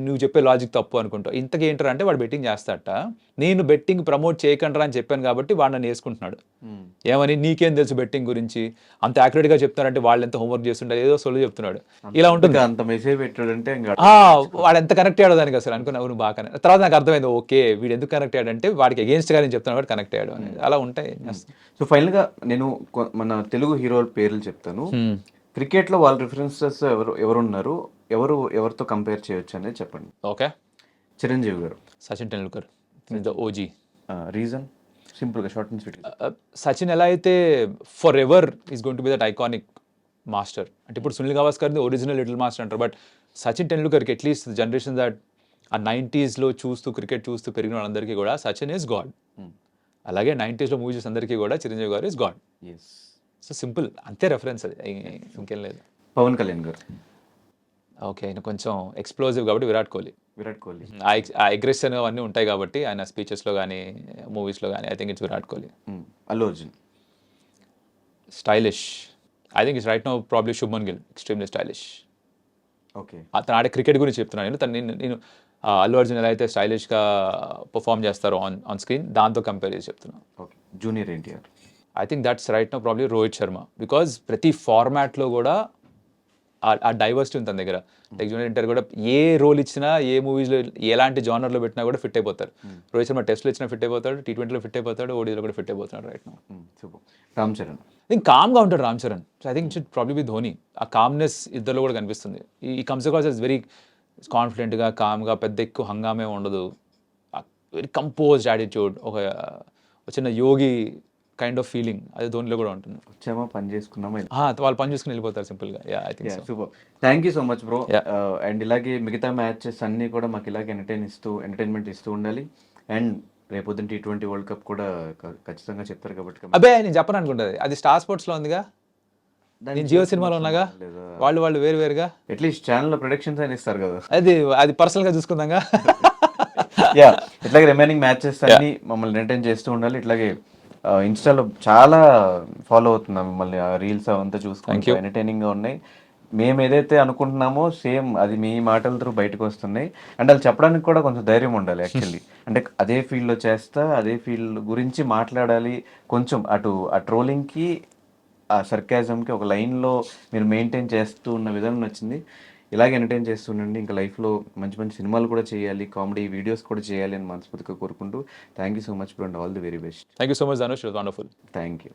నువ్వు చెప్పే లాజిక్ తప్పు అనుకుంటావు. ఇంతకీ ఏంటరా అంటే వాడు బెట్టింగ్ చేస్తాడట, నేను బెట్టింగ్ ప్రమోట్ చేయకండి అని చెప్పాను కాబట్టి వాడు నన్ను వేసుకుంటున్నాడు. ఏమని, నీకేం తెలుసు బెట్టింగ్ గురించి, అంత యాక్యురేట్గా చెప్తున్నారంటే వాళ్ళు ఎంత హోంవర్క్ చేస్తుంటారు, ఏదో సొల్లు చెప్తున్నాడు. ఇలా ఉంటుంది. అంత మెసేజ్ పెట్టాడంటే వాడు ఎంత కనెక్ట్ అయ్యాడో దానికి అసలు అనుకున్నావు నువ్వు బాగా. తర్వాత నాకు అర్థమైంది, ఓకే వీడు ఎందుకు కనెక్ట్ అయ్యాడంటే వాడికి అగేన్స్ట్ గా నేను చెప్తున్నాను కాబట్టి కనెక్ట్ అయ్యాడు అని. అలా ఉంటాయి. సో ఫైనల్గా నేను మన తెలుగు హీరోల పేర్లు చెప్తాను. క్రికెట్లో వాళ్ళ రిఫరెన్సెస్ ఎవరున్నారు, ఎవరితో కంపేర్ చేయొచ్చు అనేది చెప్పండి. Okay. Chiranjeevi garu, Sachin Tendulkar, the OG. Reason సింపుల్గా, షార్ట్ అండ్ స్వీట్. సచిన్ ఎలా అయితే forever is going to be that iconic master. అంటే ఇప్పుడు సునీల్ గవాస్కర్ది ఒరిజినల్ లిటిల్ మాస్టర్ అంటారు, బట్ సచిన్ టెండూల్కర్కి అట్లీస్ట్ జనరేషన్ దట్ ఆ 90s చూస్తూ క్రికెట్ చూస్తూ పెరిగిన వాళ్ళందరికీ కూడా సచిన్ ఈజ్ గాడ్. అలాగే 90s మూవీస్ అందరికీ కూడా చిరంజీవి గారు ఈజ్ గాడ్. సో సింపుల్, అంతే రెఫరెన్స్, అది ఇంకేం లేదు. పవన్ కళ్యాణ్ గారు, ఓకే ఆయన కొంచెం ఎక్స్ప్లోజివ్ కాబట్టి విరాట్ కోహ్లీ. ఆ అగ్రెషన్ అవన్నీ ఉంటాయి కాబట్టి ఆయన స్పీచెస్లో కానీ మూవీస్లో కానీ I think it's Virat Kohli. Allu Arjun, stylish. I think it's right now probably Shubman Gill, extremely stylish. Okay. అతను ఆడే క్రికెట్ గురించి చెప్తున్నాను నేను అల్లు అర్జున్ ఎలా అయితే స్టైలిష్గా పర్ఫామ్ చేస్తారో ఆన్ స్క్రీన్, దాంతో కంపేర్ చేసి చెప్తున్నాను. Okay. Junior NTR, I think that's right now probably Rohit Sharma. Because ప్రతి ఫార్మాట్లో కూడా ఆ డైవర్సిటీ ఉంది తన దగ్గర. లైక్ జూనియర్ ఎన్టీఆర్ కూడా ఏ రోల్ ఇచ్చినా, ఏ మూవీస్లో ఎలాంటి జానర్లో పెట్టినా కూడా ఫిట్ అయిపోతారు. రోహిత్ శర్మ టెస్ట్లో ఇచ్చినా ఫిట్ అయిపోతాడు, T20లో ఫిట్ అయిపోతాడు, ఓడీలో కూడా ఫిట్ అయిపోతున్నాడు right now. Ram Charan, I think కామ్గా ఉంటాడు Ram Charan. So I think it probably be Dhoni. ఆ కామ్నెస్ ఇద్దరిలో కూడా కనిపిస్తుంది. He comes across as very కాన్ఫిడెంట్గా, కామ్గా, పెద్ద ఎక్కువ హంగామే ఉండదు. వెరీ కంపోజ్డ్ యాటిట్యూడ్, ఒక చిన్న యోగి కైండ్ ఆఫ్ ఫీలింగ్ అది ధోనిలో కూడా ఉంటుంది. వచ్చామా పని చేసుకున్నామా, వాళ్ళు పని చేసుకుని వెళ్ళిపోతారు సింపుల్గా. I think super. Thank you so much bro. And ఇలాగే మిగతా మ్యాచెస్ అన్నీ కూడా మాకు ఇలాగే ఎంటర్టైన్మెంట్ ఇస్తూ ఉండాలి. అండ్ రేపొద్దున T20 వరల్డ్ కప్ కూడా ఖచ్చితంగా చెప్తారు కాబట్టి. అబ్బే నేను చెప్పను అనుకుంటుంది, అది స్టార్ స్పోర్ట్స్లో ఉందిగా, నేను జియో సినిమాలో ఉన్నాగా, వాళ్ళు వేరుగా అట్లీస్ట్ ఛానల్లో ప్రొడక్షన్స్ అని ఇస్తారు కదా, అది పర్సనల్గా చూసుకుందాంగా. ఇట్లాగే రిమైనింగ్ మ్యాచెస్ అన్ని మమ్మల్ని ఎంటర్టైన్ చేస్తూ ఉండాలి. ఇట్లాగే ఇన్స్టాలో చాలా ఫాలో అవుతున్నాం మిమ్మల్ని, రీల్స్ అవంతా చూసుకుంటూ ఎంటర్టైనింగ్గా ఉన్నాయి. మేము ఏదైతే అనుకుంటున్నామో సేమ్ అది మీ మాటల త్రూ బయటకు వస్తున్నాయి. అండ్ అది చెప్పడానికి కూడా కొంచెం ధైర్యం ఉండాలి యాక్చువల్లీ. అంటే అదే ఫీల్డ్లో చేస్తా, అదే ఫీల్డ్ గురించి మాట్లాడాలి. కొంచెం అటు ఆ ట్రోలింగ్కి, ఆ సర్కాజంకి ఒక లైన్లో మీరు మెయింటైన్ చేస్తూ ఉన్న విధానం నచ్చింది. ఇలాగే ఎంటర్టైన్ చేస్తుండండి. ఇంకా లైఫ్లో మంచి మంచి సినిమాలు కూడా చేయాలి, కామెడీ వీడియోస్ కూడా చేయాలి అని మనస్ఫూర్తిగా కోరుకుంటూ thank you so much bro and all the very best. Thank you so much Dhanush, it was wonderful. Thank you.